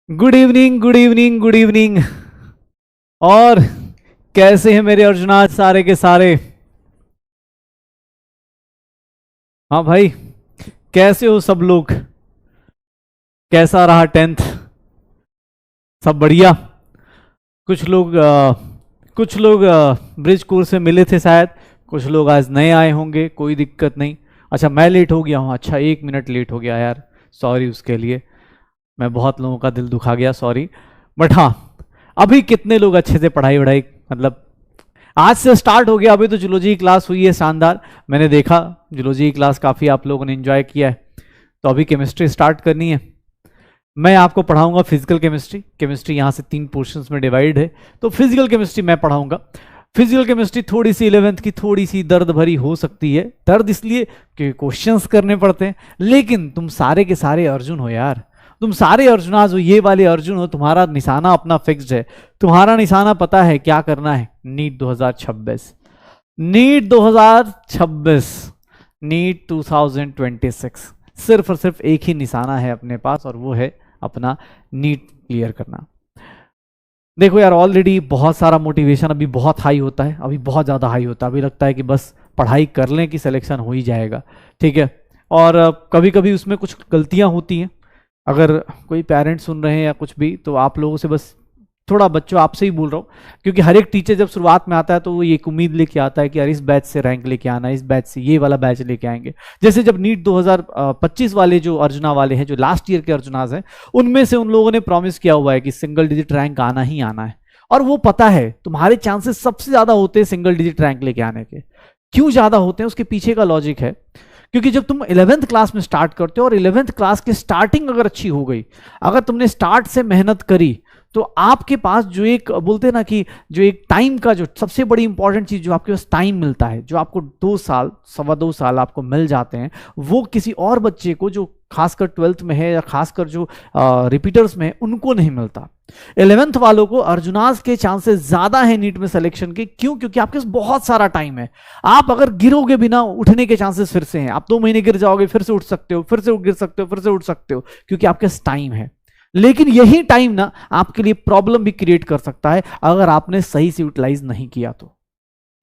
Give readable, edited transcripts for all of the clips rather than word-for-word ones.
Good evening, good evening, good evening. और कैसे हैं मेरे अर्जुनाज सारे के सारे? हाँ भाई, कैसे हो सब लोग? कैसा रहा टेंथ? सब बढ़िया? कुछ लोग ब्रिज कोर्स में मिले थे शायद, कुछ लोग आज नए आए होंगे, कोई दिक्कत नहीं। अच्छा, मैं लेट हो गया हूँ, अच्छा 1 मिनट लेट हो गया यार, सॉरी उसके लिए। मैं बहुत लोगों का दिल दुखा गया, सॉरी। बट हाँ, अभी कितने लोग अच्छे से पढ़ाई वढ़ाई, मतलब आज से स्टार्ट हो गया। अभी तो जूलॉजी की क्लास हुई है शानदार, मैंने देखा जूलॉजी की क्लास काफ़ी आप लोगों ने एंजॉय किया है। तो अभी केमिस्ट्री स्टार्ट करनी है। मैं आपको पढ़ाऊंगा फिजिकल केमिस्ट्री। केमिस्ट्री यहाँ से 3 पोर्शंस में डिवाइड है, तो फिजिकल केमिस्ट्री मैं पढ़ाऊंगा। फिजिकल केमिस्ट्री थोड़ी सी 11th की थोड़ी सी दर्द भरी हो सकती है। दर्द इसलिए कि क्वेश्चंस करने पड़ते हैं, लेकिन तुम सारे के सारे अर्जुन हो यार, तुम सारे अर्जुनाज हो, ये वाले अर्जुन हो। तुम्हारा निशाना अपना फिक्स्ड है, तुम्हारा निशाना पता है क्या करना है। नीट 2026, नीट 2026, नीट 2026, सिर्फ और सिर्फ एक ही निशाना है अपने पास, और वो है अपना नीट क्लियर करना। देखो यार, ऑलरेडी बहुत सारा मोटिवेशन अभी बहुत हाई होता है, अभी बहुत ज़्यादा हाई होता है। अभी लगता है कि बस पढ़ाई कर लें कि सिलेक्शन हो ही जाएगा, ठीक है। और कभी कभी उसमें कुछ गलतियां होती हैं। अगर कोई पेरेंट्स सुन रहे हैं या कुछ भी, तो आप लोगों से बस थोड़ा, बच्चों आपसे ही बोल रहा हूँ, क्योंकि हर एक टीचर जब शुरुआत में आता है तो वो एक उम्मीद लेके आता है कि यार इस बैच से रैंक लेके आना, इस बैच से ये वाला बैच लेके आएंगे। जैसे जब नीट 2025 वाले जो अर्जुना वाले हैं, जो लास्ट ईयर के अर्जुनाज हैं, उनमें से उन लोगों ने प्रॉमिस किया हुआ है कि सिंगल डिजिट रैंक आना ही आना है। और वो पता है तुम्हारे चांसेस सबसे ज्यादा होते हैं सिंगल डिजिट रैंक लेके आने के। क्यों ज्यादा होते हैं, उसके पीछे का लॉजिक है, क्योंकि जब तुम 11th क्लास में स्टार्ट करते हो और 11th क्लास की स्टार्टिंग अगर अच्छी हो गई, अगर तुमने स्टार्ट से मेहनत करी, तो आपके पास जो एक बोलते हैं ना कि जो एक टाइम का, जो सबसे बड़ी इंपॉर्टेंट चीज जो आपके पास टाइम मिलता है, जो आपको 2 साल 2.25 साल आपको मिल जाते हैं, वो किसी और बच्चे को जो खासकर 12th में है या खासकर जो रिपीटर्स में है, उनको नहीं मिलता। 11th वालों को अर्जुनाज के चांसेस ज्यादा है नीट में सिलेक्शन के। क्यों? क्योंकि आपके पास बहुत सारा टाइम है। आप अगर गिरोगे बिना, उठने के चांसेस फिर से हैं। आप 2 महीने गिर जाओगे, फिर से उठ सकते हो, फिर से गिर सकते हो, फिर से उठ सकते हो, क्योंकि आपके पास टाइम है। लेकिन यही टाइम ना आपके लिए प्रॉब्लम भी क्रिएट कर सकता है अगर आपने सही से यूटिलाइज नहीं किया तो।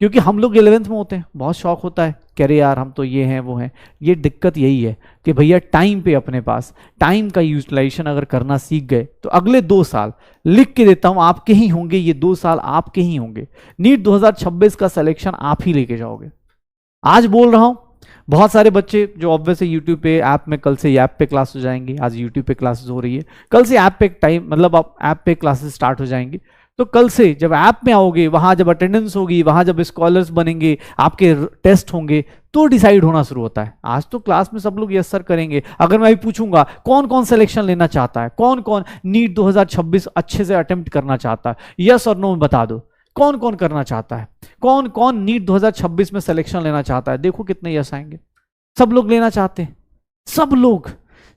क्योंकि हम लोग 11th में होते हैं, बहुत शौक होता है, कह रहे यार हम तो ये हैं वो हैं। ये दिक्कत यही है कि भैया टाइम पे, अपने पास टाइम का यूटिलाइजेशन अगर करना सीख गए, तो अगले 2 साल, लिख के देता हूं, आपके ही होंगे। ये 2 साल आपके ही होंगे। नीट 2026 का सिलेक्शन आप ही लेके जाओगे। आज बोल रहा हूं, बहुत सारे बच्चे जो ऑब्वियसली यूट्यूब पे, ऐप में, कल से ऐप पे क्लास हो जाएंगी। आज यूट्यूब पे क्लासेस हो रही है, कल से ऐप पे टाइम, मतलब आप ऐप पे क्लासेस स्टार्ट हो जाएंगी। तो कल से जब ऐप में आओगे, वहां जब अटेंडेंस होगी, वहां जब स्कॉलर्स बनेंगे, आपके टेस्ट होंगे, तो डिसाइड होना शुरू होता है। आज तो क्लास में सब लोग यस सर करेंगे। अगर मैं भी पूछूंगा कौन कौन सिलेक्शन लेना चाहता है, कौन कौन नीट 2026 अच्छे से अटेम्प्ट करना चाहता है, यस और नो में बता दो। कौन कौन करना चाहता है, कौन कौन नीट 2026 में सिलेक्शन लेना चाहता है? देखो कितने यस आएंगे। सब लोग लेना चाहते हैं, सब लोग।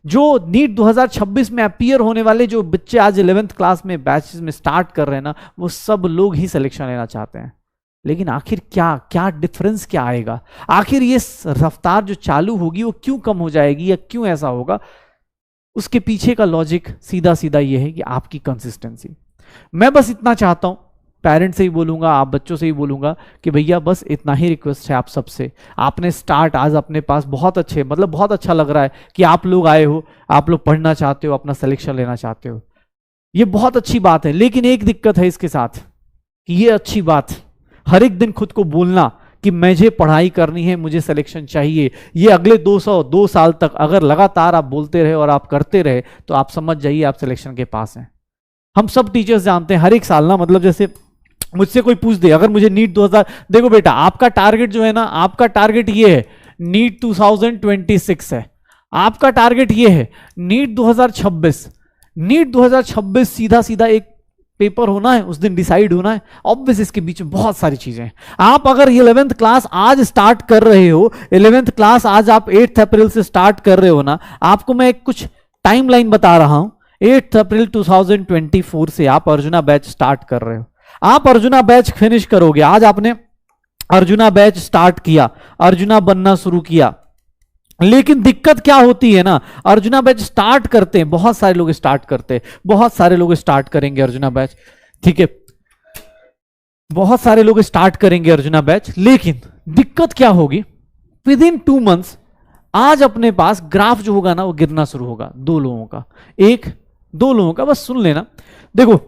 जो नीट 2026 में अपीयर होने वाले जो बच्चे आज 11th क्लास में बैचेस में स्टार्ट कर रहे हैं ना, वो सब लोग ही सिलेक्शन लेना चाहते हैं। लेकिन आखिर क्या क्या डिफरेंस क्या आएगा? आखिर ये रफ्तार जो चालू होगी वो क्यों कम हो जाएगी, या क्यों ऐसा होगा? उसके पीछे का लॉजिक सीधा सीधा ये है कि आपकी कंसिस्टेंसी। मैं बस इतना चाहता हूं, पेरेंट्स से ही बोलूंगा, आप बच्चों से ही बोलूंगा कि भैया बस इतना ही रिक्वेस्ट है आप सबसे। आपने स्टार्ट आज अपने पास बहुत अच्छे, मतलब बहुत अच्छा लग रहा है कि आप लोग आए हो, आप लोग पढ़ना चाहते हो, अपना सिलेक्शन लेना चाहते हो, ये बहुत अच्छी बात है। लेकिन एक दिक्कत है इसके साथ, कि ये अच्छी बात, हर एक दिन खुद को बोलना कि मुझे पढ़ाई करनी है, मुझे सिलेक्शन चाहिए, ये अगले 2 साल तक अगर लगातार आप बोलते रहे और आप करते रहे, तो आप समझ जाइए आप सिलेक्शन के पास हैं। हम सब टीचर्स जानते हैं, हर एक साल ना, मतलब जैसे मुझसे कोई पूछ दे अगर मुझे नीट 2000, देखो बेटा आपका टारगेट जो है ना, आपका टारगेट ये है, नीट 2026 है, आपका टारगेट ये है नीट 2026। नीट 2026 सीधा सीधा एक पेपर होना है, उस दिन डिसाइड होना है। ऑब्वियस इसके बीच में बहुत सारी चीजें हैं। आप अगर 11th क्लास आज स्टार्ट कर रहे हो, 11th क्लास आज आप 8 अप्रैल से स्टार्ट कर रहे हो ना, आपको मैं एक कुछ टाइमलाइन बता रहा हूं। 8 अप्रैल 2024 से आप अर्जुना बैच स्टार्ट कर रहे हो, आप अर्जुना बैच फिनिश करोगे। आज आपने अर्जुना बैच स्टार्ट किया, अर्जुना बनना शुरू किया, लेकिन दिक्कत क्या होती है ना, अर्जुना बैच स्टार्ट करते हैं, बहुत सारे लोग स्टार्ट करते हैं, बहुत सारे लोग स्टार्ट करेंगे अर्जुना बैच, ठीक है, बहुत सारे लोग स्टार्ट करेंगे अर्जुना बैच, लेकिन दिक्कत क्या होगी, विद इन 2 मंथ्स आज अपने पास ग्राफ जो होगा ना वो गिरना शुरू होगा, 2 लोगों का, 1-2 लोगों का, बस सुन लेना। देखो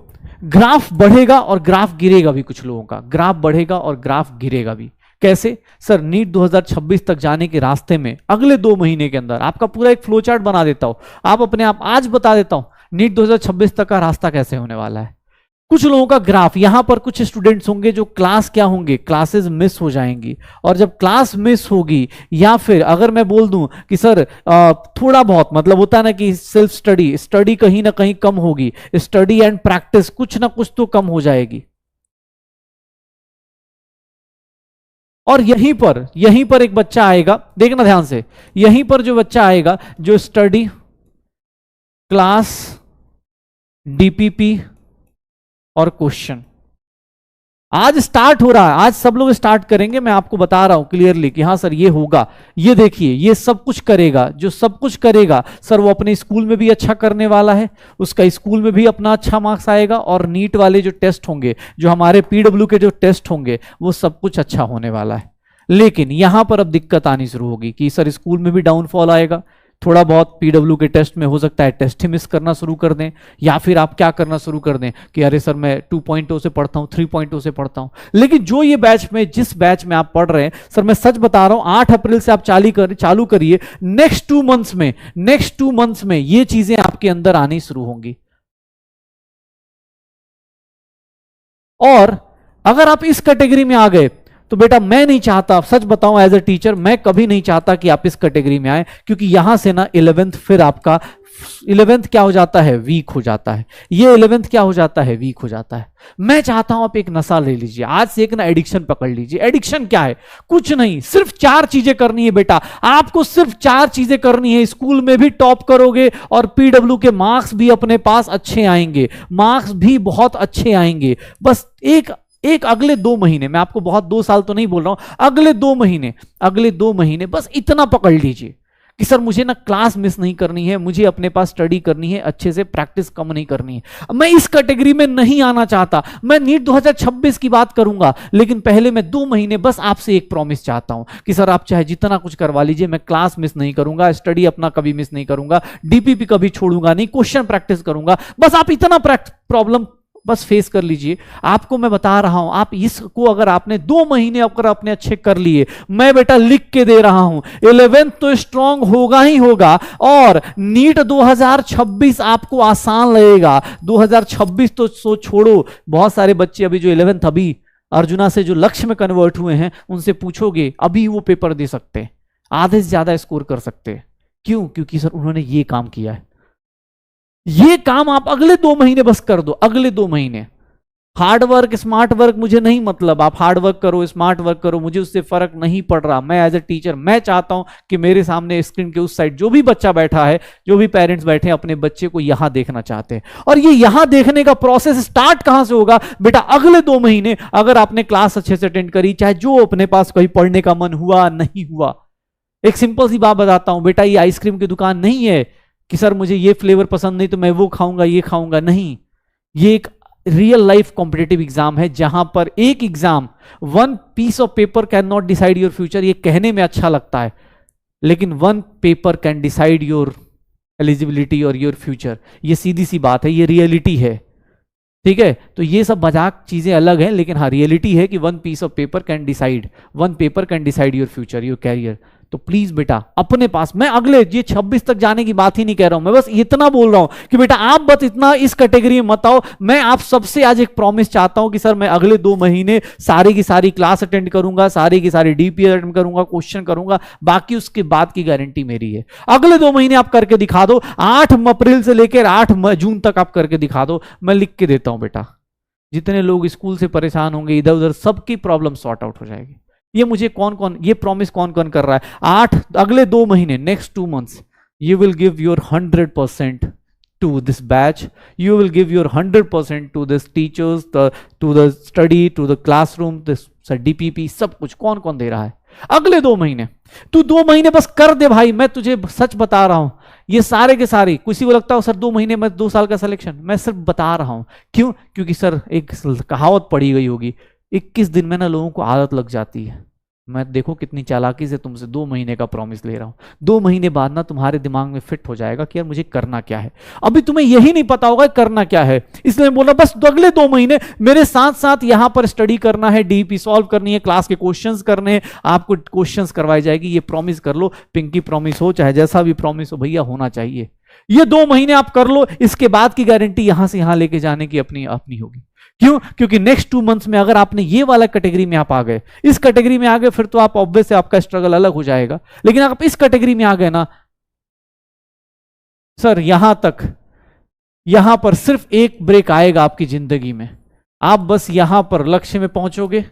ग्राफ बढ़ेगा और ग्राफ गिरेगा भी, कुछ लोगों का ग्राफ बढ़ेगा और ग्राफ गिरेगा भी। कैसे सर, नीट 2026 तक जाने के रास्ते में अगले 2 महीने के अंदर आपका पूरा एक फ्लो चार्ट बना देता हूं, आप अपने आप आज बता देता हूं नीट 2026 तक का रास्ता कैसे होने वाला है। कुछ लोगों का ग्राफ, यहां पर कुछ स्टूडेंट्स होंगे जो क्लास क्या होंगे, क्लासेस मिस हो जाएंगी, और जब क्लास मिस होगी, या फिर अगर मैं बोल दूं कि सर थोड़ा बहुत, मतलब होता है ना कि सेल्फ स्टडी कहीं ना कहीं कम होगी, स्टडी एंड प्रैक्टिस कुछ ना कुछ तो कम हो जाएगी। और यहीं पर एक बच्चा आएगा, देखना ध्यान से, यहीं पर जो बच्चा आएगा जो स्टडी, क्लास, डीपीपी और क्वेश्चन, आज स्टार्ट हो रहा है, आज सब लोग स्टार्ट करेंगे, मैं आपको बता रहा हूं क्लियरली कि हाँ सर ये होगा, ये देखिए ये सब कुछ करेगा, जो सब कुछ करेगा सर वो अपने स्कूल में भी अच्छा करने वाला है, उसका स्कूल में भी अपना अच्छा मार्क्स आएगा, और नीट वाले जो टेस्ट होंगे, जो हमारे पीडब्ल्यू के जो टेस्ट होंगे, वो सब कुछ अच्छा होने वाला है। लेकिन यहां पर अब दिक्कत आनी शुरू होगी कि सर स्कूल में भी डाउनफॉल आएगा, थोड़ा बहुत पीडब्ल्यू के टेस्ट में हो सकता है टेस्ट ही मिस करना शुरू कर दें, या फिर आप क्या करना शुरू कर दें कि अरे सर मैं 2.0 से पढ़ता हूं, 3.0 से पढ़ता हूं। लेकिन जो ये बैच में, जिस बैच में आप पढ़ रहे हैं, सर मैं सच बता रहा हूं 8 अप्रैल से आप चालू करिए, नेक्स्ट 2 मंथ्स में ये चीजें आपके अंदर आनी शुरू होंगी। और अगर आप इस कैटेगरी में आ गए तो बेटा मैं नहीं चाहता, सच बताऊं एज ए टीचर, मैं कभी नहीं चाहता कि आप इस कैटेगरी में आए, क्योंकि यहां से ना 11th फिर आपका 11th क्या हो जाता है, वीक हो जाता है, ये 11th क्या हो जाता है, वीक हो जाता है। मैं चाहता हूं आप एक नशा ले लीजिए, आज से एक ना एडिक्शन पकड़ लीजिए। एडिक्शन क्या है, कुछ नहीं, सिर्फ 4 चीजें करनी है बेटा, आपको सिर्फ 4 चीजें करनी है, स्कूल में भी टॉप करोगे और पीडब्ल्यू के मार्क्स भी अपने पास अच्छे आएंगे, मार्क्स भी बहुत अच्छे आएंगे। बस एक अगले 2 महीने, मैं आपको बहुत 2 साल तो नहीं बोल रहा हूं, अगले 2 महीने बस इतना पकड़ लीजिए कि सर मुझे ना क्लास मिस नहीं करनी है, मुझे अपने पास स्टडी करनी है, अच्छे से प्रैक्टिस कम नहीं करनी है। मैं इस कैटेगरी में नहीं आना चाहता, मैं नीट 2026 की बात करूंगा, लेकिन पहले मैं 2 महीने बस आपसे एक प्रॉमिस चाहता हूं कि सर आप चाहे जितना कुछ करवा लीजिए, मैं क्लास मिस नहीं करूंगा, स्टडी अपना कभी मिस नहीं करूंगा, डीपीपी कभी छोड़ूंगा नहीं, क्वेश्चन प्रैक्टिस करूंगा, बस आप इतना प्रॉब्लम बस फेस कर लीजिए। आपको मैं बता रहा हूं, आप इसको अगर आपने 2 महीने अगर आपने अच्छे कर लिए, मैं बेटा लिख के दे रहा हूं 11th तो स्ट्रांग होगा ही होगा, और नीट 2026 आपको आसान लगेगा। 2026 तो सो छोड़ो, बहुत सारे बच्चे अभी जो 11th अभी अर्जुना से जो लक्ष्य में कन्वर्ट हुए हैं, उनसे पूछोगे अभी वो पेपर दे सकते हैं, आधे से ज्यादा स्कोर कर सकते हैं। क्यों? क्योंकि सर उन्होंने ये काम किया है। ये काम आप अगले 2 महीने बस कर दो, अगले 2 महीने। हार्ड वर्क स्मार्ट वर्क मुझे नहीं मतलब, आप हार्ड वर्क करो स्मार्ट वर्क करो, मुझे उससे फर्क नहीं पड़ रहा। मैं एज ए टीचर मैं चाहता हूं कि मेरे सामने स्क्रीन के उस साइड जो भी बच्चा बैठा है, जो भी पेरेंट्स बैठे हैं, अपने बच्चे को यहां देखना चाहते हैं। और ये यहां देखने का प्रोसेस स्टार्ट कहां से होगा बेटा? अगले 2 महीने अगर आपने क्लास अच्छे से अटेंड करी, चाहे जो अपने पास कहीं पढ़ने का मन हुआ नहीं हुआ। एक सिंपल सी बात बताता हूं बेटा, ये आइसक्रीम की दुकान नहीं है कि सर मुझे ये फ्लेवर पसंद नहीं तो मैं वो खाऊंगा ये खाऊंगा, नहीं। ये एक रियल लाइफ कॉम्पिटेटिव एग्जाम है, जहां पर एक exam, 1 piece of paper can not decide your future. ये कहने में अच्छा लगता है, लेकिन 1 paper can decide your eligibility और योर फ्यूचर। ये सीधी सी बात है, ये रियलिटी है, ठीक है। तो ये सब मजाक चीजें अलग हैं, लेकिन हाँ रियलिटी है कि 1 piece of paper can decide, 1 paper can decide your future, your career. तो प्लीज बेटा अपने पास, मैं अगले ये 26 तक जाने की बात ही नहीं कह रहा हूं, मैं बस इतना बोल रहा हूं कि बेटा आप बस इतना इस कैटेगरी में मत आओ। मैं आप सबसे आज एक प्रॉमिस चाहता हूं कि सर मैं अगले 2 महीने सारी की सारी क्लास अटेंड करूंगा, सारी की सारी डीपी अटेंड करूंगा, क्वेश्चन करूंगा, बाकी उसके बाद की गारंटी मेरी है। अगले 2 महीने आप करके दिखा दो, 8 अप्रैल से लेकर 8 जून तक आप करके दिखा दो, मैं लिख के देता हूं बेटा। जितने लोग स्कूल से परेशान होंगे इधर उधर, सबकी प्रॉब्लम सॉर्ट आउट हो जाएगी। ये मुझे कौन कौन, ये प्रॉमिस कौन कौन कर रहा है? अगले 2 महीने, next 2 months, you will give your 100% to this batch, you will give your 100% to this teachers, to the study, to the classroom, this DPP, सब कुछ कौन कौन दे रहा है? अगले 2 महीने तू 2 महीने बस कर दे भाई, मैं तुझे सच बता रहा हूं, ये सारे के सारे, किसी को लगता हो सर 2 महीने में 2 साल का सिलेक्शन, मैं सिर्फ बता रहा हूं। क्यों? क्योंकि सर एक कहावत पड़ी गई होगी, 21 दिन में ना लोगों को आदत लग जाती है। मैं देखो कितनी चालाकी से तुमसे 2 महीने का प्रॉमिस ले रहा हूं, 2 महीने बाद ना तुम्हारे दिमाग में फिट हो जाएगा कि यार मुझे करना क्या है। अभी तुम्हें यही नहीं पता होगा करना क्या है, इसलिए बोला बस अगले 2 महीने मेरे साथ साथ यहां पर स्टडी करना है, डीपी सॉल्व करनी है, क्लास के क्वेश्चंस करने हैं, आपको क्वेश्चंस करवाई जाएगी, ये प्रॉमिस कर लो। पिंकी प्रॉमिस हो चाहे जैसा भी प्रॉमिस हो, भैया होना चाहिए। ये 2 महीने आप कर लो, इसके बाद की गारंटी यहां से यहां लेके जाने की अपनी अपनी होगी। क्यों? क्योंकि नेक्स्ट 2 मंथ्स में अगर आपने ये वाला कैटेगरी में आप आ गए, इस कैटेगरी में आ गए, फिर तो आप ऑब्वियस आपका स्ट्रगल अलग हो जाएगा। लेकिन आप इस कैटेगरी में आ गए ना सर, यहां तक, यहां पर सिर्फ एक ब्रेक आएगा आपकी जिंदगी में, आप बस यहां पर लक्ष्य में पहुंचोगे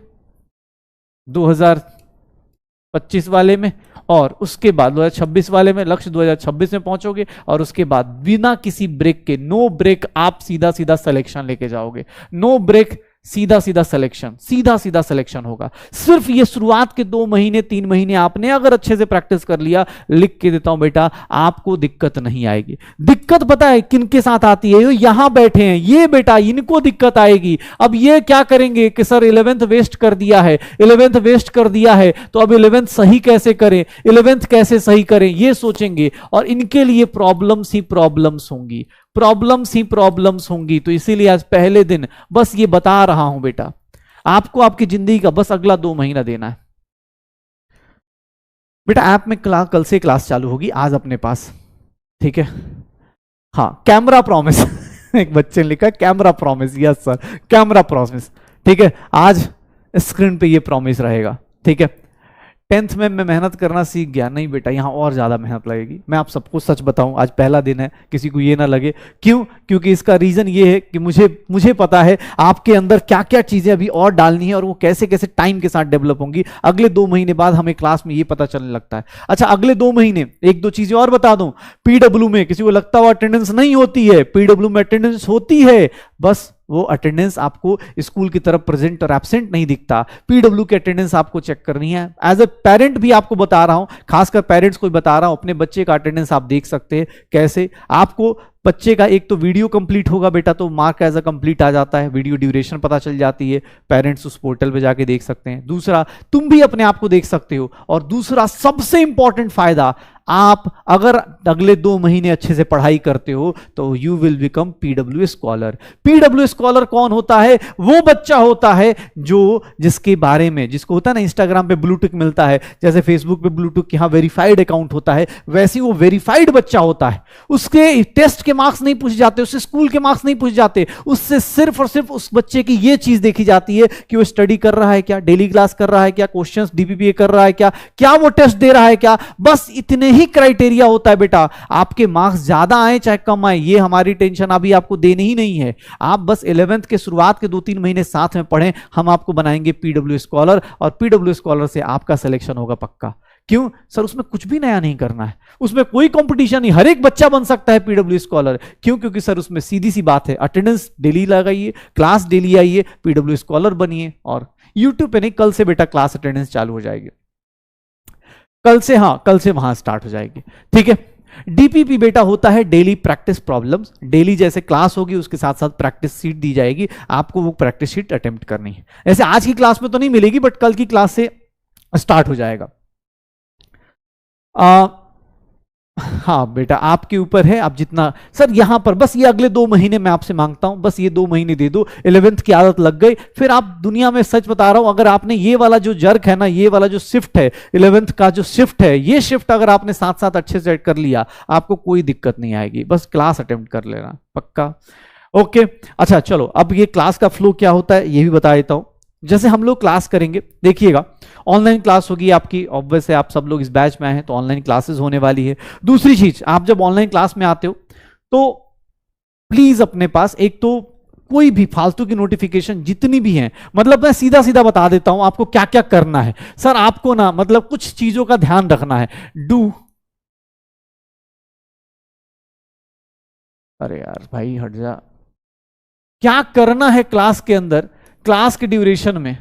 2025 वाले में, और उसके बाद 2026 वाले में, लक्ष्य 2026 में पहुंचोगे, और उसके बाद बिना किसी ब्रेक के, नो ब्रेक, आप सीधा सीधा सिलेक्शन लेके जाओगे। नो ब्रेक, सीधा सीधा सिलेक्शन, सीधा सीधा सिलेक्शन होगा। सिर्फ ये शुरुआत के 2 महीने 3 महीने आपने अगर अच्छे से प्रैक्टिस कर लिया, लिख के देता हूं बेटा, आपको दिक्कत नहीं आएगी। दिक्कत पता है किनके साथ आती है? यहां बैठे हैं ये बेटा, इनको दिक्कत आएगी। अब ये क्या करेंगे कि सर 11th वेस्ट कर दिया है, 11th वेस्ट कर दिया है, तो अब 11th सही कैसे करें, 11th कैसे सही करें, ये सोचेंगे, और इनके लिए प्रॉब्लम्स ही प्रॉब्लम्स होंगी, प्रॉब्लम्स ही प्रॉब्लम्स होंगी। तो इसीलिए आज पहले दिन बस ये बता रहा हूं बेटा, आपको आपकी जिंदगी का बस अगला 2 महीना देना है बेटा। ऐप में कल से क्लास चालू होगी आज अपने पास, ठीक है? हाँ, कैमरा प्रॉमिस एक बच्चे ने लिखा camera promise, yes sir camera promise, ठीक है? आज स्क्रीन पे ये प्रॉमिस रहेगा, ठीक है? 10th में मैं मेहनत करना सीख गया, नहीं बेटा यहाँ और ज़्यादा मेहनत लगेगी। मैं आप सबको सच बताऊं, आज पहला दिन है, किसी को ये ना लगे। क्यों? क्योंकि इसका रीज़न ये है कि मुझे पता है आपके अंदर क्या क्या चीज़ें अभी और डालनी है, और वो कैसे कैसे टाइम के साथ डेवलप होंगी। अगले 2 महीने बाद हमें क्लास में ये पता चलने लगता है। अच्छा, अगले 2 महीने 1-2 चीज़ें और बता दूं। पीडब्ल्यू में किसी को लगता हो अटेंडेंस नहीं होती है, पीडब्ल्यू में अटेंडेंस होती है, बस वो अटेंडेंस आपको स्कूल की तरफ प्रेजेंट और एब्सेंट नहीं दिखता। पीडब्ल्यू की अटेंडेंस आपको चेक करनी है। एज ए पेरेंट भी आपको बता रहा हूं, खासकर पेरेंट्स को बता रहा हूं, अपने बच्चे का अटेंडेंस आप देख सकते हैं। कैसे? आपको बच्चे का एक तो वीडियो कंप्लीट होगा बेटा, तो मार्क एज अ कंप्लीट आ जाता है, वीडियो ड्यूरेशन पता चल जाती है, पेरेंट्स उस पोर्टल पे जाके देख सकते हैं। दूसरा, तुम भी अपने आप को देख सकते हो। और दूसरा सबसे इंपॉर्टेंट फायदा, आप अगर अगले 2 महीने अच्छे से पढ़ाई करते हो तो you will become PW scholar. PW scholar कौन होता है? वो बच्चा होता है जिसके बारे में, जिसको होता है ना इंस्टाग्राम पे ब्लू टिक मिलता है, जैसे फेसबुक पे ब्लू टिक यहाँ वेरीफाइड अकाउंट होता है, वैसे वो वेरीफाइड बच्चा होता है। उसके टेस्ट के मार्क्स नहीं पूछे जाते, उससे स्कूल के मार्क्स नहीं पूछे जाते, उससे सिर्फ और सिर्फ उस बच्चे की ये चीज देखी जाती है कि वो स्टडी कर रहा है क्या, डेली क्लास कर रहा है क्या, क्वेश्चंस डीपीपीए कर रहा है क्या वो टेस्ट दे रहा है क्या। बस इतने ही क्राइटेरिया होता है बेटा। आपके मार्क्स ज्यादा आए चाहे कम आए, ये हमारी टेंशन अभी आपको देनी ही नहीं है। आप बस 11th के शुरुआत के 2-3 महीने साथ में पढ़ें, हम आपको बनाएंगे पीडब्ल्यू स्कॉलर, और पीडब्ल्यू स्कॉलर से आपका सिलेक्शन होगा पक्का। क्यों सर? उसमें कुछ भी नया नहीं करना है, उसमें कोई कंपटीशन नहीं, हर एक बच्चा बन सकता है पीडब्ल्यू स्कॉलर। क्यों? क्योंकि सर उसमें सीधी सी बात है, अटेंडेंस डेली लगाइए, क्लास डेली आइए, पीडब्ल्यू स्कॉलर बनिए। और यूट्यूब पे नहीं, कल से बेटा क्लास अटेंडेंस चालू हो जाएगी, कल से, हाँ कल से वहां स्टार्ट हो जाएगी, ठीक है? डीपीपी बेटा होता है डेली प्रैक्टिस प्रॉब्लम्स। डेली जैसे क्लास होगी उसके साथ साथ प्रैक्टिस शीट दी जाएगी, आपको वो प्रैक्टिस शीट अटेम्प्ट करनी है। ऐसे आज की क्लास में तो नहीं मिलेगी, बट कल की क्लास से स्टार्ट हो जाएगा। हाँ बेटा आपके ऊपर है, आप जितना, सर यहां पर बस ये अगले 2 महीने मैं आपसे मांगता हूं, बस ये 2 महीने दे दो। 11th की आदत लग गई, फिर आप दुनिया में, सच बता रहा हूं, अगर आपने ये वाला जो जर्क है ना, ये वाला जो शिफ्ट है, 11th का जो शिफ्ट है, ये शिफ्ट अगर आपने साथ साथ अच्छे से कर लिया, आपको कोई दिक्कत नहीं आएगी। बस क्लास अटेम्प्ट कर लेना पक्का, ओके? अच्छा चलो, अब ये क्लास का फ्लो क्या होता है ये भी बता देता हूं। जैसे हम लोग क्लास करेंगे, देखिएगा ऑनलाइन क्लास होगी आपकी, ऑब्वियस है आप सब लोग इस बैच में आए हैं तो ऑनलाइन क्लासेस होने वाली है। दूसरी चीज, आप जब ऑनलाइन क्लास में आते हो तो प्लीज अपने पास एक तो कोई भी फालतू की नोटिफिकेशन जितनी भी हैं, मतलब मैं सीधा सीधा बता देता हूं आपको क्या क्या करना है। सर आपको ना मतलब कुछ चीजों का ध्यान रखना है। अरे यार भाई हट जा, क्या करना है क्लास के अंदर, क्लास के ड्यूरेशन में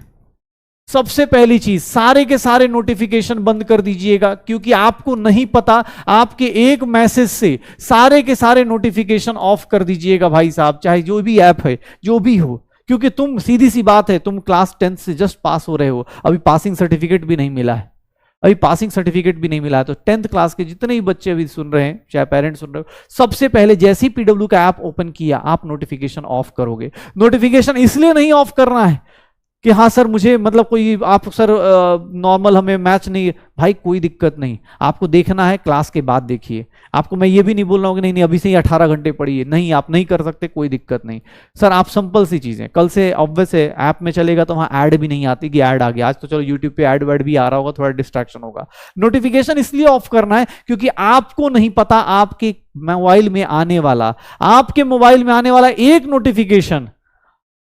सबसे पहली चीज, सारे के सारे नोटिफिकेशन बंद कर दीजिएगा, क्योंकि आपको नहीं पता, आपके एक मैसेज से सारे के सारे नोटिफिकेशन ऑफ कर दीजिएगा भाई साहब, चाहे जो भी ऐप है जो भी हो, क्योंकि तुम, सीधी सी बात है, तुम क्लास 10th से जस्ट पास हो रहे हो, अभी पासिंग सर्टिफिकेट भी नहीं मिला है, अभी पासिंग सर्टिफिकेट भी नहीं मिला है। तो 10th क्लास के जितने भी बच्चे अभी सुन रहे हैं, चाहे पेरेंट्स सुन रहे हो, सबसे पहले जैसे ही पीडब्ल्यू का ऐप ओपन किया, आप नोटिफिकेशन ऑफ करोगे। नोटिफिकेशन इसलिए नहीं ऑफ करना है कि हाँ सर मुझे मतलब कोई, आप सर नॉर्मल हमें मैच नहीं, भाई कोई दिक्कत नहीं, आपको देखना है क्लास के बाद देखिए। आपको मैं ये भी नहीं बोल रहा हूँ कि नहीं नहीं अभी से ही 18 घंटे पढ़िए, नहीं आप नहीं कर सकते, कोई दिक्कत नहीं सर। आप सिंपल सी चीजें, कल से ऑब्वियस है ऐप में चलेगा तो वहाँ ऐड भी नहीं आती कि ऐड आ गया, आज तो चलो यूट्यूब पे ऐड वैड भी आ रहा होगा, थोड़ा डिस्ट्रैक्शन होगा। नोटिफिकेशन इसलिए ऑफ करना है क्योंकि आपको नहीं पता आपके मोबाइल में आने वाला, आपके मोबाइल में आने वाला एक नोटिफिकेशन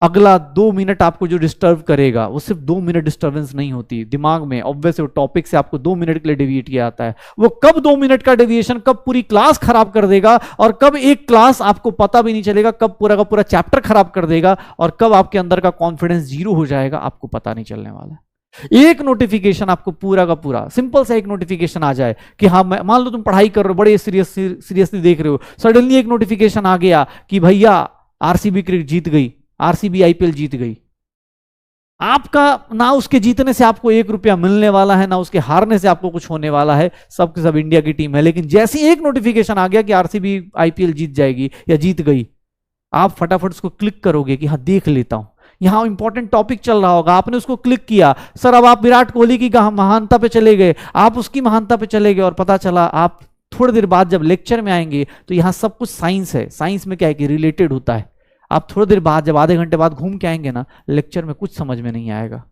अगला 2 मिनट आपको जो डिस्टर्ब करेगा, वो सिर्फ 2 मिनट डिस्टर्बेंस नहीं होती दिमाग में, ऑब्वियस टॉपिक से आपको 2 मिनट के लिए डेविएट किया जाता है, वो कब 2 मिनट का डेविएशन कब पूरी क्लास खराब कर देगा, और कब एक क्लास आपको पता भी नहीं चलेगा, कब पूरा का पूरा चैप्टर खराब कर देगा, और कब आपके अंदर का कॉन्फिडेंस जीरो हो जाएगा, आपको पता नहीं चलने वाला है। एक नोटिफिकेशन आपको पूरा का पूरा, सिंपल सा एक नोटिफिकेशन आ जाए कि हाँ, मान लो तुम पढ़ाई कर रहे हो, बड़े सीरियसली देख रहे हो, सडनली एक नोटिफिकेशन आ गया कि भैया आरसीबी क्रिकेट जीत गई, आरसीबी आईपीएल जीत गई। आपका ना उसके जीतने से आपको 1 रुपया मिलने वाला है, ना उसके हारने से आपको कुछ होने वाला है, सबके सब इंडिया की टीम है, लेकिन जैसे एक नोटिफिकेशन आ गया कि आरसीबी आईपीएल जीत जाएगी या जीत गई, आप फटाफट उसको क्लिक करोगे कि हाँ देख लेता हूं, यहां इंपॉर्टेंट टॉपिक चल रहा होगा, आपने उसको क्लिक किया, सर अब आप विराट कोहली की महानता पे चले गए, आप उसकी महानता पे चले गए, और पता चला आप थोड़ी देर बाद जब लेक्चर में आएंगे तो यहां सब कुछ साइंस है, साइंस में क्या है कि रिलेटेड होता है, आप थोड़ी देर बाद जब आधे घंटे बाद घूम के आएंगे ना, लेक्चर में कुछ समझ में नहीं आएगा।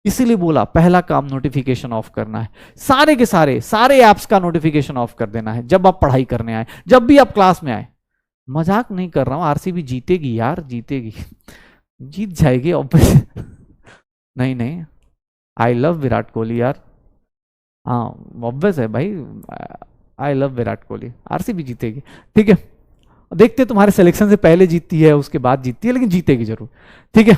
इसीलिए बोला पहला काम नोटिफिकेशन ऑफ करना है, सारे के सारे ऐप्स का नोटिफिकेशन ऑफ कर देना है जब आप पढ़ाई करने आए, जब भी आप क्लास में आए। मजाक नहीं कर रहा हूं, आरसीबी जीतेगी यार, जीतेगी, जीत जाएगी ऑब्वियस। नहीं नहीं, आई लव विराट कोहली यार, हाँ ऑब्वियस है भाई, I love Virat Kohli, RCB जीतेगी, ठीक है। देखते तुम्हारे सिलेक्शन से पहले जीतती है, उसके बाद जीतती है, लेकिन जीतेगी जरूर, ठीक है।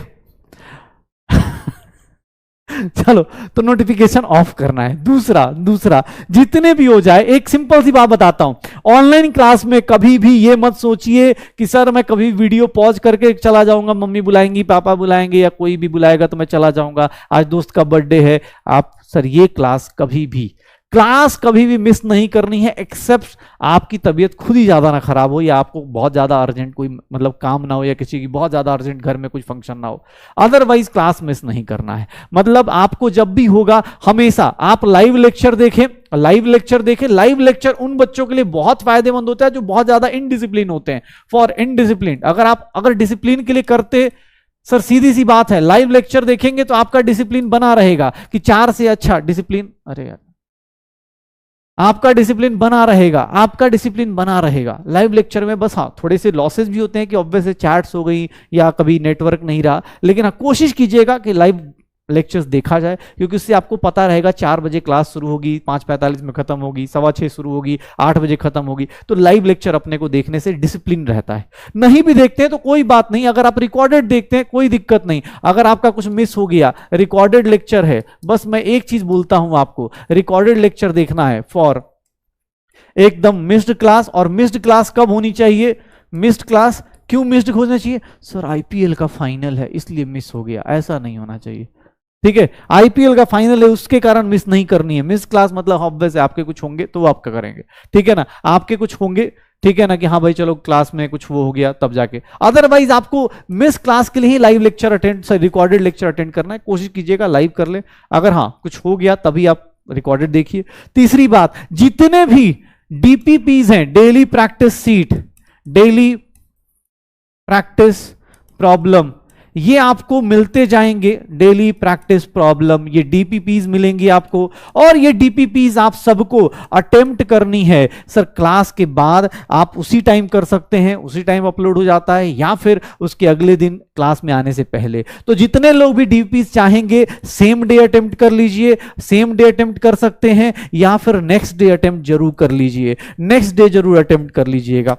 चलो, तो नोटिफिकेशन ऑफ करना है। दूसरा जितने भी हो जाए, एक सिंपल सी बात बताता हूं, ऑनलाइन क्लास में कभी भी ये मत सोचिए कि सर मैं कभी वीडियो पॉज करके चला जाऊंगा, मम्मी बुलाएंगी, पापा बुलाएंगे, या कोई भी बुलाएगा तो मैं चला जाऊंगा, आज दोस्त का बर्थडे है। आप सर ये क्लास कभी भी मिस नहीं करनी है, एक्सेप्ट आपकी तबीयत खुद ही ज्यादा ना खराब हो, या आपको बहुत ज्यादा अर्जेंट कोई मतलब काम ना हो, या किसी की बहुत ज्यादा अर्जेंट घर में कुछ फंक्शन ना हो, अदरवाइज क्लास मिस नहीं करना है। मतलब आपको जब भी होगा, हमेशा आप लाइव लेक्चर देखें। लाइव लेक्चर उन बच्चों के लिए बहुत फायदेमंद होता है जो बहुत ज्यादा इनडिसिप्लिन होते हैं। फॉर इनडिसिप्लिन, अगर डिसिप्लिन के लिए करते, सर सीधी सी बात है, लाइव लेक्चर देखेंगे तो आपका डिसिप्लिन बना रहेगा कि 4 से अच्छा डिसिप्लिन, अरे यार आपका डिसिप्लिन बना रहेगा लाइव लेक्चर में। बस हाँ, थोड़े से लॉसेस भी होते हैं कि ऑब्वियस चैट्स हो गई या कभी नेटवर्क नहीं रहा, लेकिन हाँ कोशिश कीजिएगा कि लाइव लेक्चर्स देखा जाए, क्योंकि उससे आपको पता रहेगा 4 बजे क्लास शुरू होगी, 5:45 में खत्म होगी, 6:15 शुरू होगी, 8 बजे खत्म होगी। तो लाइव लेक्चर अपने को देखने से डिसिप्लिन रहता है। नहीं भी देखते हैं तो कोई बात नहीं, अगर आप रिकॉर्डेड देखते हैं कोई दिक्कत नहीं। अगर आपका कुछ मिस हो गया, रिकॉर्डेड लेक्चर है, बस मैं एक चीज बोलता हूं आपको, रिकॉर्डेड लेक्चर देखना है फॉर एकदम मिस्ड क्लास। और मिस्ड क्लास कब होनी चाहिए? मिस्ड क्लास क्यों मिस्ड होना चाहिए? सर आईपीएल का फाइनल है इसलिए मिस हो गया, ऐसा नहीं होना चाहिए, ठीक है। आईपीएल का फाइनल है उसके कारण मिस नहीं करनी है। मिस क्लास मतलब ऑब्वियस है आपके कुछ होंगे तो वो आपका करेंगे, ठीक है ना, आपके कुछ होंगे, ठीक है ना, कि हाँ भाई चलो क्लास में कुछ वो हो गया तब जाके। अदरवाइज आपको मिस क्लास के लिए ही live lecture attend, recorded lecture attend करना है। कोशिश कीजिएगा लाइव कर ले, अगर हाँ कुछ हो गया तभी आप रिकॉर्डेड देखिए। तीसरी बात, जितने भी डीपीपीज हैं, daily practice seat, daily practice problem, ये आपको मिलते जाएंगे। डेली प्रैक्टिस प्रॉब्लम, ये डीपीपीज मिलेंगी आपको, और ये डीपीपीज आप सबको अटेम्प्ट करनी है। सर क्लास के बाद आप उसी टाइम कर सकते हैं, उसी टाइम अपलोड हो जाता है, या फिर उसके अगले दिन क्लास में आने से पहले। तो जितने लोग भी डीपीपीज चाहेंगे सेम डे अटेम्प्ट कर लीजिए, सेम डे अटेम्प्ट कर सकते हैं, या फिर नेक्स्ट डे अटेम्प्ट जरूर कर लीजिए, नेक्स्ट डे जरूर अटेम्प्ट कर लीजिएगा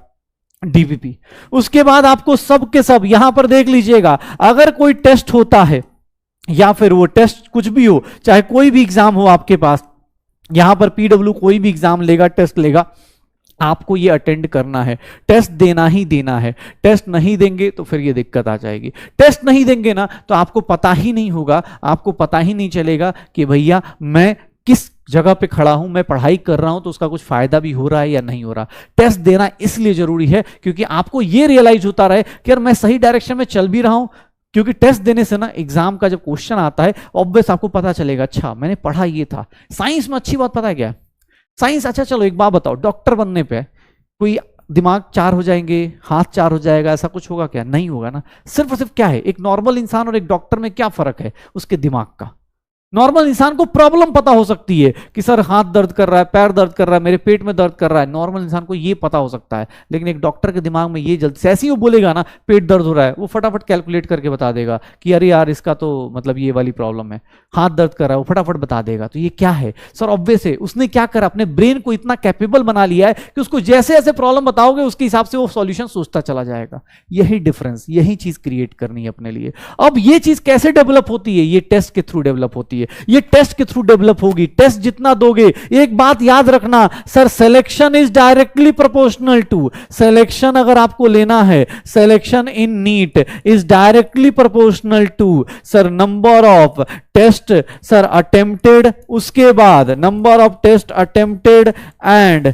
डीपीपी। उसके बाद आपको सब के सब यहां पर देख लीजिएगा, अगर कोई टेस्ट होता है, या फिर वो टेस्ट कुछ भी हो, चाहे कोई भी एग्जाम हो आपके पास, यहां पर पीडब्ल्यू कोई भी एग्जाम लेगा, टेस्ट लेगा, आपको ये अटेंड करना है, टेस्ट देना ही देना है। टेस्ट नहीं देंगे तो फिर ये दिक्कत आ जाएगी। टेस्ट नहीं देंगे ना तो आपको पता ही नहीं होगा, आपको पता ही नहीं चलेगा कि भैया मैं किस जगह पे खड़ा हूं, मैं पढ़ाई कर रहा हूं तो उसका कुछ फायदा भी हो रहा है या नहीं हो रहा। टेस्ट देना इसलिए जरूरी है क्योंकि आपको ये रियलाइज होता रहे कि यार मैं सही डायरेक्शन में चल भी रहा हूं, क्योंकि टेस्ट देने से ना एग्जाम का जब क्वेश्चन आता है ऑब्वियस आपको पता चलेगा, अच्छा मैंने पढ़ा ये था। साइंस में अच्छी बात पता है क्या, साइंस, अच्छा चलो एक बात बताओ, डॉक्टर बनने पे कोई दिमाग 4 हो जाएंगे, हाथ 4 हो जाएगा, ऐसा कुछ होगा क्या? नहीं होगा ना। सिर्फ और सिर्फ क्या है, एक नॉर्मल इंसान और एक डॉक्टर में क्या फर्क है? उसके दिमाग का। नॉर्मल इंसान को प्रॉब्लम पता हो सकती है कि सर हाथ दर्द कर रहा है, पैर दर्द कर रहा है, मेरे पेट में दर्द कर रहा है, नॉर्मल इंसान को ये पता हो सकता है। लेकिन एक डॉक्टर के दिमाग में ये जल्दी से ऐसे ही वो बोलेगा ना पेट दर्द हो रहा है, वो फटाफट कैलकुलेट करके बता देगा कि अरे यार इसका तो मतलब ये वाली प्रॉब्लम है। हाथ दर्द कर रहा है, वो फटाफट बता देगा। तो ये क्या है सर? ऑब्वियस है, उसने क्या करा, अपने ब्रेन को इतना कैपेबल बना लिया है कि उसको जैसे जैसे प्रॉब्लम बताओगे उसके हिसाब से वो सॉल्यूशन सोचता चला जाएगा। यही डिफरेंस, यही चीज क्रिएट करनी है अपने लिए। अब ये चीज कैसे डेवलप होती है? ये टेस्ट के थ्रू डेवलप होती है, ये टेस्ट के थ्रू डेवलप होगी। टेस्ट जितना दोगे, एक बात याद रखना sir, selection is directly proportional to, selection अगर आपको लेना है, selection in NEET is directly proportional to sir number of test sir attempted, उसके बाद number of test attempted and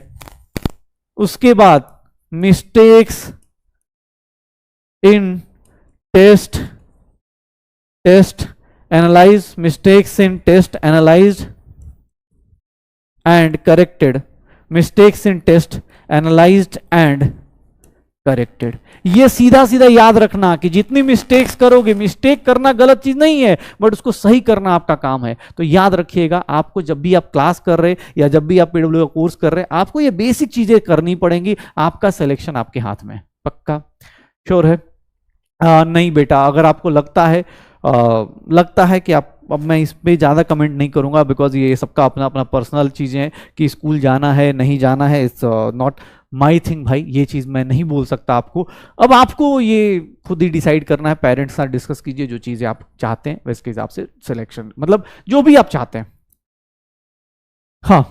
उसके बाद mistakes in test analyze, mistakes in test analyzed and corrected, mistakes in test analyzed and corrected। ये सीधा सीधा याद रखना कि जितनी मिस्टेक्स करोगे, मिस्टेक करना गलत चीज नहीं है बट उसको सही करना आपका काम है। तो याद रखिएगा, आपको जब भी आप क्लास कर रहे या जब भी आप पीडब्ल्यू का कोर्स कर रहे, आपको ये बेसिक चीजें करनी पड़ेंगी। आपका सिलेक्शन आपके हाथ में, पक्का श्योर है? नहीं बेटा, अगर आपको लगता है कि आप, अब मैं इस पे ज़्यादा कमेंट नहीं करूंगा बिकॉज ये सबका अपना अपना पर्सनल चीज़ें हैं कि स्कूल जाना है नहीं जाना है, इट्स नॉट माई थिंग भाई, ये चीज़ मैं नहीं बोल सकता आपको। अब आपको ये खुद ही डिसाइड करना है, पेरेंट्स साथ डिस्कस कीजिए, जो चीज़ें आप चाहते हैं वैसे के हिसाब से सिलेक्शन, मतलब जो भी आप चाहते हैं। हाँ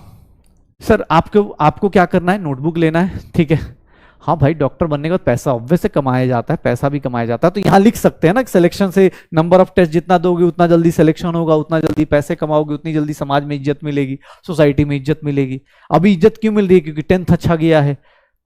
सर, आपको क्या करना है, नोटबुक लेना है, ठीक है। हाँ भाई, डॉक्टर बनने के बाद पैसा ऑब्वियस से कमाया जाता है, पैसा भी कमाया जाता है। तो यहाँ लिख सकते हैं ना, सिलेक्शन से नंबर ऑफ टेस्ट जितना दोगे उतना जल्दी सिलेक्शन होगा, उतना जल्दी पैसे कमाओगे, उतनी जल्दी समाज में इज्जत मिलेगी, सोसाइटी में इज्जत मिलेगी। अभी इज्जत क्यों मिल रही है? क्योंकि 10th अच्छा गया है,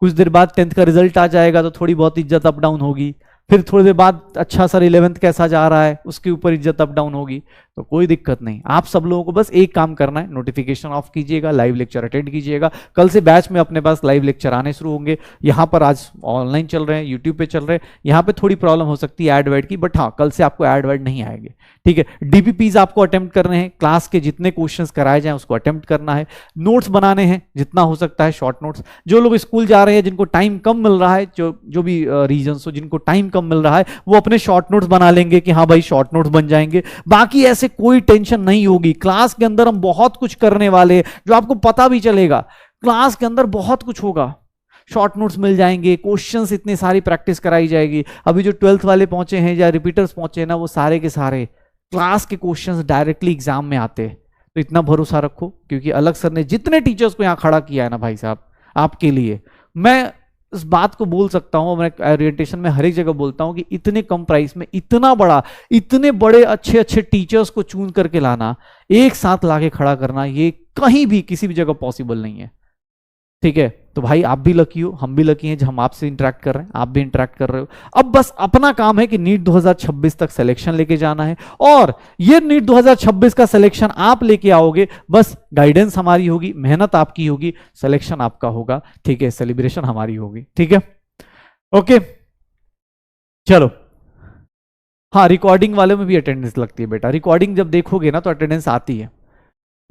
कुछ देर बाद 10th का रिजल्ट आ जाएगा तो थोड़ी बहुत इज्जत अप डाउन होगी, फिर थोड़ी देर बाद अच्छा सर 11th कैसा जा रहा है, उसके ऊपर इज्जत अप डाउन होगी। तो कोई दिक्कत नहीं, आप सब लोगों को बस एक काम करना है, नोटिफिकेशन ऑफ कीजिएगा, लाइव लेक्चर अटेंड कीजिएगा। कल से बैच में अपने पास लाइव लेक्चर आने शुरू होंगे। यहाँ पर आज ऑनलाइन चल रहे हैं, यूट्यूब पे चल रहे हैं, यहाँ पे थोड़ी प्रॉब्लम हो सकती है ऐड वर्ड की, बट हाँ कल से आपको ऐड वर्ड नहीं आएंगे, ठीक है। डीपीपीज आपको अटेम्प्ट करने हैं, क्लास के जितने क्वेश्चंस कराए जाएं उसको अटेम्प्ट करना है, नोट्स बनाने हैं जितना हो सकता है, शॉर्ट नोट्स। जो लोग स्कूल जा रहे हैं, जिनको टाइम कम मिल रहा है, जो भी रीजन हो जिनको टाइम कम मिल रहा है, वो अपने शॉर्ट नोट्स बना लेंगे कि हाँ भाई शॉर्ट नोट्स बन जाएंगे। बाकी ऐसे कोई टेंशन नहीं होगी। क्लास के अंदर हम बहुत कुछ करने वाले, जो आपको पता भी चलेगा, क्लास के अंदर बहुत कुछ होगा। शॉर्ट नोट्स मिल जाएंगे, क्वेश्चंस इतनी सारी प्रैक्टिस कराई जाएगी। अभी जो 12th वाले पहुंचे हैं या रिपीटर्स पहुंचे हैं ना, वो सारे के सारे क्लास के क्वेश्चंस डायरेक्टली एग्जाम में आते हैं। तो इतना भरोसा रखो, क्योंकि अलग सर ने जितने टीचर्स को यहाँ खड़ा किया है ना भाई साहब आपके लिए, मैं इस बात को बोल सकता हूं, मैं ओरिएंटेशन में हर एक जगह बोलता हूं कि इतने कम प्राइस में इतने बड़े अच्छे अच्छे टीचर्स को चून करके लाना, एक साथ लाके खड़ा करना, ये कहीं भी किसी भी जगह पॉसिबल नहीं है, ठीक है। तो भाई आप भी लकी हो, हम भी लकी हैं, जब हम आपसे इंटरेक्ट कर रहे हैं, आप भी इंटरेक्ट कर रहे हो। अब बस अपना काम है कि नीट 2026 तक सिलेक्शन लेके जाना है, और ये नीट 2026 का सिलेक्शन आप लेके आओगे, बस गाइडेंस हमारी होगी, मेहनत आपकी होगी, सिलेक्शन आपका होगा, ठीक है, सेलिब्रेशन हमारी होगी, ठीक है, ओके। चलो, हाँ रिकॉर्डिंग वाले में भी अटेंडेंस लगती है बेटा, रिकॉर्डिंग जब देखोगे ना तो अटेंडेंस आती है।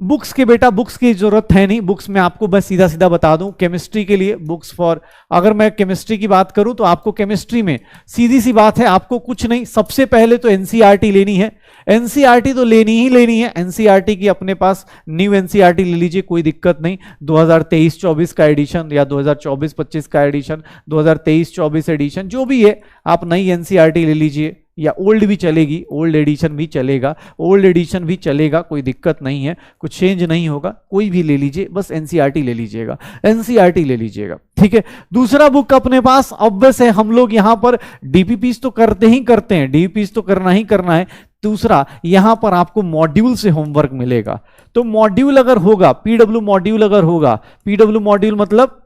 बुक्स के बेटा, बुक्स की जरूरत है नहीं, बुक्स में आपको बस सीधा सीधा बता दूं, केमिस्ट्री के लिए बुक्स फॉर, अगर मैं केमिस्ट्री की बात करूं तो आपको केमिस्ट्री में सीधी सी बात है, आपको कुछ नहीं, सबसे पहले तो एनसीईआरटी लेनी है। एनसीईआरटी तो लेनी ही लेनी है। एनसीईआरटी की अपने पास न्यू एनसीईआरटी ले लीजिए, कोई दिक्कत नहीं। 2023-24 का एडिशन या 2024-25 का एडिशन, 2023-24 एडिशन जो भी है, आप नई एनसीईआरटी ले लीजिए, या ओल्ड भी चलेगी, ओल्ड एडिशन भी चलेगा, ओल्ड एडिशन भी चलेगा, कोई दिक्कत नहीं है, कुछ चेंज नहीं होगा, कोई भी ले लीजिए, बस एनसीईआरटी ले लीजिएगा, एनसीईआरटी ले लीजिएगा, ठीक है। दूसरा बुक अपने पास ऑब्वियस है, हम लोग यहां पर डीपीपीस तो करते ही करते हैं, डीपीपीस तो करना ही करना है। दूसरा यहां पर आपको मॉड्यूल से होमवर्क मिलेगा, तो मॉड्यूल अगर होगा, पीडब्ल्यू मॉड्यूल अगर होगा, पीडब्ल्यू मॉड्यूल मतलब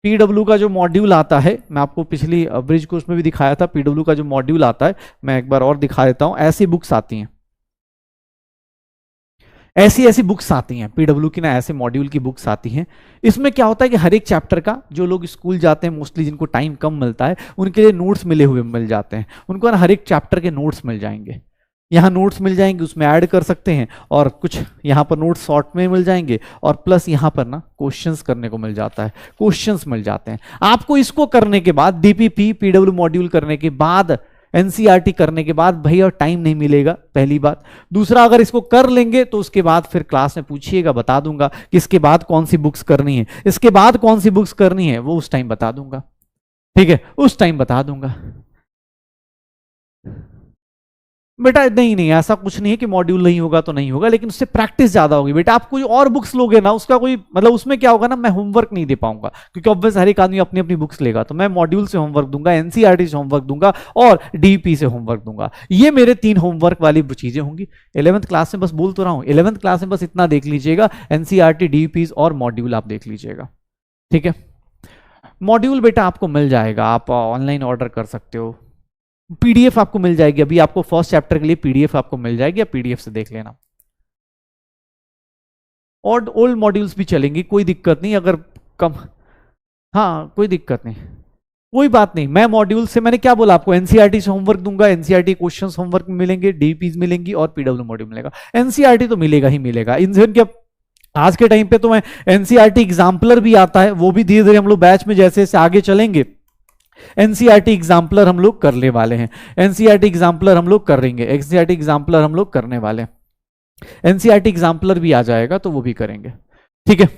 पीडब्ल्यू का जो मॉड्यूल आता है, मैं आपको पिछली ब्रिज कोर्स में भी दिखाया था, पीडब्ल्यू का जो मॉड्यूल आता है, मैं एक बार और दिखा देता हूं। ऐसी बुक्स आती हैं, ऐसी ऐसी बुक्स आती हैं पीडब्ल्यू की ना, ऐसे मॉड्यूल की बुक्स आती हैं। इसमें क्या होता है कि हर एक चैप्टर का, जो लोग स्कूल जाते हैं मोस्टली, जिनको टाइम कम मिलता है, उनके लिए नोट्स मिले हुए मिल जाते हैं, उनको ना हर एक चैप्टर के नोट्स मिल जाएंगे, यहाँ नोट्स मिल जाएंगे, उसमें ऐड कर सकते हैं, और कुछ यहाँ पर नोट्स शॉर्ट में मिल जाएंगे, और प्लस यहाँ पर ना क्वेश्चंस करने को मिल जाता है, क्वेश्चंस मिल जाते हैं आपको। इसको करने के बाद, डीपीपी पीडब्ल्यू मॉड्यूल करने के बाद, एनसीईआरटी करने के बाद भैया टाइम नहीं मिलेगा, पहली बात। दूसरा, अगर इसको कर लेंगे तो उसके बाद फिर क्लास में पूछिएगा, बता दूंगा कि इसके बाद कौन सी बुक्स करनी है, इसके बाद कौन सी बुक्स करनी है, वो उस टाइम बता दूंगा, ठीक है, उस टाइम बता दूंगा। बेटा नहीं नहीं, ऐसा कुछ नहीं है कि मॉड्यूल नहीं होगा तो नहीं होगा, लेकिन उससे प्रैक्टिस ज्यादा होगी। बेटा आप कोई और बुक्स लोगे ना, उसका कोई मतलब, उसमें क्या होगा ना, मैं होमवर्क नहीं दे पाऊंगा, क्योंकि ऑब्वियस हर एक आदमी अपनी अपनी बुक्स लेगा, तो मैं मॉड्यूल से होमवर्क दूंगा, एनसीईआरटी से होमवर्क दूंगा, और डीपी से होमवर्क दूंगा। ये मेरे 3 होमवर्क वाली चीजें होंगी 11th क्लास में। बस बोल तो रहा हूं, 11th क्लास में बस इतना देख लीजिएगा, एनसीईआरटी, डीपी और मॉड्यूल आप देख लीजिएगा, ठीक है। मॉड्यूल बेटा आपको मिल जाएगा, आप ऑनलाइन ऑर्डर कर सकते हो, पीडीएफ आपको मिल जाएगी, अभी आपको फर्स्ट चैप्टर के लिए पीडीएफ आपको मिल जाएगी, या पीडीएफ से देख लेना। और ओल्ड मॉड्यूल्स भी चलेंगी, कोई दिक्कत नहीं, अगर कम, हाँ कोई दिक्कत नहीं, कोई बात नहीं। मैं मॉड्यूल से, मैंने क्या बोला आपको, एनसीईआरटी से होमवर्क दूंगा, एनसीईआरटी क्वेश्चंस होमवर्क में मिलेंगे, डीपीज मिलेंगी, और पीडब्ल्यू मॉड्यूल मिलेगा। एनसीईआरटी तो मिलेगा ही मिलेगा। इनके आज के टाइम पे तो मैं एनसीईआरटी एग्जाम्पलर भी आता है, वो भी धीरे धीरे हम लोग बैच में जैसे जैसे आगे चलेंगे, एनसीईआरटी एग्जाम्पलर हम लोग करने वाले हैं, एनसीईआरटी एग्जाम्पलर हम लोग करेंगे, एनसीईआरटी एग्जाम्पलर हम लोग करने वाले हैं, एनसीईआरटी एग्जाम्पलर भी आ जाएगा तो वो भी करेंगे, ठीक है।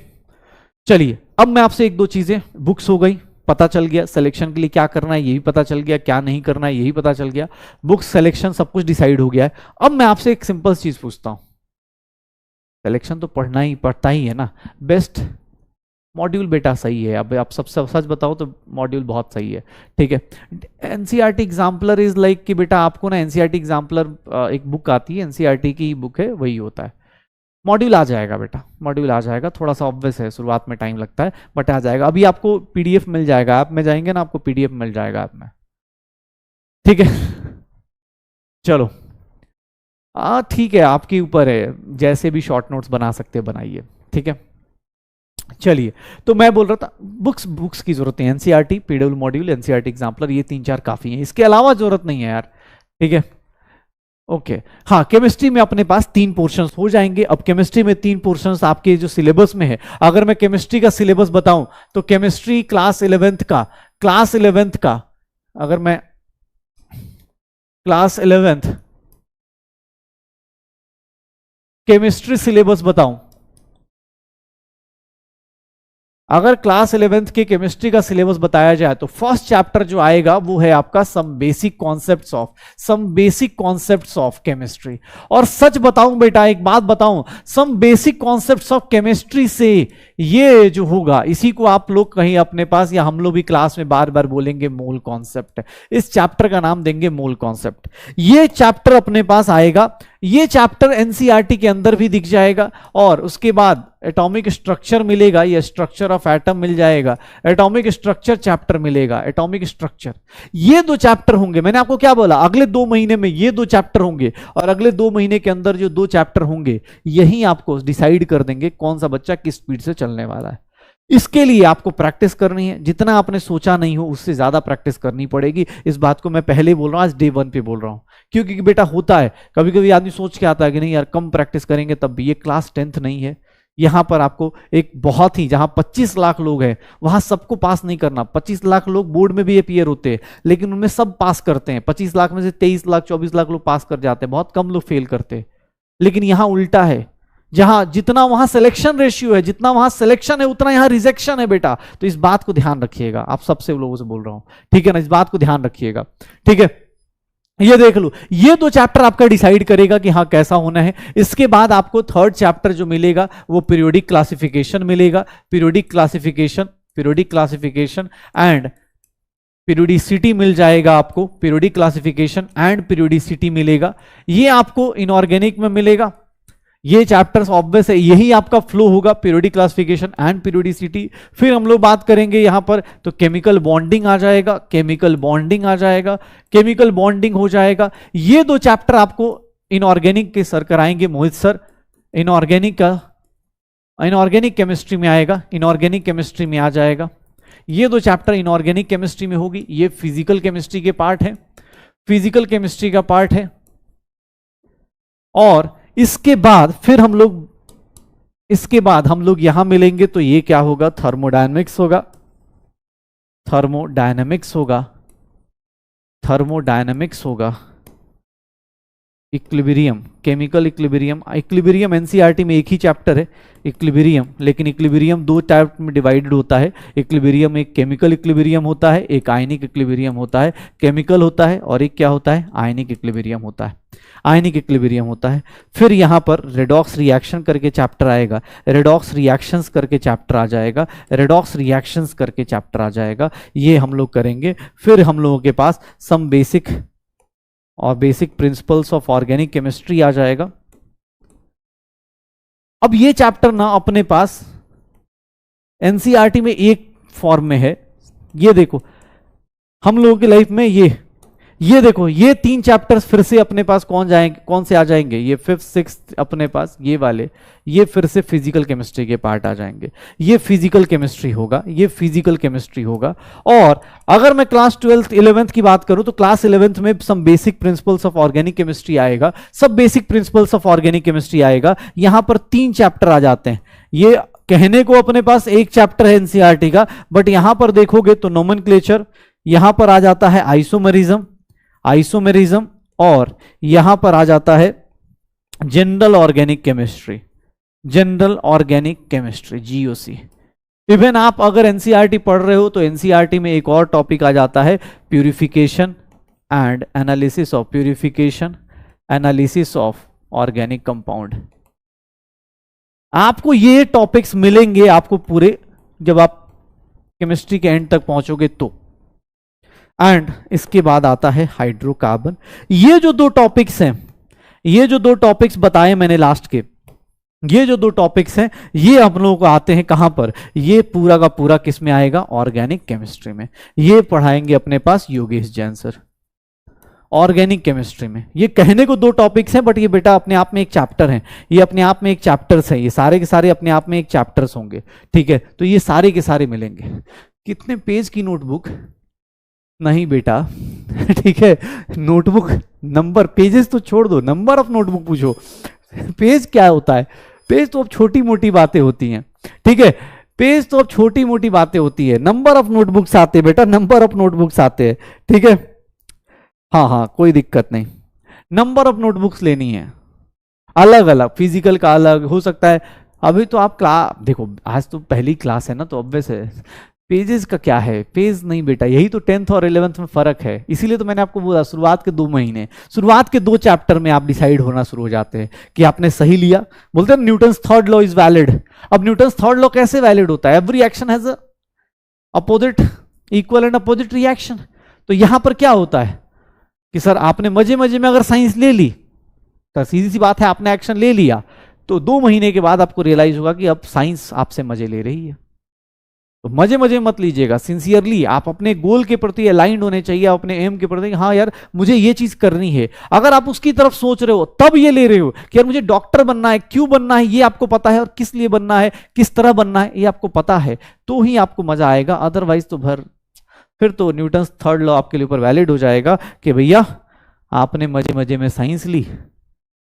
चलिए, अब मैं आपसे एक दो चीजें, बुक्स हो गई, पता चल गया सिलेक्शन के लिए क्या करना है, ये भी पता चल गया, क्या नहीं करना है यही पता चल गया, बुक्स सिलेक्शन सब कुछ डिसाइड हो गया है। अब मैं आपसे एक सिंपल चीज पूछता हूं, सिलेक्शन तो पढ़ता ही है ना, बेस्ट मॉड्यूल बेटा सही है, अब आप सब सच बताओ तो मॉड्यूल बहुत सही है, ठीक है। एनसीईआरटी एग्जाम्पलर इज लाइक कि बेटा आपको ना एनसीईआरटी एग्जाम्पलर एक बुक आती है, एनसीईआरटी की बुक है, वही होता है। मॉड्यूल आ जाएगा बेटा, मॉड्यूल आ जाएगा, थोड़ा सा ऑब्वियस है, शुरुआत में टाइम लगता है, बट आ जाएगा। अभी आपको पीडीएफ मिल जाएगा, ऐप में जाएंगे ना आपको पीडीएफ मिल जाएगा ऐप में, ठीक है। चलो ठीक है, आपके ऊपर है, जैसे भी शॉर्ट नोट्स बना सकते बनाइए, ठीक है। चलिए, तो मैं बोल रहा था बुक्स की जरूरत है, NCERT, PW module, NCERT exemplar, ये 3-4 काफी है, इसके अलावा जरूरत नहीं है यार, ठीक है। ओके, हाँ, केमिस्ट्री में अपने पास 3 पोर्शंस हो जाएंगे। अब केमिस्ट्री में 3 पोर्शंस आपके जो सिलेबस में है, अगर मैं केमिस्ट्री का सिलेबस बताऊं तो केमिस्ट्री क्लास 11th का अगर मैं क्लास 11th केमिस्ट्री सिलेबस बताऊं, अगर क्लास 11th के केमिस्ट्री का सिलेबस बताया जाए तो फर्स्ट चैप्टर जो आएगा वो है आपका some basic concepts of chemistry. और सच बताऊं बेटा, एक बात बताऊं, some basic concepts of chemistry से ये जो होगा, इसी को आप लोग कहीं अपने पास, या हम लोग भी क्लास में बार बार बोलेंगे, मोल कॉन्सेप्ट। इस चैप्टर का नाम देंगे मोल कॉन्सेप्ट। ये चैप्टर अपने पास आएगा, ये चैप्टर एनसीईआरटी के अंदर भी दिख जाएगा, और उसके बाद एटॉमिक स्ट्रक्चर मिलेगा, या स्ट्रक्चर ऑफ एटम मिल जाएगा, एटॉमिक स्ट्रक्चर चैप्टर मिलेगा, एटॉमिक स्ट्रक्चर। ये 2 चैप्टर होंगे, मैंने आपको क्या बोला, अगले 2 महीने में ये 2 चैप्टर होंगे, और अगले 2 महीने के अंदर जो 2 चैप्टर होंगे, यही आपको डिसाइड कर देंगे कौन सा बच्चा किस स्पीड से चलने वाला है। इसके लिए आपको प्रैक्टिस करनी है, जितना आपने सोचा नहीं हो उससे ज्यादा प्रैक्टिस करनी पड़ेगी। इस बात को मैं पहले बोल रहा हूं, आज डे 1 पे बोल रहा हूं, क्योंकि बेटा होता है कभी कभी आदमी सोच के आता है कि नहीं यार कम प्रैक्टिस करेंगे तब भी, ये क्लास 10th नहीं है। यहां पर आपको एक बहुत ही, जहां 25 लाख लोग हैं वहां सबको पास नहीं करना। 25 लाख लोग बोर्ड में भी अपीयर होते हैं, लेकिन उनमें सब पास करते हैं। 25 लाख में से 23 लाख 24 लाख लोग पास कर जाते हैं, बहुत कम लोग फेल करते हैं। लेकिन यहां उल्टा है, जहां जितना वहां सिलेक्शन रेशियो है, जितना वहां सिलेक्शन है उतना यहां रिजेक्शन है बेटा। तो इस बात को ध्यान रखिएगा, आप सबसे लोगों से बोल रहा हूं, ठीक है ना, इस बात को ध्यान रखिएगा, ठीक है। ये देख लो, ये दो चैप्टर आपका डिसाइड करेगा कि हाँ कैसा होना है। इसके बाद आपको थर्ड चैप्टर जो मिलेगा वो पीरियोडिक क्लासिफिकेशन मिलेगा। पीरियोडिक क्लासिफिकेशन एंड पीरियोडिसिटी मिल जाएगा आपको, पीरियोडिक क्लासिफिकेशन एंड पीरियोडिसिटी मिलेगा। ये आपको इनऑर्गेनिक में मिलेगा। ये चैप्टर्स ऑब्वियस है, यही आपका फ्लो होगा, पीरियोडिक क्लासिफिकेशन एंड पीरियोडिसिटी। फिर हम लोग बात करेंगे यहां पर तो केमिकल बॉन्डिंग आ जाएगा, केमिकल बॉन्डिंग हो जाएगा। ये दो चैप्टर आपको इनऑर्गेनिक के सर कराएंगे मोहित सर। इनऑर्गेनिक केमिस्ट्री में आएगा, इनऑर्गेनिक केमिस्ट्री में आ जाएगा। ये दो चैप्टर इनऑर्गेनिक केमिस्ट्री में होगी। ये फिजिकल केमिस्ट्री के पार्ट है, फिजिकल केमिस्ट्री का पार्ट है। और इसके बाद फिर हम लोग यहां मिलेंगे तो ये क्या होगा, थर्मोडायनेमिक्स होगा, इक्विलिब्रियम, केमिकल इक्विलिब्रियम एनसीईआरटी में एक ही चैप्टर है इक्विलिब्रियम, लेकिन इक्विलिब्रियम दो टाइप में डिवाइडेड होता है। इक्विलिब्रियम एक केमिकल इक्विलिब्रियम होता है, एक आयनिक इक्विलिब्रियम होता है। केमिकल होता है और एक क्या होता है, आयनिक इक्विलिब्रियम होता है। फिर यहां पर रेडॉक्स रिएक्शन करके चैप्टर आएगा, रेडॉक्स रिएक्शंस करके चैप्टर आ जाएगा, ये हम लोग करेंगे। फिर हम लोगों के पास some basic principles of organic chemistry आ जाएगा। अब ये चैप्टर ना अपने पास एनसीईआरटी में एक फॉर्म में है। ये देखो हम लोगों की लाइफ में ये देखो, ये तीन चैप्टर्स फिर से अपने पास कौन से आ जाएंगे, ये 5th 6th अपने पास ये वाले, ये फिर से फिजिकल केमिस्ट्री के पार्ट आ जाएंगे। ये फिजिकल केमिस्ट्री होगा। और अगर मैं क्लास 12th 11th की बात करूं तो क्लास 11th में some basic principles of organic chemistry आएगा। यहां पर 3 चैप्टर आ जाते हैं। ये कहने को अपने पास एक चैप्टर है एनसीईआरटी का, बट यहां पर देखोगे तो नोमेनक्लेचर, यहां पर आ जाता है आइसोमेरिज्म, और यहां पर आ जाता है general organic chemistry GOC. Even आप अगर एनसीईआरटी पढ़ रहे हो तो एनसीईआरटी में एक और टॉपिक आ जाता है purification and analysis of organic compound. आपको ये टॉपिक्स मिलेंगे आपको पूरे, जब आप केमिस्ट्री के एंड तक पहुंचोगे तो। एंड इसके बाद आता है हाइड्रोकार्बन। ये जो दो टॉपिक्स बताए मैंने लास्ट के, ये जो दो टॉपिक्स हैं ये हम लोगों को आते हैं कहां पर, ये पूरा का पूरा किस में आएगा, ऑर्गेनिक केमिस्ट्री में। ये पढ़ाएंगे अपने पास Yogesh Jain sir organic chemistry में। ये कहने को दो टॉपिक्स हैं, बट ये बेटा अपने आप में एक चैप्टर है, ये अपने आप में एक चैप्टर्स है, ये सारे के सारे अपने आप में एक चैप्टर्स होंगे, ठीक है। तो ये सारे के सारे मिलेंगे। कितने पेज की नोटबुक, नहीं बेटा ठीक है, नोटबुक नंबर, पेजेस तो छोड़ दो, नंबर ऑफ नोटबुक पूछो। पेज क्या होता है, पेज तो अब छोटी मोटी बातें होती हैं, ठीक है, पेज तो अब छोटी मोटी बातें होती है। नंबर ऑफ नोटबुक्स आते हैं बेटा, नंबर ऑफ नोटबुक्स आते हैं, ठीक है। हाँ कोई दिक्कत नहीं, नंबर ऑफ नोटबुक्स लेनी है, अलग अलग, फिजिकल का अलग हो सकता है। अभी तो आप देखो आज तो पहली क्लास है ना, तो ऑब्वियस है पेजेस का क्या है, पेज नहीं बेटा, यही तो 10th और 11th में फर्क है। इसीलिए तो मैंने आपको बोला शुरुआत के 2 महीने, शुरुआत के 2 चैप्टर में आप डिसाइड होना शुरू हो जाते हैं कि आपने सही लिया। बोलते हैं Newton's third law is valid. अब न्यूटन्स थर्ड लॉ कैसे वैलिड होता है, every action has a opposite equal and opposite reaction. तो यहां पर क्या होता है कि सर आपने मजे मजे में अगर साइंस ले ली, तो सीधी सी बात है आपने एक्शन ले लिया, तो 2 महीने के बाद आपको रियलाइज होगा कि अब साइंस आपसे मजे ले रही है। तो मजे मजे मत लीजिएगा, सिंसियरली आप अपने गोल के प्रति अलाइंड होने चाहिए, अपने एम के प्रति, हाँ यार मुझे ये चीज करनी है। अगर आप उसकी तरफ सोच रहे हो तब ये ले रहे हो कि यार मुझे डॉक्टर बनना है, क्यों बनना है ये आपको पता है, और किस लिए बनना है, किस तरह बनना है ये आपको पता है, तो ही आपको मजा आएगा। अदरवाइज तो फिर तो न्यूटन्स थर्ड लॉ आपके लिए ऊपर वैलिड हो जाएगा कि भैया आपने मजे मजे में साइंस ली,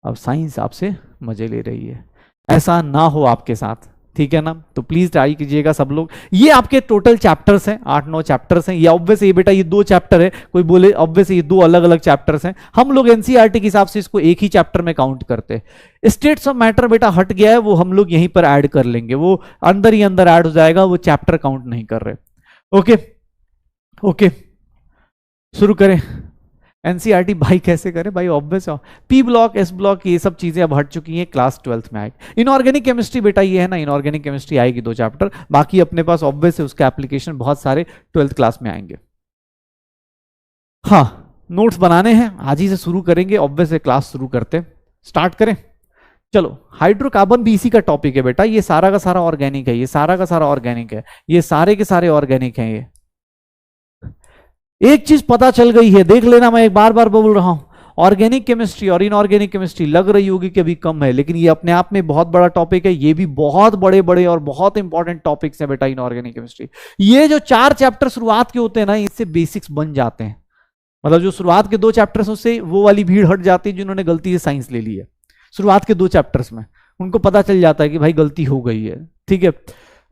अब साइंस आपसे मजे ले रही है। ऐसा ना हो आपके साथ, ठीक है ना। तो प्लीज ट्राई कीजिएगा सब लोग। ये आपके टोटल चैप्टर्स हैं, 8-9 चैप्टर्स हैं। ये ऑब्वियस ये बेटा ये 2 चैप्टर है, कोई बोले ऑब्वियस ये 2 अलग अलग चैप्टर्स हैं। हम लोग एनसीईआरटी के हिसाब से इसको एक ही चैप्टर में काउंट करते हैं। स्टेट्स ऑफ मैटर बेटा हट गया है, वो हम लोग यहीं पर ऐड कर लेंगे, वो अंदर ही अंदर ऐड हो जाएगा, वो चैप्टर काउंट नहीं कर रहे। ओके शुरू करें। एनसीईआरटी भाई कैसे करें भाई, ऑब्वियस है। पी ब्लॉक, एस ब्लॉक, ये सब चीजें अब हट चुकी हैं, क्लास 12th में आएगी। इनऑर्गेनिक केमिस्ट्री बेटा ये है ना, इनऑर्गेनिक केमिस्ट्री आएगी 2 चैप्टर, बाकी अपने पास ऑब्वियस है उसके एप्लीकेशन बहुत सारे 12th क्लास में आएंगे। हाँ, नोट्स बनाने हैं, आज ही से शुरू करेंगे, ऑब्वियस है क्लास शुरू करते, स्टार्ट करें। चलो, हाइड्रोकार्बन भी इसी का टॉपिक है बेटा, ये सारा का सारा ऑर्गेनिक है, ये सारा का सारा ऑर्गेनिक है, ये सारे के सारे ऑर्गेनिक हैं। ये एक चीज पता चल गई है, देख लेना, मैं एक बार बार बोल रहा हूं, ऑर्गेनिक केमिस्ट्री और इनऑर्गेनिक केमिस्ट्री लग रही होगी कि अभी कम है, लेकिन ये अपने आप में बहुत बड़ा टॉपिक है, ये भी बहुत बड़े बड़े और बहुत इंपॉर्टेंट टॉपिक्स है बेटा इनऑर्गेनिक केमिस्ट्री। ये जो 4 चैप्टर शुरुआत के होते हैं ना, इससे बेसिक्स बन जाते हैं, मतलब जो शुरुआत के 2 चैप्टर्स उससे वो वाली भीड़ हट जाती है जिन्होंने गलती से साइंस ले ली है। शुरुआत के 2 चैप्टर्स में उनको पता चल जाता है कि भाई गलती हो गई है, ठीक है।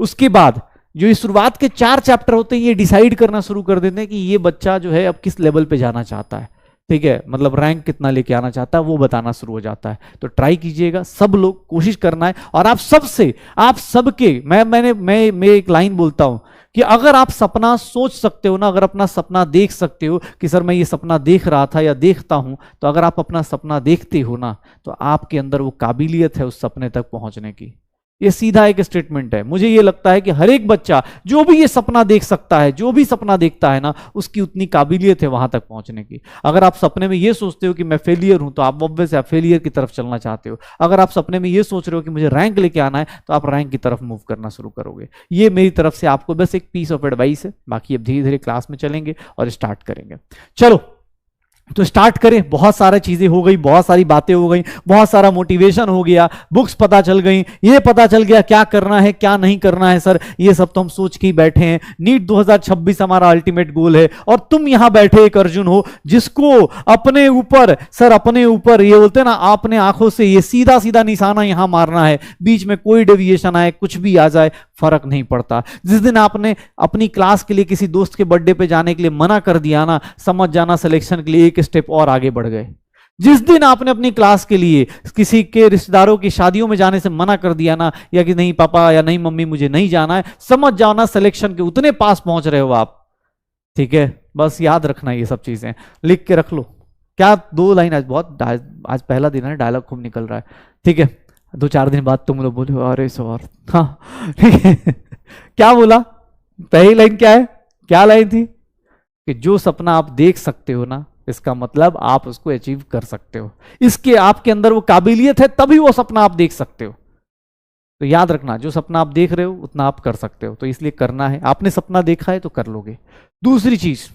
उसके बाद जो ये शुरुआत के 4 चैप्टर होते हैं, ये डिसाइड करना शुरू कर देते हैं कि ये बच्चा जो है अब किस लेवल पे जाना चाहता है, ठीक है, मतलब रैंक कितना लेके आना चाहता है, वो बताना शुरू हो जाता है। तो ट्राई कीजिएगा, सब लोग कोशिश करना है, और आप सबसे, आप सबके, मैं एक लाइन बोलता हूं कि अगर आप सपना सोच सकते हो ना, अगर अपना सपना देख सकते हो कि सर मैं ये सपना देख रहा था या देखता हूं, तो अगर आप अपना सपना देखते हो ना, तो आपके अंदर वो काबिलियत है उस सपने तक पहुंचने की। ये सीधा एक स्टेटमेंट है। मुझे ये लगता है कि हर एक बच्चा जो भी ये सपना देख सकता है, जो भी सपना देखता है ना, उसकी उतनी काबिलियत है वहां तक पहुंचने की। अगर आप सपने में ये सोचते हो कि मैं फेलियर हूं, तो आप ऑब्वियस आप फेलियर की तरफ चलना चाहते हो। अगर आप सपने में ये सोच रहे हो कि मुझे रैंक लेके आना है, तो आप रैंक की तरफ मूव करना शुरू करोगे। ये मेरी तरफ से आपको बस एक पीस ऑफ एडवाइस है, बाकी अब धीरे धीरे क्लास में चलेंगे और स्टार्ट करेंगे। चलो तो स्टार्ट करें। बहुत सारी चीजें हो गई, बहुत सारी बातें हो गई, बहुत सारा मोटिवेशन हो गया, बुक्स पता चल गई, ये पता चल गया क्या करना है क्या नहीं करना है। सर ये सब तो हम सोच के ही बैठे हैं, नीट 2026 हमारा अल्टीमेट गोल है, और तुम यहां बैठे एक अर्जुन हो जिसको अपने ऊपर, सर अपने ऊपर ये बोलते हैं ना, अपने आंखों से ये सीधा सीधा निशाना यहां मारना है, बीच में कोई डेविएशन आए, कुछ भी आ जाए, फर्क नहीं पड़ता। जिस दिन आपने अपनी क्लास के लिए किसी दोस्त के बर्थडे पे जाने के लिए मना कर दिया ना, समझ जाना सिलेक्शन के लिए एक स्टेप और आगे बढ़ गए। जिस दिन आपने अपनी क्लास के लिए किसी के रिश्तेदारों की शादियों में जाने से मना कर दिया ना, या कि नहीं पापा या नहीं मम्मी मुझे नहीं जाना है, समझ जाना सिलेक्शन के उतने पास पहुंच रहे हो आप, ठीक है। बस याद रखना ये सब चीजें, लिख के रख लो। क्या 2 लाइन, आज पहला दिन है, डायलॉग खूब निकल रहा है, ठीक है। 2-4 दिन बाद तुम लोग बोले अरे सर, हाँ ठीक है। क्या बोला, पहली लाइन क्या है, क्या लाइन थी कि जो सपना आप देख सकते हो ना, इसका मतलब आप उसको अचीव कर सकते हो, इसके आपके अंदर वो काबिलियत है, तभी वो सपना आप देख सकते हो। तो याद रखना, जो सपना आप देख रहे हो उतना आप कर सकते हो, तो इसलिए करना है। आपने सपना देखा है तो कर लोगे। दूसरी चीज,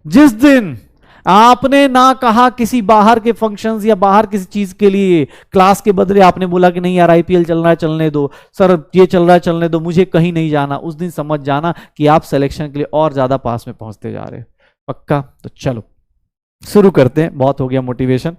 जिस दिन आपने ना कहा किसी बाहर के फंक्शंस या बाहर किसी चीज के लिए, क्लास के बदले आपने बोला कि नहीं यार आईपीएल चल रहा है चलने दो, सर ये चल रहा है चलने दो, मुझे कहीं नहीं जाना, उस दिन समझ जाना कि आप सिलेक्शन के लिए और ज्यादा पास में पहुंचते जा रहे हैं। पक्का? तो चलो शुरू करते हैं, बहुत हो गया मोटिवेशन।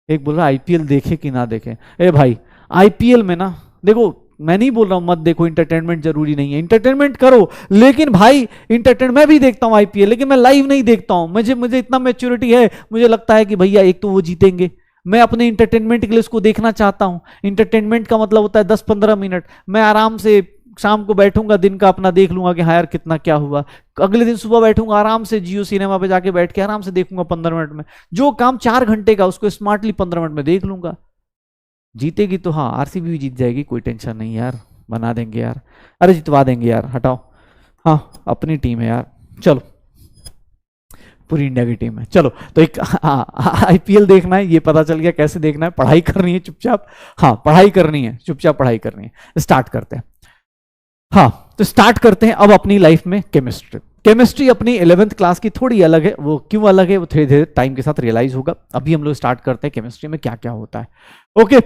एक बोल रहा आईपीएल देखे कि ना देखे। ए भाई आईपीएल में ना देखो, मैं नहीं बोल रहा हूं मत देखो, इंटरटेनमेंट जरूरी नहीं है, इंटरटेनमेंट करो, लेकिन भाई इंटरटेनमेंट मैं भी देखता हूं आईपीएल, लेकिन मैं लाइव नहीं देखता हूं। मुझे इतना मैच्योरिटी है, मुझे लगता है कि भैया एक तो वो जीतेंगे, मैं अपने इंटरटेनमेंट के लिए उसको देखना चाहता हूं। इंटरटेनमेंट का मतलब होता है 10-15 मिनट, मैं आराम से शाम को बैठूंगा, दिन का अपना देख लूंगा कि हाँ यार कितना क्या हुआ। अगले दिन सुबह बैठूंगा आराम से, जियो सिनेमा पे जाके बैठ के आराम से देखूंगा 15 मिनट में। जो काम 4 घंटे का उसको स्मार्टली 15 मिनट में देख लूंगा। जीतेगी तो हाँ, आरसीबी भी जीत जाएगी, कोई टेंशन नहीं यार, बना देंगे यार, अरे जितवा देंगे यार, हटाओ, हाँ अपनी टीम है यार, चलो पूरी इंडिया की टीम है। चलो तो एक आईपीएल देखना है, ये पता चल गया कैसे देखना है, पढ़ाई करनी है चुपचाप, हाँ पढ़ाई करनी है, चुपचाप पढ़ाई करनी है। स्टार्ट करते हैं। हाँ तो स्टार्ट करते हैं अब अपनी लाइफ में केमिस्ट्री। केमिस्ट्री अपनी 11th क्लास की थोड़ी अलग है, वो क्यों अलग है वो धीरे धीरे टाइम के साथ रियलाइज होगा। अभी हम लोग स्टार्ट करते हैं केमिस्ट्री में क्या क्या होता है। ओके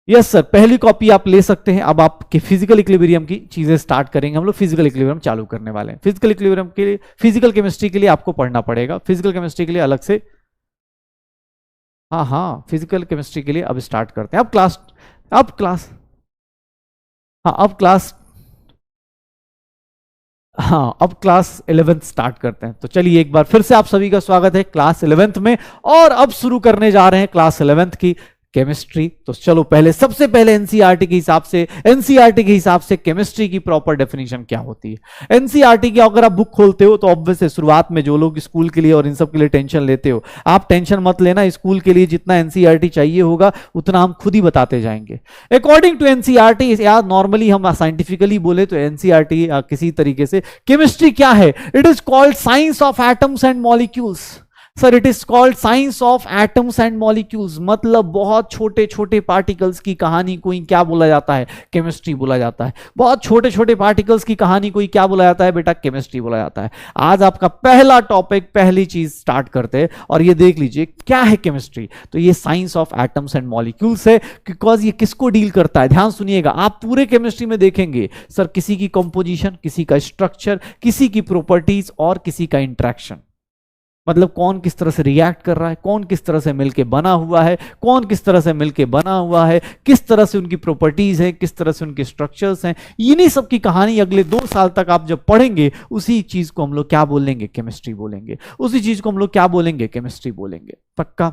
यस सर, पहली कॉपी आप ले सकते हैं। अब आपके फिजिकल इक्विलिब्रियम की चीजें स्टार्ट करेंगे हम लोग, फिजिकल इक्विलिब्रियम चालू करने वाले हैं। फिजिकल इक्विलिब्रियम के लिए, फिजिकल केमिस्ट्री के लिए आपको पढ़ना पड़ेगा, फिजिकल केमिस्ट्री के लिए अलग से। हाँ फिजिकल केमिस्ट्री के लिए अब स्टार्ट करते हैं। अब क्लास 11th स्टार्ट करते हैं। तो चलिए एक बार फिर से आप सभी का स्वागत है क्लास 11th में, और अब शुरू करने जा रहे हैं क्लास 11th की केमिस्ट्री। तो चलो पहले सबसे पहले एनसीईआरटी के हिसाब से केमिस्ट्री की प्रॉपर डेफिनेशन क्या होती है। एनसीईआरटी की अगर आप बुक खोलते हो तो ऑब्वियस है, शुरुआत में जो लोग स्कूल के लिए और इन सब के लिए टेंशन लेते हो, आप टेंशन मत लेना, स्कूल के लिए जितना एनसीईआरटी चाहिए होगा उतना हम खुद ही बताते जाएंगे। अकॉर्डिंग टू एनसीईआरटी, यार नॉर्मली हम साइंटिफिकली बोले तो एनसीईआरटी किसी तरीके से केमिस्ट्री क्या है, it is called science of atoms and molecules. Sir it is called science of atoms and molecules, मतलब बहुत छोटे छोटे पार्टिकल्स की कहानी को ही क्या बोला जाता है, केमिस्ट्री बोला जाता है। बहुत छोटे छोटे पार्टिकल्स की कहानी को ही क्या बोला जाता है बेटा, केमिस्ट्री बोला जाता है। आज आपका पहला टॉपिक, पहली चीज स्टार्ट करते हैं और ये देख लीजिए क्या है केमिस्ट्री। तो ये science of atoms and molecules है, बिकॉज ये किसको डील करता है, ध्यान सुनिएगा। आप पूरे केमिस्ट्री में देखेंगे सर किसी की कंपोजिशन, किसी का स्ट्रक्चर, किसी की प्रॉपर्टीज और किसी का इंटरेक्शन, मतलब कौन किस तरह से रिएक्ट कर रहा है, कौन किस तरह से मिलके बना हुआ है, कौन किस तरह से मिलके बना हुआ है, किस तरह से उनकी प्रॉपर्टीज है, किस तरह से उनके स्ट्रक्चर्स हैं, इन्हीं सब की कहानी अगले 2 साल तक आप जब पढ़ेंगे उसी चीज को हम लोग क्या बोलेंगे, केमिस्ट्री बोलेंगे। उसी चीज को हम लोग क्या बोलेंगे, केमिस्ट्री बोलेंगे। पक्का,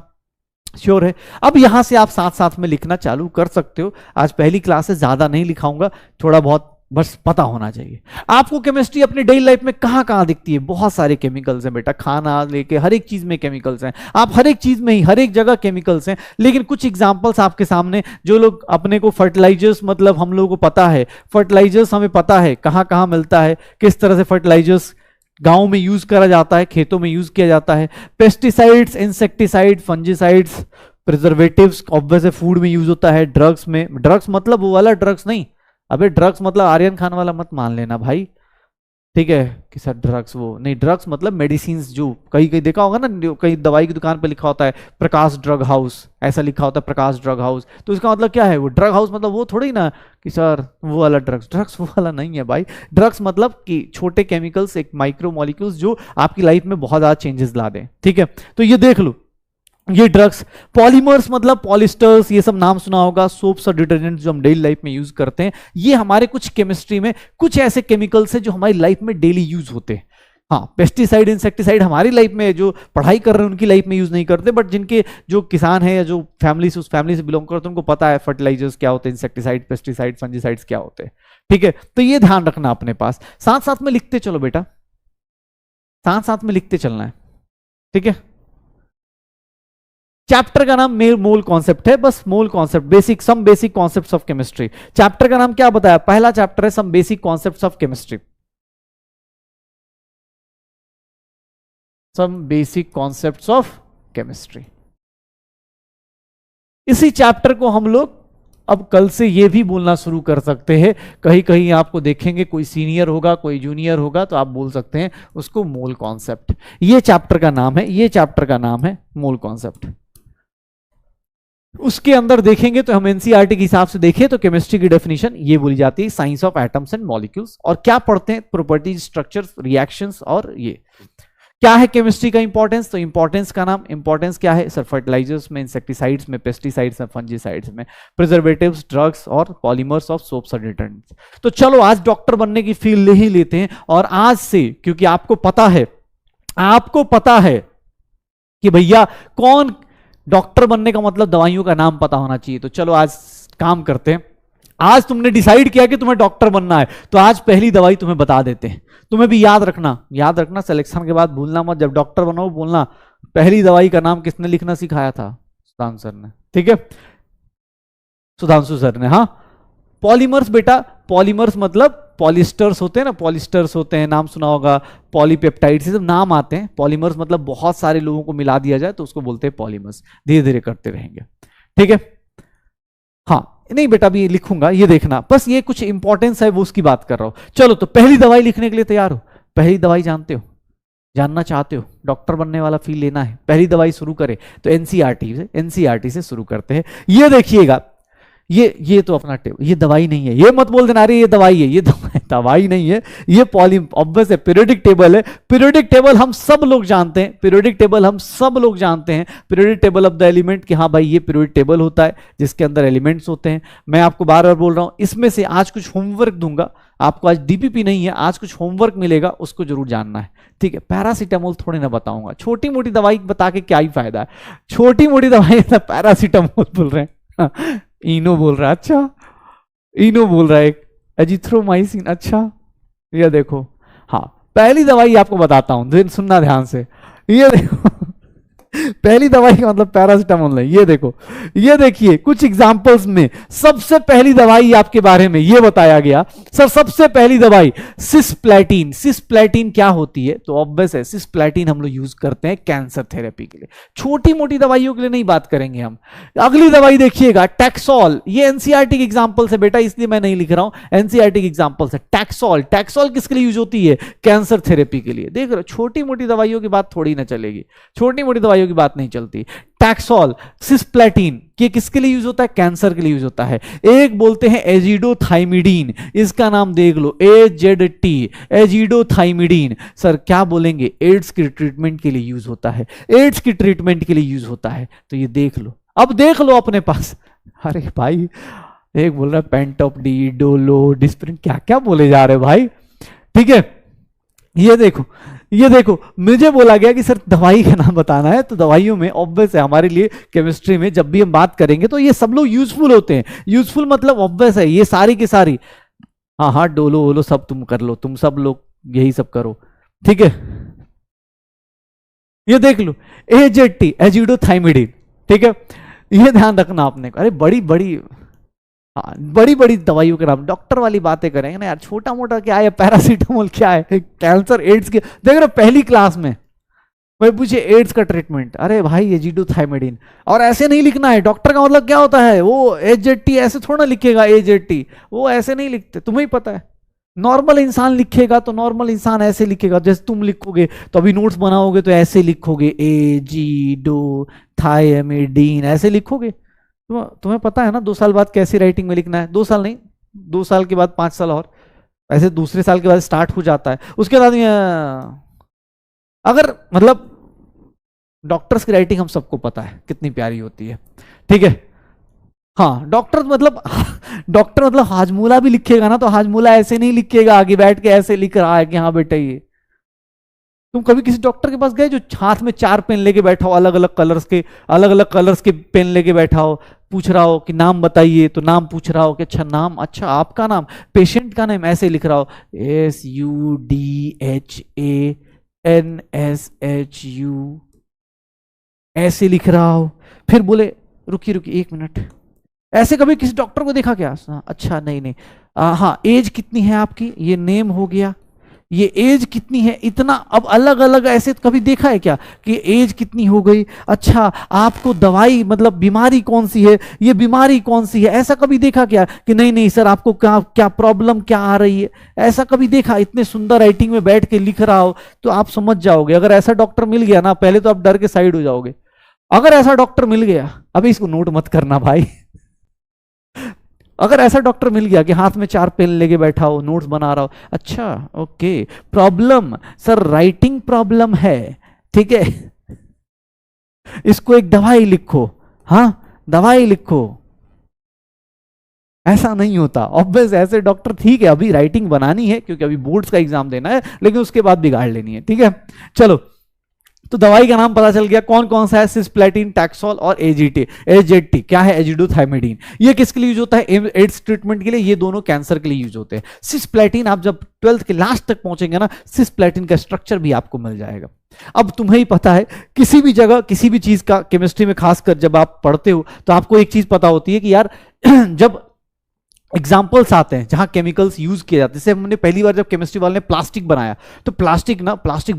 श्योर है। अब यहां से आप साथ साथ में लिखना चालू कर सकते हो। आज पहली क्लास है, ज्यादा नहीं लिखाऊंगा, थोड़ा बहुत बस पता होना चाहिए आपको। केमिस्ट्री अपनी डेली लाइफ में कहां कहां दिखती है, बहुत सारे केमिकल्स हैं बेटा, खाना लेके हर एक चीज में केमिकल्स हैं। आप हर एक चीज में ही, हर एक जगह केमिकल्स हैं। लेकिन कुछ एग्जांपल्स आपके सामने, जो लोग अपने को फर्टिलाइजर्स, मतलब हम लोगों को पता है फर्टिलाइजर्स, हमें पता है कहां कहां मिलता है, किस तरह से फर्टिलाइजर्स गांव में यूज करा जाता है, खेतों में यूज किया जाता है। Pesticides, insecticide, fungicides, preservatives obviously food में यूज होता है। ड्रग्स में, ड्रग्स मतलब वो वाला ड्रग्स नहीं, अबे ड्रग्स मतलब आर्यन खान वाला मत मान लेना भाई, ठीक है कि सर ड्रग्स वो नहीं, ड्रग्स मतलब मेडिसिन। जो कहीं कहीं देखा होगा ना, कहीं दवाई की दुकान पे लिखा होता है प्रकाश ड्रग हाउस, ऐसा लिखा होता है प्रकाश ड्रग हाउस, तो इसका मतलब क्या है, वो ड्रग हाउस मतलब वो थोड़ी ना कि सर वो वाला ड्रग्स, ड्रग्स वो वाला नहीं है भाई। ड्रग्स मतलब कि छोटे केमिकल्स, एक माइक्रो मॉलिक्यूल्स जो आपकी लाइफ में बहुत ज्यादा चेंजेस ला दें, ठीक है। तो ये देख लो, ये ड्रग्स। पॉलीमर्स मतलब पॉलिस्टर्स, ये सब नाम सुना होगा, सोप्स और डिटर्जेंट्स जो हम डेली लाइफ में यूज करते हैं। ये हमारे कुछ केमिस्ट्री में कुछ ऐसे केमिकल्स हैं जो हमारी लाइफ में डेली यूज होते हैं। हाँ, पेस्टिसाइड, इंसेक्टिसाइड हमारी लाइफ में, जो पढ़ाई कर रहे हैं उनकी लाइफ में यूज नहीं करते, बट जिनके जो किसान हैं या जो फैमिली से, उस फैमिली से बिलोंग करते हैं, उनको पता है फर्टिलाइजर्स क्या होते हैं, इंसेक्टिसाइड, पेस्टिसाइड, फंजीसाइड्स क्या होते हैं, ठीक है। तो ये ध्यान रखना अपने पास, साथ साथ में लिखते चलो बेटा, साथ साथ में लिखते चलना है, ठीक है। चैप्टर का नाम मोल कॉन्सेप्ट है, बस mole concept, basic, some basic concepts of chemistry. Chapter का नाम क्या बताया, पहला चैप्टर है some basic concepts of chemistry, some basic concepts of chemistry. इसी चैप्टर को हम लोग अब कल से ये भी बोलना शुरू कर सकते हैं। कहीं कहीं आपको देखेंगे कोई सीनियर होगा, कोई जूनियर होगा, तो आप बोल सकते हैं उसको मोल कॉन्सेप्ट। ये चैप्टर का नाम है, ये चैप्टर का नाम है मोल कॉन्सेप्ट। उसके अंदर देखेंगे तो हम एनसीईआरटी के हिसाब से देखें तो केमिस्ट्री की डेफिनेशन ये बोली जाती है, science of atoms and molecules. और क्या पढ़ते हैं, प्रॉपर्टीज, स्ट्रक्चर्स, रिएक्शंस, और ये क्या है केमिस्ट्री का इंपॉर्टेंस। तो इंपॉर्टेंस का नाम, इंपॉर्टेंस क्या है सर, फर्टिलाइजर्स में, इंसेक्टिसाइड्स में, पेस्टिसाइड्स में, फंजीसाइड्स में, प्रिजर्वेटिव्स, ड्रग्स और पॉलीमर्स ऑफ सोप्स और डिटर्जेंट्स। तो चलो आज डॉक्टर बनने की फील्ड ले ही लेते हैं। और आज से, क्योंकि आपको पता है कि भैया कौन, डॉक्टर बनने का मतलब दवाइयों का नाम पता होना चाहिए। तो चलो आज काम करते हैं। आज तुमने डिसाइड किया कि तुम्हें डॉक्टर बनना है, तो आज पहली दवाई तुम्हें बता देते हैं। तुम्हें भी याद रखना, सिलेक्शन के बाद भूलना मत, जब डॉक्टर बनो बोलना पहली दवाई का नाम किसने लिखना सिखाया था, सुधांशु सर ने, ठीक है, सुधांशु सर ने। हाँ, पॉलीमर्स बेटा, पॉलीमर्स मतलब पॉलिस्टर्स होते हैं ना, पॉलिस्टर्स होते हैं, नाम सुना होगा, पॉलीपेप्टाइड्स, ये सब नाम आते हैं। पॉलीमर्स मतलब बहुत सारे लोगों को मिला दिया जाए तो उसको बोलते हैं पॉलीमर्स। धीरे धीरे करते रहेंगे, ठीक है। हाँ नहीं बेटा अभी लिखूंगा, ये देखना, बस ये कुछ इंपॉर्टेंस है वो उसकी बात कर रहा हूं। चलो तो पहली दवाई लिखने के लिए तैयार हो। पहली दवाई जानते हो, जानना चाहते हो, डॉक्टर बनने वाला फील लेना है, पहली दवाई शुरू करें तो एनसीईआरटी से शुरू करते हैं। ये देखिएगा, ये तो अपना टेबल, ये दवाई नहीं है, ये मत बोल देना अरे ये दवाई है, ये दवाई नहीं है, ये ऑब्वियस है, पीरियोडिक टेबल है। पीरियोडिक टेबल हम सब लोग जानते हैं, periodic table of the element, कि हाँ भाई ये पीरियोडिक टेबल होता है जिसके अंदर एलिमेंट्स होते हैं। मैं आपको बार बार बोल रहा हूं, इसमें से आज कुछ होमवर्क दूंगा, आपको आज डीपीपी नहीं है, आज कुछ होमवर्क मिलेगा, उसको जरूर जानना है, ठीक है। पैरासीटामोल थोड़ी ना बताऊंगा, छोटी मोटी दवाई बता के क्या ही फायदा है, छोटी मोटी दवाई पैरासीटामोल बोल रहे हैं इनो बोल रहा है, अच्छा इनो बोल रहा है, एक एजिथ्रोमाइसिन, अच्छा ये देखो। हाँ पहली दवाई आपको बताता हूं, सुनना ध्यान से, ये देखो पहली दवाई का मतलब पैरासिटामोल है। ये देखो, ये देखिए कुछ एग्जांपल्स में सबसे पहली दवाई आपके बारे में ये बताया गया, सर सबसे पहली दवाई सिस्प्लेटिन। सिस्प्लेटिन क्या होती है, तो ऑब्वियस है सिस्प्लेटिन हम लोग यूज करते हैं कैंसर थेरेपी के लिए, छोटी मोटी दवाइयों के लिए नहीं बात करेंगे हम। अगली दवाई देखिएगा टैक्सोल, ये एनसीईआरटी की एग्जांपल है बेटा, इसलिए मैं नहीं लिख रहा हूं, एनसीईआरटी की एग्जांपल है। टैक्सोल, टैक्सोल किसके लिए यूज होती है, कैंसर थेरेपी के लिए। देख रहे हो, छोटी मोटी दवाइयों की बात थोड़ी ना चलेगी, छोटी मोटी दवाइयों की बात नहीं चलती। टैक्सोल, सिस्प्लेटिन, ये किसके लिए यूज होता है, कैंसर के लिए यूज होता है। एक बोलते हैं एजिडोथाइमिडीन, इसका नाम देख लो, AZT, एजिडोथाइमिडीन। सर क्या बोलेंगे, एड्स की ट्रीटमेंट के लिए यूज होता है, एड्स की ट्रीटमेंट के लिए यूज होता है, तो ये देख लो। अब देख लो अपने पास, अरे भाई एक बोल रहा है पेंटॉप डी, डोलो, डिस्प्रिन, क्या क्या बोले जा रहे भाई, ठीक है। ये देखो, ये देखो, मुझे बोला गया कि सर दवाई का नाम बताना है, तो दवाइयों में ऑब्वियस है हमारे लिए केमिस्ट्री में जब भी हम बात करेंगे तो ये सब लोग यूजफुल होते हैं। यूजफुल मतलब ऑब्वियस है ये सारी की सारी, हाँ हाँ डोलो वोलो सब तुम कर लो, तुम सब लोग यही सब करो, ठीक है। ये देख लो AZT, एजिडोथाइमिडीन, ठीक है, ये ध्यान रखना आपने। अरे बड़ी बड़ी, हाँ बड़ी बड़ी दवाइयों के नाम, डॉक्टर वाली बातें करेंगे ना यार, छोटा मोटा क्या है, पैरासीटामोल क्या है, कैंसर एड्स के, देख रहे पहली क्लास में वही पूछे एड्स का ट्रीटमेंट, अरे भाई एजिडोथाइमिडीन, और ऐसे नहीं लिखना है, डॉक्टर का मतलब क्या होता है, वो AZT ऐसे थोड़ा लिखेगा, AZT वो ऐसे नहीं लिखते, तुम्हें ही पता है। नॉर्मल इंसान लिखेगा तो नॉर्मल इंसान ऐसे लिखेगा, जैसे तुम लिखोगे तो अभी नोट्स बनाओगे तो ऐसे लिखोगे, एजिडोथाइमिडीन ऐसे लिखोगे। तुम्हें पता है ना 2 साल बाद कैसी राइटिंग में लिखना है, 2 साल नहीं, 2 साल के बाद 5 साल और, ऐसे दूसरे साल के बाद स्टार्ट हो जाता है। उसके बाद अगर मतलब डॉक्टर्स की राइटिंग हम सबको पता है कितनी प्यारी होती है, ठीक है। हाँ डॉक्टर मतलब हाजमूला भी लिखेगा ना, तो हाजमूला ऐसे नहीं लिखेगा, आगे बैठ के ऐसे लिख रहा है कि हाँ बेटा ये। तुम कभी किसी डॉक्टर के पास गए जो हाथ में 4 पेन लेके बैठा हो, अलग अलग कलर्स के पेन लेके बैठा हो, पूछ रहा हो कि नाम बताइए, तो नाम पूछ रहा हो कि अच्छा नाम, अच्छा आपका नाम, पेशेंट का नाम ऐसे लिख रहा हो SUDHANSHU ऐसे लिख रहा हो, फिर बोले रुकिए 1 मिनट, ऐसे कभी किसी डॉक्टर को देखा क्या, अच्छा नहीं, हाँ एज कितनी है आपकी, ये नेम हो गया, ये एज कितनी है इतना, अब अलग अलग ऐसे कभी देखा है क्या कि एज कितनी हो गई, अच्छा आपको दवाई मतलब बीमारी कौन सी है, ये बीमारी कौन सी है, ऐसा कभी देखा क्या कि नहीं सर आपको क्या क्या प्रॉब्लम क्या आ रही है, ऐसा कभी देखा। इतने सुंदर राइटिंग में बैठ के लिख रहा हो तो आप समझ जाओगे, अगर ऐसा डॉक्टर मिल गया ना, पहले तो आप डर के साइड हो जाओगे, अगर ऐसा डॉक्टर मिल गया, अभी इसको नोट मत करना भाई अगर ऐसा डॉक्टर मिल गया कि हाथ में 4 पेन लेके बैठा हो, नोट्स बना रहा हो, अच्छा okay problem sir writing problem है, ठीक है इसको एक दवाई लिखो, हाँ दवाई लिखो, ऐसा नहीं होता। ऑब्वियस ऐसे डॉक्टर, ठीक है अभी राइटिंग बनानी है क्योंकि अभी बोर्ड्स का एग्जाम देना है, लेकिन उसके बाद बिगाड़ लेनी है, ठीक है। चलो तो दवाई का नाम पता चल गया कौन कौन सा है, सिस्प्लेटिन, टैक्सोल और AZT क्या है, एजिडोथाइमिडीन। ये किसके लिए यूज होता है, एड्स ट्रीटमेंट के लिए, ये दोनों कैंसर के लिए यूज होते हैं। सिस्प्लेटिन आप जब 12th के लास्ट तक पहुंचेंगे ना, सिस्प्लेटिन का स्ट्रक्चर भी आपको मिल जाएगा। अब तुम्हें ही पता है किसी भी जगह किसी भी चीज का, केमिस्ट्री में खासकर जब आप पढ़ते हो तो आपको एक चीज पता होती है कि यार जब एग्जाम्पल्स आते हैं जहां केमिकल्स यूज किए जाते हैं, जैसे हमने पहली बार जब केमिस्ट्री वाले ने प्लास्टिक बनाया तो प्लास्टिक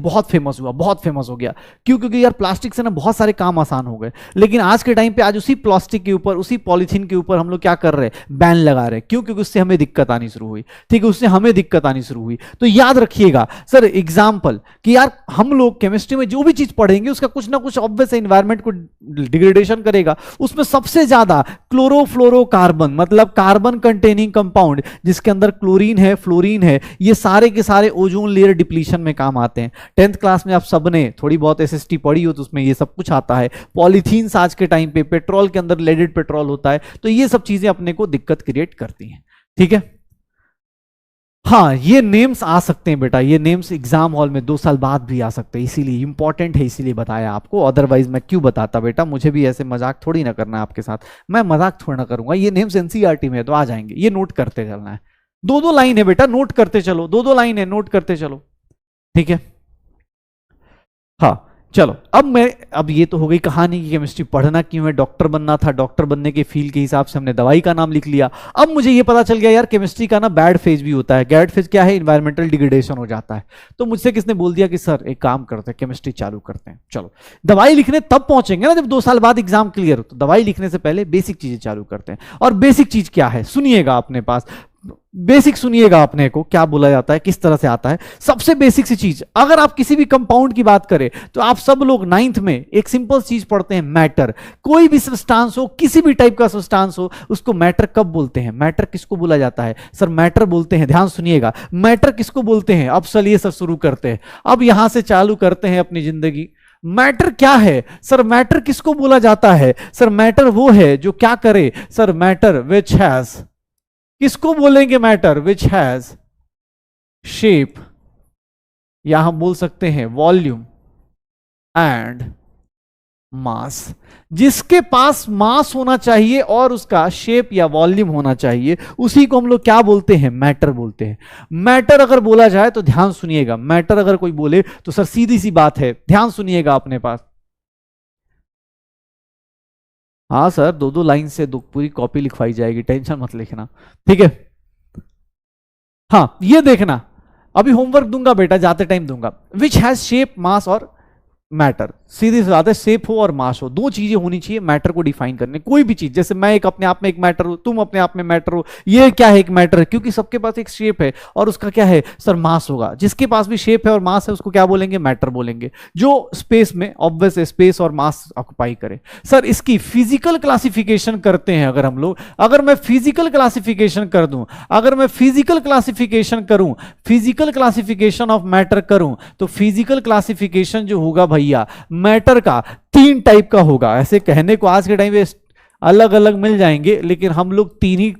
बहुत फेमस हुआ, बहुत फेमस हो गया, क्यों, क्योंकि यार प्लास्टिक से ना बहुत सारे काम आसान हो गए। लेकिन आज के टाइम पे आज उसी प्लास्टिक के ऊपर, उसी पॉलीथीन के ऊपर हम लोग क्या कर रहे हैं, बैन लगा रहे हैं, क्यों, क्योंकि उससे हमें दिक्कत आनी शुरू हुई, ठीक है, उससे हमें दिक्कत आनी शुरू हुई। तो याद रखिएगा सर एग्जाम्पल कि यार हम लोग केमिस्ट्री में जो भी चीज पढ़ेंगे उसका कुछ ना कुछ ऑब्वियस एनवायरमेंट को डिग्रेडेशन करेगा, उसमें सबसे ज्यादा क्लोरोफ्लोरोकार्बन मतलब कार्बन कंटेनिंग कंपाउंड जिसके अंदर क्लोरीन है, फ्लोरीन है, ये सारे के सारे ओजोन लेयर डिप्लीशन में काम आते हैं। 10th क्लास में आप सबने थोड़ी बहुत एसएसटी पढ़ी हो तो उसमें ये सब कुछ आता है। पॉलीथीन आज के टाइम पे, पेट्रोल के अंदर लेडेड पेट्रोल होता है, तो ये सब चीजें अपने को दिक्कत क्रिएट करती हैं, ठीक है। हाँ, ये नेम्स आ सकते हैं बेटा, ये नेम्स एग्जाम हॉल में 2 साल बाद भी आ सकते हैं, इसीलिए इंपॉर्टेंट है, इसीलिए बताया आपको, अदरवाइज मैं क्यों बताता बेटा, मुझे भी ऐसे मजाक थोड़ी ना करना है आपके साथ, मैं मजाक थोड़ा ना करूंगा, ये नेम्स एनसीईआरटी में है तो आ जाएंगे, ये नोट करते चलना है, 2-2 लाइन है बेटा, नोट करते चलो, 2-2 लाइन है, नोट करते चलो, ठीक है। हाँ चलो, अब ये तो हो गई कहानी की केमिस्ट्री पढ़ना क्यों है, डॉक्टर बनना था, डॉक्टर बनने के फील्ड के हिसाब से हमने दवाई का नाम लिख लिया। अब मुझे ये पता चल गया यार केमिस्ट्री का ना बैड फेज भी होता है, बैड फेज क्या है, इन्वायरमेंटल डिग्रेडेशन हो जाता है। तो मुझसे किसने बोल दिया कि सर एक काम करते हैं केमिस्ट्री चालू करते हैं, चलो दवाई लिखने तब पहुंचेंगे ना जब 2 साल बाद एग्जाम क्लियर हो, तो दवाई लिखने से पहले बेसिक चीजें चालू करते हैं। और बेसिक चीज क्या है सुनिएगा, अपने पास बेसिक सुनिएगा, अपने को क्या बोला जाता है, किस तरह से आता है। सबसे बेसिक सी चीज, अगर आप किसी भी कंपाउंड की बात करें तो आप सब लोग 9th में एक सिंपल चीज पढ़ते हैं, मैटर। कोई भी सब्सटेंस हो, किसी भी टाइप का सब्सटेंस हो, उसको मैटर कब बोलते हैं, मैटर किसको बोला जाता है, सर मैटर बोलते हैं, ध्यान सुनिएगा, मैटर किसको बोलते हैं। अब चलिए सर शुरू करते हैं, अब यहां से चालू करते हैं अपनी जिंदगी। मैटर क्या है सर, मैटर किसको बोला जाता है, सर मैटर वो है जो क्या करे, सर मैटर विच हैज, किसको बोलेंगे, मैटर विच हैज शेप, या हम बोल सकते हैं वॉल्यूम एंड मास। जिसके पास मास होना चाहिए और उसका शेप या वॉल्यूम होना चाहिए, उसी को हम लोग क्या बोलते हैं, मैटर बोलते हैं। मैटर अगर बोला जाए तो ध्यान सुनिएगा, मैटर अगर कोई बोले तो सर सीधी सी बात है, ध्यान सुनिएगा अपने पास। हाँ सर 2-2 लाइन से पूरी कॉपी लिखवाई जाएगी, टेंशन मत लिखना, ठीक है। हाँ ये देखना, अभी होमवर्क दूंगा बेटा, जाते टाइम दूंगा। विच हैज शेप, मास और मैटर, सीधी सी बात है, शेप हो और मास हो, 2 चीजें होनी चाहिए मैटर को डिफाइन करने। कोई भी चीज, जैसे मैं एक अपने आप में एक मैटर हूं, तुम अपने आप में मैटर हो, ये क्या है, एक मैटर है, क्योंकि सबके पास एक शेप है और उसका क्या है सर मास होगा। जिसके पास भी शेप है और मास है उसको क्या बोलेंगे, मैटर बोलेंगे, जो स्पेस में ऑब्वियस स्पेस और मास ऑक्युपाई करे। सर इसकी फिजिकल क्लासिफिकेशन करते हैं अगर हम लोग, अगर मैं फिजिकल क्लासिफिकेशन कर दूं, अगर मैं फिजिकल क्लासिफिकेशन करूं, फिजिकल क्लासिफिकेशन ऑफ मैटर करूं, तो फिजिकल क्लासिफिकेशन जो होगा भैया मैटर का 3 टाइप का होगा। ऐसे कहने को आज के टाइम में अलग अलग मिल जाएंगे, लेकिन हम लोग 3 ही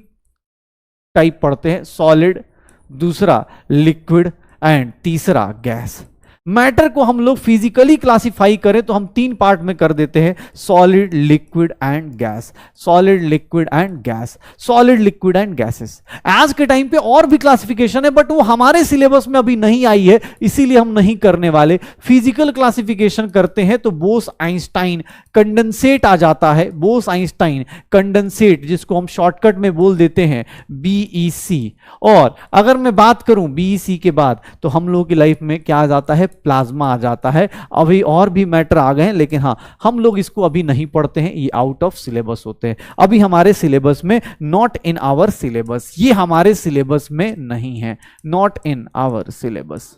टाइप पढ़ते हैं, सॉलिड, दूसरा लिक्विड एंड तीसरा गैस। मैटर को हम लोग फिजिकली क्लासिफाई करें तो हम 3 पार्ट में कर देते हैं, solid, liquid and gas, solid, liquid and gas, solid, liquid and gases. आज के टाइम पे और भी क्लासिफिकेशन है बट वो हमारे सिलेबस में अभी नहीं आई है, इसीलिए हम नहीं करने वाले। फिजिकल क्लासिफिकेशन करते हैं तो बोस आइंस्टाइन कंडेंसेट आ जाता है, बोस आइंस्टाइन कंडेंसेट, जिसको हम शॉर्टकट में बोल देते हैं BEC। और अगर मैं बात करूं BEC के बाद तो हम लोगों की लाइफ में क्या आ जाता है, प्लाज्मा आ जाता है। अभी और भी मैटर आ गए हैं, लेकिन हाँ हम लोग इसको अभी नहीं पढ़ते हैं, ये आउट ऑफ सिलेबस होते हैं, अभी हमारे सिलेबस में, नॉट इन आवर सिलेबस, ये हमारे सिलेबस में नहीं है, नॉट इन आवर सिलेबस,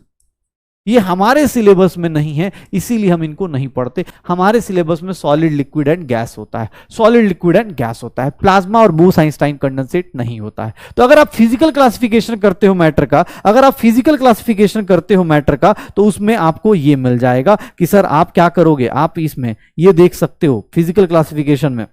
ये हमारे सिलेबस में नहीं है, इसीलिए हम इनको नहीं पढ़ते। हमारे सिलेबस में सॉलिड, लिक्विड एंड गैस होता है, सॉलिड, लिक्विड एंड गैस होता है, प्लाज्मा और बोस आइंस्टाइन कंडेंसेट नहीं होता है। तो अगर आप फिजिकल क्लासिफिकेशन करते हो मैटर का, अगर आप फिजिकल क्लासिफिकेशन करते हो मैटर का, तो उसमें आपको ये मिल जाएगा कि सर आप क्या करोगे, आप इसमें ये देख सकते हो फिजिकल क्लासिफिकेशन में,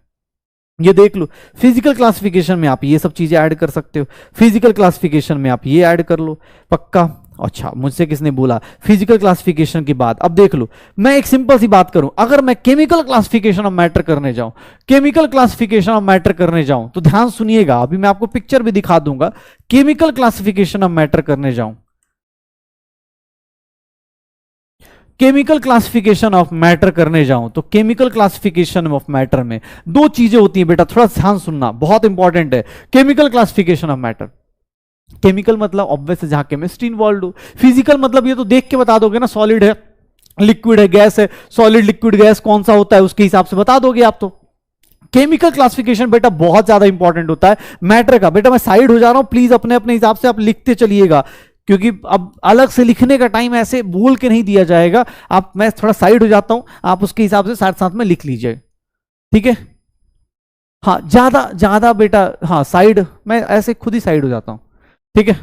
ये देख लो फिजिकल क्लासिफिकेशन में आप ये सब चीजें ऐड कर सकते हो, फिजिकल क्लासिफिकेशन में आप ये ऐड कर लो, पक्का। अच्छा मुझसे किसने बोला फिजिकल क्लासिफिकेशन की बात, अब देख लो मैं एक सिंपल सी बात करूं, अगर मैं केमिकल क्लासिफिकेशन ऑफ मैटर करने जाऊं, केमिकल क्लासिफिकेशन ऑफ मैटर करने जाऊं तो ध्यान सुनिएगा, अभी मैं आपको पिक्चर भी दिखा दूंगा, केमिकल क्लासिफिकेशन ऑफ मैटर करने जाऊं, केमिकल क्लासिफिकेशन ऑफ मैटर करने जाऊं तो केमिकल क्लासिफिकेशन ऑफ मैटर में 2 चीजें होती हैं बेटा, थोड़ा ध्यान सुनना, बहुत इंपॉर्टेंट है। Chemical classification of matter, chemical मतलब ऑब्वियस जहां केमिस्ट्री इन्वॉल्व हो, फिजिकल मतलब ये तो देख के बता दोगे ना, सॉलिड है, लिक्विड है, गैस है, सॉलिड, लिक्विड, गैस कौन सा होता है उसके हिसाब से बता दोगे आप। तो केमिकल क्लासिफिकेशन बेटा बहुत ज्यादा इंपॉर्टेंट होता है मैटर का। बेटा मैं साइड हो जा रहा हूं, प्लीज अपने अपने हिसाब से आप लिखते चलिएगा, क्योंकि अब अलग से लिखने का टाइम ऐसे बोल के नहीं दिया जाएगा। आप, मैं थोड़ा साइड हो जाता हूं, आप उसके हिसाब से साथ साथ में लिख लीजिए, ठीक है। हाँ ज्यादा ज्यादा बेटा, हाँ साइड, मैं ऐसे खुद ही साइड हो जाता हूं, ठीक है।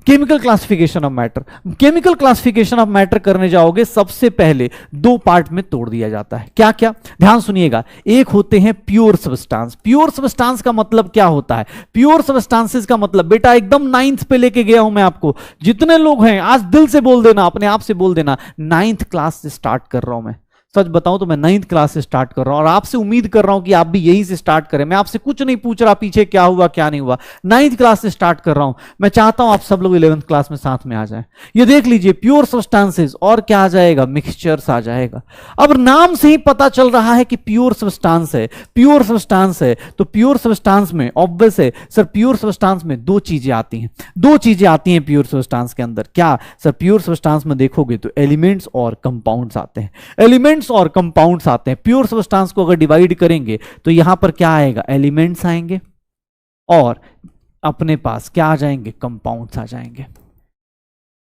Chemical classification of matter. Chemical classification of matter करने जाओगे सबसे पहले दो पार्ट में तोड़ दिया जाता है। क्या क्या, ध्यान सुनिएगा। एक होते हैं प्योर सब्सटेंस। प्योर सब्सटेंस का मतलब क्या होता है? प्योर सब्सटेंसेस का मतलब बेटा एकदम 9th पे लेके गया हूं मैं आपको। जितने लोग हैं आज दिल से बोल देना, अपने आप से बोल देना, 9th क्लास से स्टार्ट कर रहा हूं मैं। सच बताऊं तो मैं 9th क्लास से स्टार्ट कर रहा हूं और आपसे उम्मीद कर रहा हूं कि आप भी यही से स्टार्ट करें। मैं आपसे कुछ नहीं पूछ रहा पीछे क्या हुआ क्या नहीं हुआ, 9th क्लास से स्टार्ट कर रहा हूं। मैं चाहता हूं आप सब लोग 11th क्लास में साथ में आ जाएं। ये देख लीजिए, प्योर सब्सटेंसेस और क्या आ जाएगा, मिक्सचर्स आ जाएगा। अब नाम से ही पता चल रहा है कि प्योर सब्सटेंस है, प्योर सब्सटेंस है। तो प्योर सब्सटेंस में ऑब्वियस है सर, प्योर सब्सटेंस में दो चीजें आती हैं, दो चीजें आती हैं प्योर सब्सटेंस के अंदर। क्या सर? प्योर सब्सटेंस में देखोगे तो एलिमेंट्स और कंपाउंड्स आते हैं, एलिमेंट्स और कंपाउंड्स आते हैं। प्योर सब्सटेंस को अगर डिवाइड करेंगे तो यहां पर क्या आएगा, एलिमेंट्स आएंगे और अपने पास क्या आ जाएंगे, कंपाउंड्स आ जाएंगे।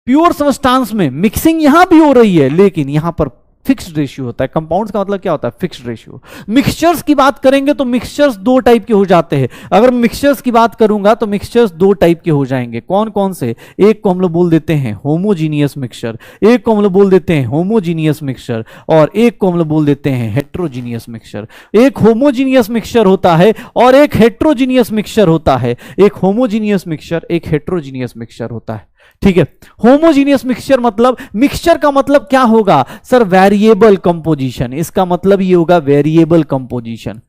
प्योर सब्सटेंस में मिक्सिंग यहां भी हो रही है लेकिन यहां पर फिक्स्ड रेशियो होता है। कंपाउंड्स का मतलब क्या होता है, फिक्स्ड रेशियो। मिक्सचर्स की बात करेंगे तो मिक्सचर्स दो टाइप के हो जाते हैं। अगर मिक्सचर्स की बात करूंगा तो मिक्सचर्स दो टाइप के हो जाएंगे। कौन कौन से? एक को हम लोग बोल देते हैं होमोजीनियस मिक्सचर, एक को हम लोग बोल देते हैं होमोजीनियस मिक्सचर, और एक को हम लोग बोल देते हैं हेट्रोजीनियस मिक्सचर। एक होमोजीनियस मिक्सचर होता है और एक हेट्रोजीनियस मिक्सचर होता है। एक होमोजीनियस मिक्सचर, एक हेट्रोजीनियस मिक्सचर होता है। ठीक है, होमोजीनियस मिक्सचर मतलब, मिक्सचर का मतलब क्या होगा सर, वेरिएबल कंपोजिशन। इसका मतलब ये होगा वेरिएबल कंपोजिशन।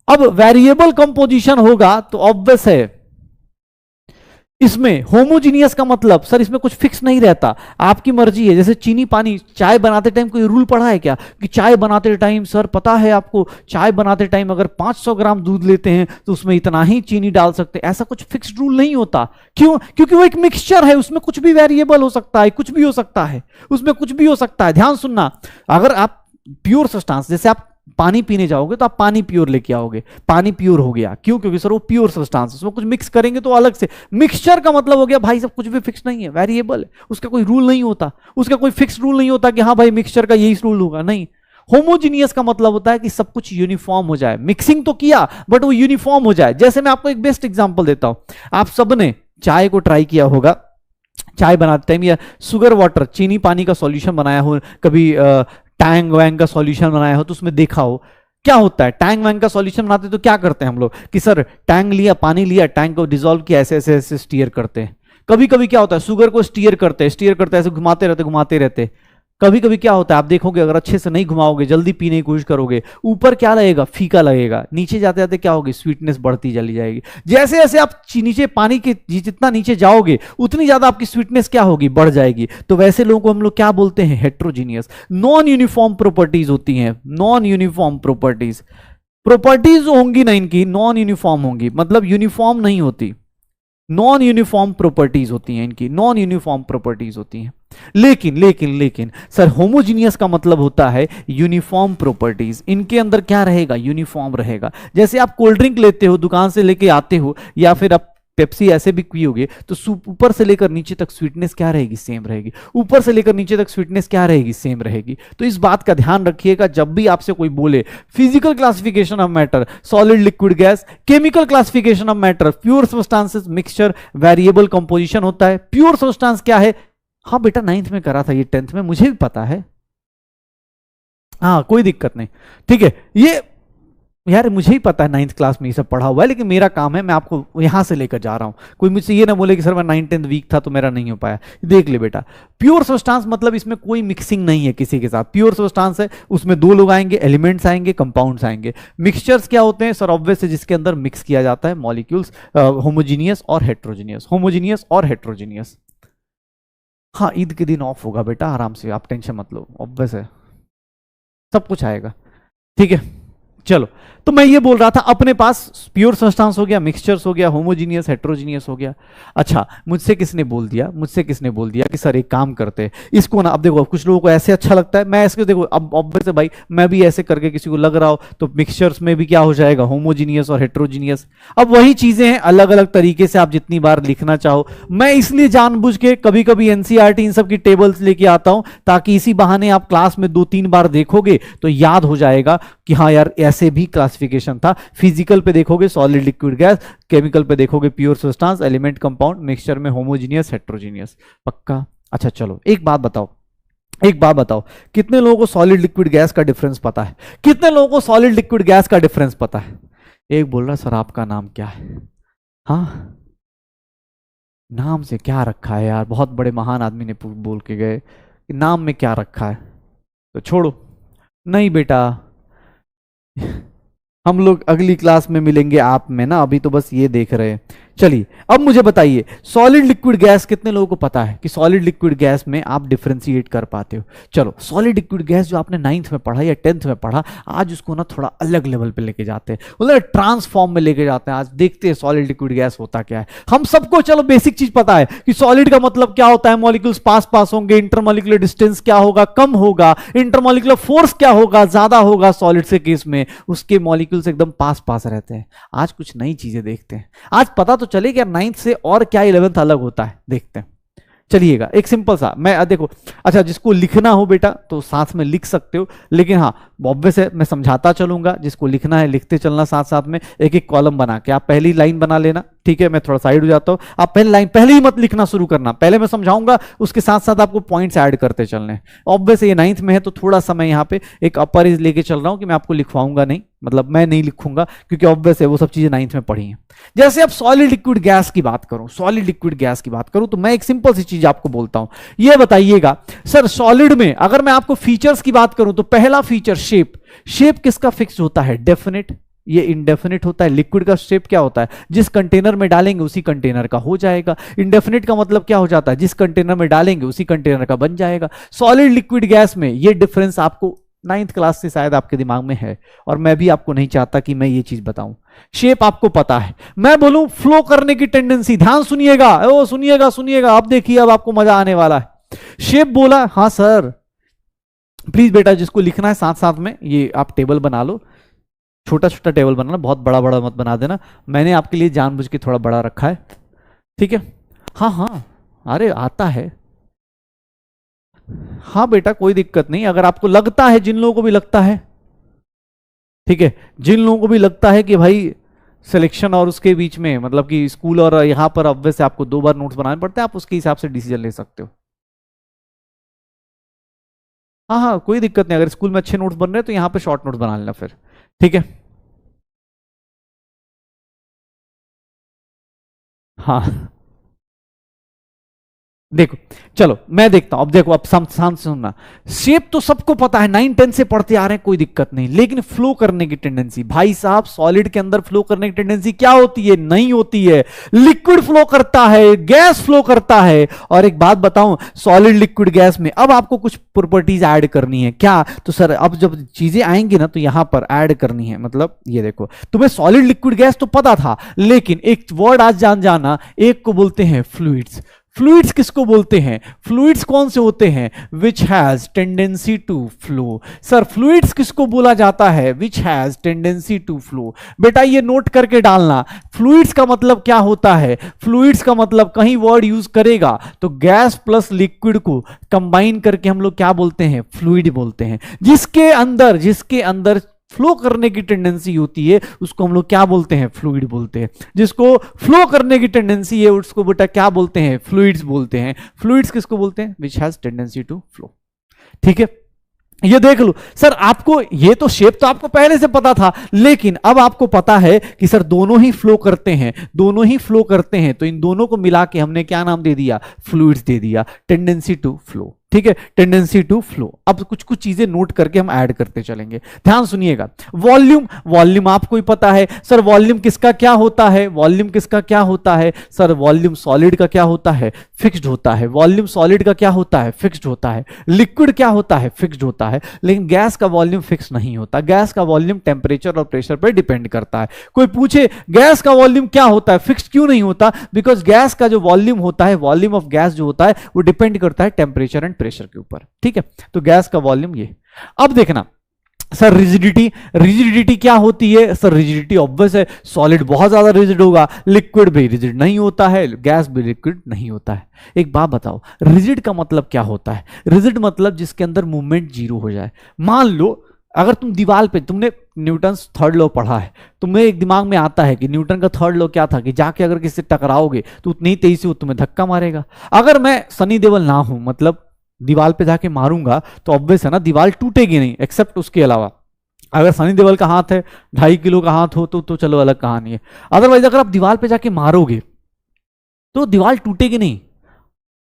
अब वेरिएबल कंपोजिशन होगा तो ऑब्वियस है इसमें होमोजीनियस का मतलब सर इसमें कुछ फिक्स नहीं रहता, आपकी मर्जी है। जैसे चीनी पानी, चाय बनाते टाइम कोई रूल पढ़ा है क्या कि चाय बनाते टाइम सर पता है आपको, चाय बनाते टाइम अगर 500 ग्राम दूध लेते हैं तो उसमें इतना ही चीनी डाल सकते हैं? ऐसा कुछ फिक्स्ड रूल नहीं होता। क्यों? क्योंकि वो एक मिक्सचर है, उसमें कुछ भी वेरिएबल हो सकता है, कुछ भी हो सकता है, उसमें कुछ भी हो सकता है। ध्यान सुनना, अगर आप प्योर सब्सटेंस, जैसे आप पानी पीने जाओगे तो आप पानी प्योर लेके आओगे, पानी प्योर हो गया। क्यों? क्योंकि सर वो प्योर सब्सटेंस, उसमें कुछ मिक्स करेंगे तो अलग से। मिक्सचर का मतलब हो गया भाई सब कुछ भी फिक्स नहीं है, वेरिएबल है, उसका कोई रूल नहीं होता, उसका कोई फिक्स रूल नहीं होता कि हाँ भाई मिक्सचर का यही रूल होगा, नहीं। होमोजीनियस का मतलब होता है कि सब कुछ यूनिफॉर्म हो जाए, मिक्सिंग तो किया बट वो यूनिफॉर्म हो जाए। जैसे मैं आपको एक बेस्ट एग्जांपल देता हूं, आप सबने चाय को ट्राई किया होगा, चाय बनाते टाइम या शुगर वाटर, चीनी पानी का सॉल्यूशन बनाया हो, कभी टैंग वैंग का सॉल्यूशन बनाया हो तो उसमें देखा हो क्या होता है। टैंग वैंग का सॉल्यूशन बनाते तो क्या करते हैं हम लोग कि सर टैंग लिया, पानी लिया, टैंग को डिसॉल्व किया, ऐसे ऐसे ऐसे स्टीयर करते हैं। कभी कभी क्या होता है, शुगर को स्टीयर करते हैं, ऐसे घुमाते रहते। कभी कभी क्या होता है, आप देखोगे अगर अच्छे से नहीं घुमाओगे, जल्दी पीने की कोशिश करोगे, ऊपर क्या लगेगा, फीका लगेगा, नीचे जाते जाते क्या होगी, स्वीटनेस बढ़ती चली जाएगी। जैसे जैसे आप नीचे पानी के जितना नीचे जाओगे उतनी ज्यादा आपकी स्वीटनेस क्या होगी, बढ़ जाएगी। तो वैसे लोगों को हम लोग क्या बोलते हैं, हेट्रोजीनियस। नॉन यूनिफॉर्म प्रॉपर्टीज होती हैं, नॉन यूनिफॉर्म प्रॉपर्टीज। प्रॉपर्टीज होंगी ना इनकी, नॉन यूनिफॉर्म होंगी, मतलब यूनिफॉर्म नहीं होती, नॉन यूनिफॉर्म प्रॉपर्टीज होती हैं इनकी, नॉन यूनिफॉर्म प्रॉपर्टीज होती हैं। लेकिन सर होमोजीनियस का मतलब होता है यूनिफॉर्म प्रॉपर्टीज। इनके अंदर क्या रहेगा, यूनिफॉर्म रहेगा। जैसे आप कोल्ड ड्रिंक लेते हो, दुकान से लेके आते हो, या फिर आप पेप्सी ऐसे भी पियोगे तो ऊपर से लेकर नीचे तक स्वीटनेस क्या रहेगी, सेम रहेगी। ऊपर से लेकर नीचे तक स्वीटनेस क्या रहेगी, सेम रहेगी। तो इस बात का ध्यान रखिएगा जब भी आपसे कोई बोले physical classification of matter, solid liquid gas, chemical classification of matter, pure substances, mixture, variable composition होता है। प्योर सब्सटेंस क्या है, हाँ बेटा 9th में करा था, ये 10th में मुझे भी पता है, हाँ कोई दिक्कत नहीं, ठीक है। ये यार मुझे ही पता है 9th क्लास में ये सब पढ़ा हुआ है, लेकिन मेरा काम है मैं आपको यहां से लेकर जा रहा हूं। कोई मुझसे ये ना बोले कि सर मैं 9th 10th वीक था तो मेरा नहीं हो पाया। देख ले बेटा, प्योर सब्सटेंस मतलब इसमें कोई मिक्सिंग नहीं है किसी के साथ। प्योर सब्सटेंस है, उसमें दो लोग आएंगे, एलिमेंट्स आएंगे, कंपाउंड्स आएंगे। मिक्सचर्स क्या होते हैं सर, ऑब्वियस है जिसके अंदर मिक्स किया जाता है मॉलिक्यूल्स, होमोजीनियस और हेट्रोजीनियस, होमोजीनियस और हेट्रोजीनियस। हाँ ईद के दिन ऑफ होगा बेटा, आराम से, आप टेंशन मत लो, ऑब्वियस है सब कुछ आएगा, ठीक है। चलो, तो मैं ये बोल रहा था अपने पास प्योर सब्सटेंस हो गया, मिक्सचर्स हो गया, होमोजीनियस, हेट्रोजीनियस हो गया। अच्छा, मुझसे किसने बोल दिया कि सर एक काम करते हैं इसको ना, अब देखो कुछ लोगों को ऐसे अच्छा लगता है, मैं ऐसे देखो, अब ऑब्वियस है भाई, मैं भी ऐसे करके किसी को लग रहा हो तो मिक्सचर्स में भी क्या हो जाएगा, होमोजीनियस और हेट्रोजीनियस। अब वही चीजें हैं, अलग अलग तरीके से आप जितनी बार लिखना चाहो। मैं इसलिए जानबूझ के कभी कभी एनसीईआरटी इन सब की टेबल्स लेके आता हूं ताकि इसी बहाने आप क्लास में 2-3 बार देखोगे तो याद हो जाएगा कि हाँ यार ऐसे भी क्लासिफिकेशन था। फिजिकल पे देखोगे सॉलिड लिक्विड गैस, केमिकल पे देखोगे pure substance, element compound, mixture में होमोजीनियस हेट्रोजीनियस। पक्का? अच्छा चलो एक बात बताओ, एक बात बताओ, कितने लोगों को सॉलिड लिक्विड गैस का डिफरेंस पता है? कितने लोगों को सॉलिड लिक्विड गैस का डिफरेंस पता है? एक बोल रहा सर आपका नाम क्या है? हाँ, नाम से क्या रखा है यार, बहुत बड़े महान आदमी ने बोल के गए कि नाम में क्या रखा है, तो छोड़ो। नहीं बेटा, हम लोग अगली क्लास में मिलेंगे आप में ना, अभी तो बस ये देख रहे हैं। चलिए अब मुझे बताइए, सॉलिड लिक्विड गैस कितने लोगों को पता है कि सॉलिड लिक्विड गैस में आप डिफरेंशिएट कर पाते हो? चलो, सॉलिड लिक्विड गैस जो आपने 9th में पढ़ा या 10th में पढ़ा, आज उसको ना थोड़ा अलग लेवल पे लेके जाते हैं, मतलब ट्रांसफॉर्म में लेके जाते हैं। आज देखते हैं सॉलिड लिक्विड गैस होता क्या है। हम सबको चलो बेसिक चीज पता है कि सॉलिड का मतलब क्या होता है, मॉलिक्यूल्स पास पास होंगे, इंटरमॉलिक्यूलर डिस्टेंस क्या होगा, कम होगा, इंटरमॉलिक्यूलर फोर्स क्या होगा, ज्यादा होगा सॉलिड से केस में, उसके मॉलिक्यूल्स एकदम पास पास रहते हैं। आज कुछ नई चीजें देखते हैं, आज पता तो चले कि 9th से और क्या 11th अलग होता है, देखते हैं। चलिएगा एक सिंपल सा, मैं देखो, अच्छा जिसको लिखना हो बेटा तो साथ में लिख सकते हो, लेकिन हाँ ऑब्वियस है मैं समझाता चलूंगा, जिसको लिखना है लिखते चलना साथ साथ में, एक एक कॉलम बना के। आप पहली लाइन बना लेना, ठीक है, मैं थोड़ा साइड हो जाता हूं। आप पहली लाइन पहले ही मत लिखना शुरू करना, पहले मैं समझाऊंगा, उसके साथ साथ आपको पॉइंट्स ऐड करते चलने। ऑब्वियस ये 9th में है तो थोड़ा सा मैं यहाँ पे एक अपर एज लेके चल रहा हूँ कि मैं आपको लिखवाऊंगा नहीं, मतलब मैं नहीं लिखूंगा, क्योंकि ऑब्वियस है वो सब चीजें 9th में पढ़ी हैं। जैसे अब सॉलिड लिक्विड गैस की बात करूं, सॉलिड लिक्विड गैस की बात करूं, तो मैं एक सिंपल सी चीज आपको बोलता हूं, ये बताइएगा सर सॉलिड में अगर मैं आपको फीचर्स की बात करूं तो पहला फीचर शेप। शेप किसका फिक्स होता है? डेफिनेट। ये इंडेफिनिट होता है। लिक्विड का शेप क्या होता है? जिस कंटेनर में डालेंगे उसी कंटेनर का हो जाएगा। इंडेफिनिट का मतलब क्या हो जाता है? जिस कंटेनर में डालेंगे उसी कंटेनर का बन जाएगा। सॉलिड लिक्विड गैस में ये डिफरेंस आपको 9th क्लास से शायद आपके दिमाग में है, और मैं भी आपको नहीं चाहता कि मैं ये चीज बताऊं। शेप आपको पता है, मैं बोलूं फ्लो करने की टेंडेंसी, ध्यान सुनिएगा, ओ सुनिएगा सुनिएगा, अब देखिए अब आपको मजा आने वाला है। शेप बोला, हाँ सर, प्लीज बेटा जिसको लिखना है साथ साथ में ये आप टेबल बना लो, छोटा छोटा टेबल बनाना, बहुत बड़ा बड़ा मत बना देना, मैंने आपके लिए जानबूझ के थोड़ा बड़ा रखा है, ठीक है? हाँ हाँ, अरे आता है, हाँ बेटा कोई दिक्कत नहीं, अगर आपको लगता है, जिन लोगों को भी लगता है, ठीक है, जिन लोगों को भी लगता है कि भाई सिलेक्शन और उसके बीच में, मतलब कि स्कूल और यहां पर ऑब्वियस से आपको 2 बार नोट्स बनाने पड़ते हैं, आप उसके हिसाब से डिसीजन ले सकते हो। हाँ हाँ कोई दिक्कत नहीं, अगर स्कूल में अच्छे नोट्स बन रहे हैं तो यहाँ पे शॉर्ट नोट्स बना लेना फिर, ठीक है? हाँ देखो, चलो मैं देखता हूं, अब देखो, अब शांत से सुनना। शेप तो सबको पता है, 9-10 से पढ़ते आ रहे हैं, कोई दिक्कत नहीं, लेकिन फ्लो करने की टेंडेंसी, भाई साहब सॉलिड के अंदर फ्लो करने की टेंडेंसी क्या होती है? नहीं होती है। लिक्विड फ्लो करता है, गैस फ्लो करता है। और एक बात बताऊं, सॉलिड लिक्विड गैस में अब आपको कुछ प्रॉपर्टीज ऐड करनी है। क्या? तो सर अब जब चीजें आएंगी ना तो यहां पर ऐड करनी है, मतलब ये देखो, तुम्हें सॉलिड लिक्विड गैस तो पता था, लेकिन एक वर्ड आज जान जाना, एक को बोलते हैं फ्लूइड्स। फ्लूइड्स किसको बोलते हैं? फ्लूइड्स कौन से होते हैं? Which has tendency to flow. Sir fluids किसको बोला जाता है? Which has tendency to flow. बेटा ये नोट करके डालना, फ्लूइड्स का मतलब क्या होता है? फ्लूइड्स का मतलब कहीं वर्ड यूज करेगा तो गैस प्लस लिक्विड को कंबाइन करके हम लोग क्या बोलते हैं? फ्लूइड बोलते हैं। जिसके अंदर फ्लो करने की टेंडेंसी होती है उसको हम लोग क्या बोलते हैं? फ्लूइड बोलते हैं। जिसको फ्लो करने की टेंडेंसी है उसको बेटा क्या बोलते हैं? फ्लूइड्स बोलते हैं। फ्लूइड्स किसको बोलते हैं? Which has tendency to flow. ठीक है, ये देख लो सर, आपको ये तो शेप तो आपको पहले से पता था, लेकिन अब आपको पता है कि सर दोनों ही फ्लो करते हैं, दोनों ही फ्लो करते हैं, तो इन दोनों को मिला के हमने क्या नाम दे दिया? फ्लूइड्स दे दिया, टेंडेंसी टू फ्लो। ठीक है, टेंडेंसी टू फ्लो। अब कुछ कुछ चीजें नोट करके हम ऐड करते चलेंगे, ध्यान सुनिएगा। वॉल्यूम, वॉल्यूम आपको ही पता है सर, वॉल्यूम किसका क्या होता है? वॉल्यूम किसका क्या होता है सर? वॉल्यूम सॉलिड का क्या होता है? फिक्स्ड होता है। वॉल्यूम सॉलिड का क्या होता है? फिक्स्ड होता है। लिक्विड क्या होता है? फिक्स्ड होता है। लेकिन गैस का वॉल्यूम फिक्स नहीं होता। गैस का वॉल्यूम टेम्परेचर और प्रेशर पर डिपेंड करता है। कोई पूछे गैस का वॉल्यूम क्या होता है? फिक्स्ड क्यों नहीं होता? बिकॉज गैस का जो वॉल्यूम होता है, वॉल्यूम ऑफ गैस जो होता है वो डिपेंड करता है टेम्परेचर एंड प्रेशर के ऊपर। ठीक है, तो गैस का वॉल्यूम ये। अब देखना सर, रिजिडिटी, रिजिडिटी क्या होती है सर? रिजिडिटी ऑब्वियस है, सॉलिड बहुत ज्यादा रिजिड होगा, लिक्विड भी रिजिड नहीं होता है, गैस भी लिक्विड नहीं होता है। एक बात बताओ, रिजिड का मतलब क्या होता है? रिजिड मतलब जिसके अंदर मूवमेंट जीरो हो जाए। मान लो अगर तुम दीवार पे, तुमने न्यूटन थर्ड लॉ पढ़ा है, तुम्हें एक दिमाग में आता है कि न्यूटन का थर्ड लॉ क्या था कि जाके अगर किसी से टकराओगे तो उतनी ही तेजी से वो तुम्हें धक्का मारेगा। अगर मैं सनी देओल ना हूं, मतलब दीवार पे जाके मारूंगा, तो ऑब्वियस है ना दीवार टूटेगी नहीं, एक्सेप्ट उसके अलावा अगर सनी देओल का हाथ है, 2.5 किलो का हाथ हो तो चलो अलग कहानी है। अदरवाइज अगर आप दीवार पे जाके मारोगे तो दीवार टूटेगी नहीं,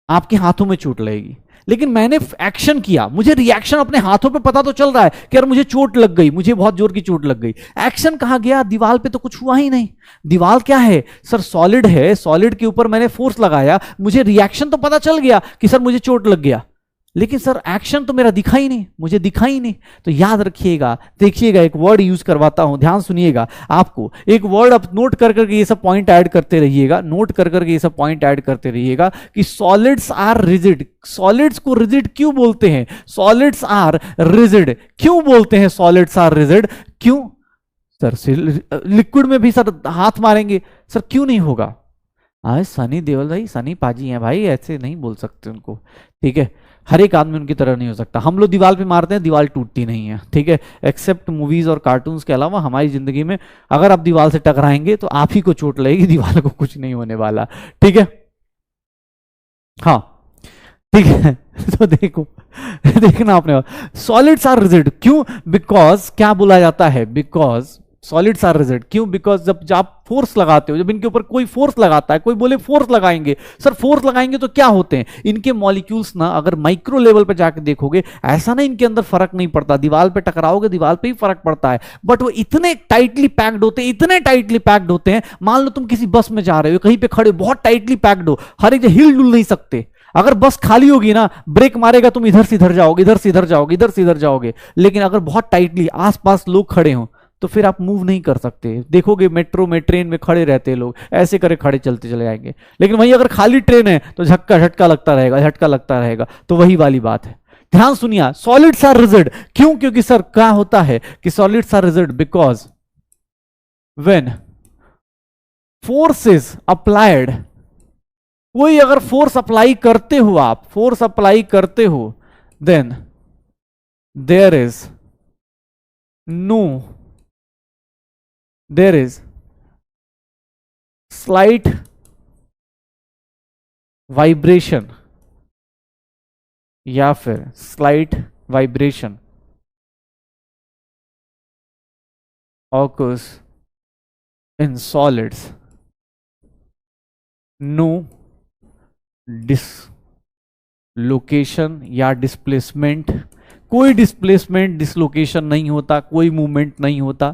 आपके हाथों में चोट लगेगी। लेकिन मैंने एक्शन किया, मुझे रिएक्शन अपने हाथों पे पता तो चल रहा है कि यार मुझे चोट लग गई, मुझे बहुत जोर की चोट लग गई। एक्शन कहां गया? दीवार पे तो कुछ हुआ ही नहीं। दीवार क्या है सर? सॉलिड है, सॉलिड के ऊपर मैंने फोर्स लगाया, मुझे रिएक्शन तो पता चल गया कि सर मुझे चोट लग गया, लेकिन सर एक्शन तो मेरा दिखा ही नहीं, मुझे दिखा ही नहीं। तो याद रखिएगा, देखिएगा, एक वर्ड यूज करवाता हूं, ध्यान सुनिएगा। आपको एक वर्ड आप नोट कर करके ये सब पॉइंट ऐड करते रहिएगा, नोट कर करके ये सब पॉइंट ऐड करते रहिएगा कि सॉलिड्स आर रिजिड। सॉलिड्स को रिजिड क्यों बोलते हैं? सॉलिड्स आर रिजिड क्यों बोलते हैं? सॉलिड्स आर रिजिड क्यों? सर लिक्विड में भी सर हाथ मारेंगे, सर क्यों नहीं होगा? आज सनी देओल भाई, सनी पाजी हैं भाई, ऐसे नहीं बोल सकते उनको, ठीक है? हर एक आदमी उनकी तरह नहीं हो सकता। हम लोग दीवार पे मारते हैं, दीवार टूटती नहीं है, ठीक है? एक्सेप्ट मूवीज और कार्टून्स के अलावा हमारी जिंदगी में अगर आप दीवार से टकराएंगे तो आप ही को चोट लगेगी, दीवार को कुछ नहीं होने वाला, ठीक है? हाँ, ठीक है। तो देखो, देखना आपने, सॉलिड्स आर रिजिड क्यों? बिकॉज क्या बोला जाता है? बिकॉज सॉलिड्स आर रिजिड क्यों? बिकॉज जब आप फोर्स लगाते हो, जब इनके ऊपर कोई फोर्स लगाता है, कोई बोले फोर्स लगाएंगे, सर फोर्स लगाएंगे तो क्या होते हैं इनके मॉलिक्यूल्स ना, अगर माइक्रो लेवल पे जाके देखोगे, ऐसा ना इनके अंदर फर्क नहीं पड़ता, दीवार पे टकराओगे दीवार पे ही फर्क पड़ता है, बट वो इतने टाइटली पैक्ड होते हैं, इतने टाइटली पैक्ड होते हैं। मान लो तुम किसी बस में जा रहे हो, कहीं पे खड़े हो, बहुत टाइटली पैक्ड हो, हर एक हिल डुल नहीं सकते। अगर बस खाली होगी ना, ब्रेक मारेगा, तुम इधर से इधर जाओगे, इधर से इधर जाओगे, इधर से इधर जाओगे। लेकिन अगर बहुत टाइटली आसपास लोग खड़े हों तो फिर आप मूव नहीं कर सकते। देखोगे मेट्रो में, ट्रेन में खड़े रहते हैं लोग, ऐसे करे खड़े चलते चले जाएंगे। लेकिन वहीं अगर खाली ट्रेन है तो झटका झटका लगता रहेगा, झटका लगता रहेगा। तो वही वाली बात है, ध्यान सुनिए। सॉलिड्स आर रिजिड क्यों? क्योंकि सर क्या होता है कि solids are rigid because when force is applied, कोई अगर फोर्स अप्लाई करते हो, आप फोर्स अप्लाई करते हो, then there is no, there is slight vibration, या फिर slight vibration occurs in solids, no dislocation या डिस्प्लेसमेंट, कोई डिस्प्लेसमेंट डिसलोकेशन नहीं होता, कोई मूवमेंट नहीं होता।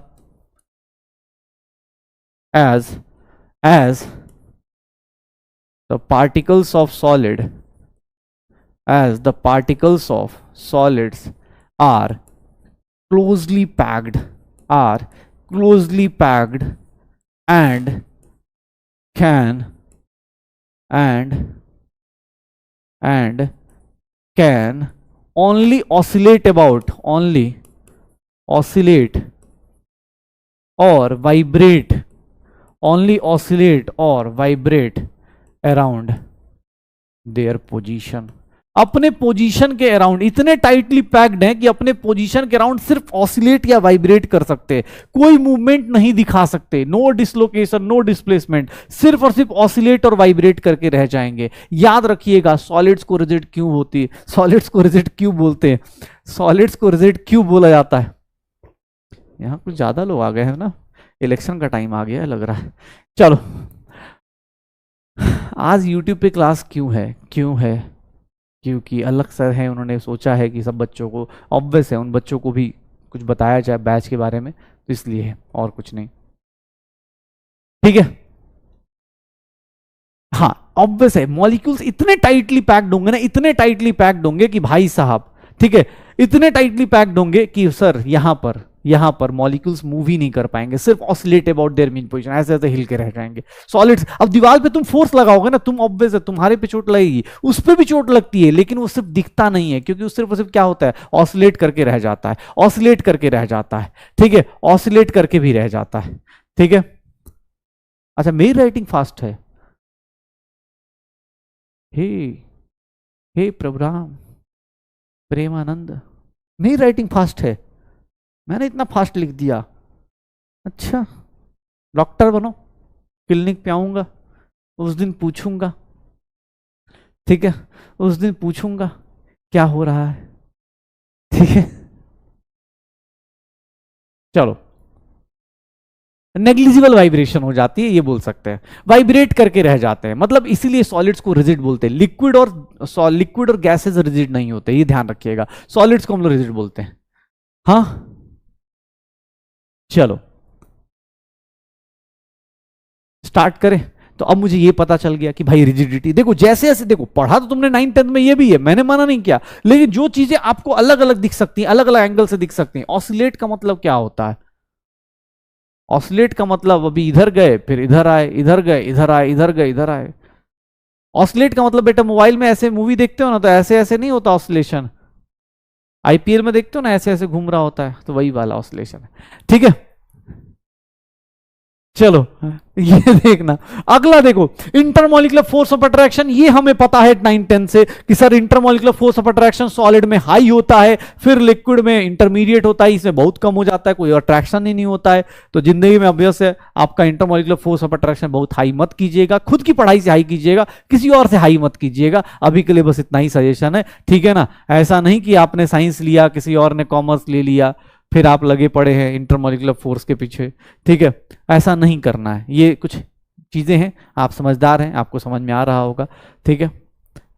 as the particles of solid, as the particles of solids are closely packed, are closely packed and can and can only oscillate about, only oscillate or vibrate, only oscillate or vibrate around their position, अपने position के around. इतने tightly packed हैं कि अपने position के around सिर्फ oscillate या vibrate कर सकते हैं, कोई मूवमेंट नहीं दिखा सकते, नो डिसलोकेशन, नो डिस्प्लेसमेंट, सिर्फ और सिर्फ ऑसिलेट और वाइब्रेट करके रह जाएंगे। याद रखिएगा, सॉलिड्स को रिजिड क्यों होती है, सॉलिड्स को रिजिड क्यों बोलते हैं, सॉलिड्स को रिजिड क्यों बोला जाता है। यहां कुछ ज्यादा लोग आ गए हैं ना, इलेक्शन का टाइम आ गया है लग रहा है। चलो, आज यूट्यूब पे क्लास क्यों है? क्यों है? क्योंकि अलग सर है, उन्होंने सोचा है कि सब बच्चों को, ऑब्वियस है, उन बच्चों को भी कुछ बताया जाए बैच के बारे में, तो इसलिए है, और कुछ नहीं, ठीक है? हाँ, ऑब्वियस है, मॉलिक्यूल्स इतने टाइटली पैक्ड होंगे ना, इतने टाइटली पैक्ड होंगे कि भाई साहब, ठीक है, इतने टाइटली पैक्ड होंगे कि सर यहां पर मॉलिक्यूल्स मूव ही नहीं कर पाएंगे, सिर्फ oscillate about their mean position, ऐसे ऐसे हिल के रह जाएंगे सॉलिड्स। अब दीवार पे तुम फोर्स लगाओगे ना, तुम ऑब्वियस है तुम्हारे पे चोट लगेगी, उस पे भी चोट लगती है, लेकिन वो सिर्फ दिखता नहीं है, क्योंकि वो सिर्फ क्या होता है, ऑसिलेट करके रह जाता है, ऑसिलेट करके रह जाता है, ठीक है, ऑसिलेट करके भी रह जाता है, ठीक है? अच्छा, मेरी राइटिंग फास्ट है? हे हे प्रभुराम प्रेमानंद, मेरी राइटिंग फास्ट है? मैंने इतना फास्ट लिख दिया, अच्छा डॉक्टर बनो, क्लिनिक पे आऊंगा, उस दिन पूछूंगा, ठीक है, उस दिन पूछूंगा क्या हो रहा है, ठीक है। चलो, नेग्लिजिबल वाइब्रेशन हो जाती है, ये बोल सकते हैं, वाइब्रेट करके रह जाते हैं, मतलब इसीलिए सॉलिड्स को रिजिड बोलते हैं। लिक्विड और गैसेज रिजिड नहीं होते, ये ध्यान रखिएगा, सॉलिड्स को हम लोग रिजिड बोलते हैं। हाँ चलो स्टार्ट करें। तो अब मुझे ये पता चल गया कि भाई रिजिडिटी, देखो जैसे जैसे, देखो पढ़ा तो तुमने 9th-10th में ये भी है, मैंने मना नहीं किया, लेकिन जो चीजें आपको अलग अलग दिख सकती हैं, अलग अलग एंगल से दिख सकती हैं। ऑसिलेट का मतलब क्या होता है? ऑसिलेट का मतलब अभी इधर गए फिर इधर आए, इधर गए इधर आए, इधर गए इधर आए। ऑसिलेट का मतलब बेटा, मोबाइल में ऐसे मूवी देखते हो ना, तो ऐसे ऐसे नहीं होता ऑसिलेशन, आईपीएल में देखते हो ना ऐसे ऐसे घूम रहा होता है, तो वही वाला ऑसिलेशन है, ठीक है। चलो ये देखना, अगला देखो, इंटरमोलिकुलर फोर्स ऑफ अट्रैक्शन, ये हमें पता है 9th-10th से कि sir intermolecular force of attraction solid में हाई होता है, फिर लिक्विड में इंटरमीडिएट होता है, इसमें बहुत कम हो जाता है, कोई अट्रैक्शन ही नहीं होता है। तो जिंदगी में ऑब्वियस है आपका इंटरमोलिकुलर फोर्स ऑफ अट्रैक्शन बहुत हाई मत कीजिएगा, खुद की पढ़ाई से हाई कीजिएगा, किसी और से हाई मत कीजिएगा। अभी के लिए बस इतना ही सजेशन है, ठीक है ना। ऐसा नहीं कि आपने साइंस लिया, किसी और ने कॉमर्स ले लिया, फिर आप लगे पड़े हैं इंटरमोलिकुलर फोर्स के पीछे, ठीक है, ऐसा नहीं करना है। ये कुछ चीजें हैं, आप समझदार हैं, आपको समझ में आ रहा होगा, ठीक है,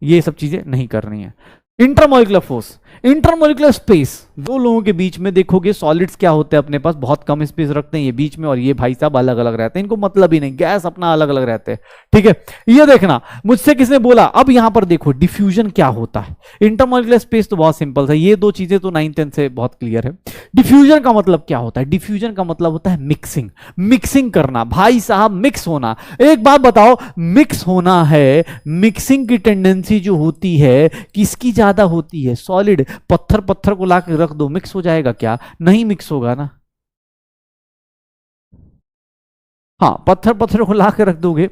ये सब चीजें नहीं करनी है। इंटरमोलिकुलर फोर्स, इंटरमोलिकुलर स्पेस, दो लोगों के बीच में देखोगे सॉलिड्स क्या होते हैं अपने पास, बहुत कम स्पेस रखते हैं ये बीच में, और ये भाई साहब अलग अलग रहते हैं, इनको मतलब ही नहीं, गैस अपना अलग अलग रहते हैं, ठीक है। ये देखना, मुझसे किसने बोला, अब यहां पर देखो डिफ्यूजन क्या होता है। इंटरमोलिकुलर स्पेस तो बहुत सिंपल है, ये दो चीजें तो 9th-10th से बहुत क्लियर है। डिफ्यूजन का मतलब क्या होता है? डिफ्यूजन का मतलब होता है मिक्सिंग, मिक्सिंग करना भाई साहब, मिक्स होना। एक बात बताओ, मिक्स होना है, मिक्सिंग की टेंडेंसी जो होती है किसकी ज्यादा होती है? सॉलिड। पत्थर पत्थर को लाके रख दो, मिक्स हो जाएगा क्या? नहीं मिक्स होगा ना। हाँ, पत्थर पत्थर को लाके रख दोगे,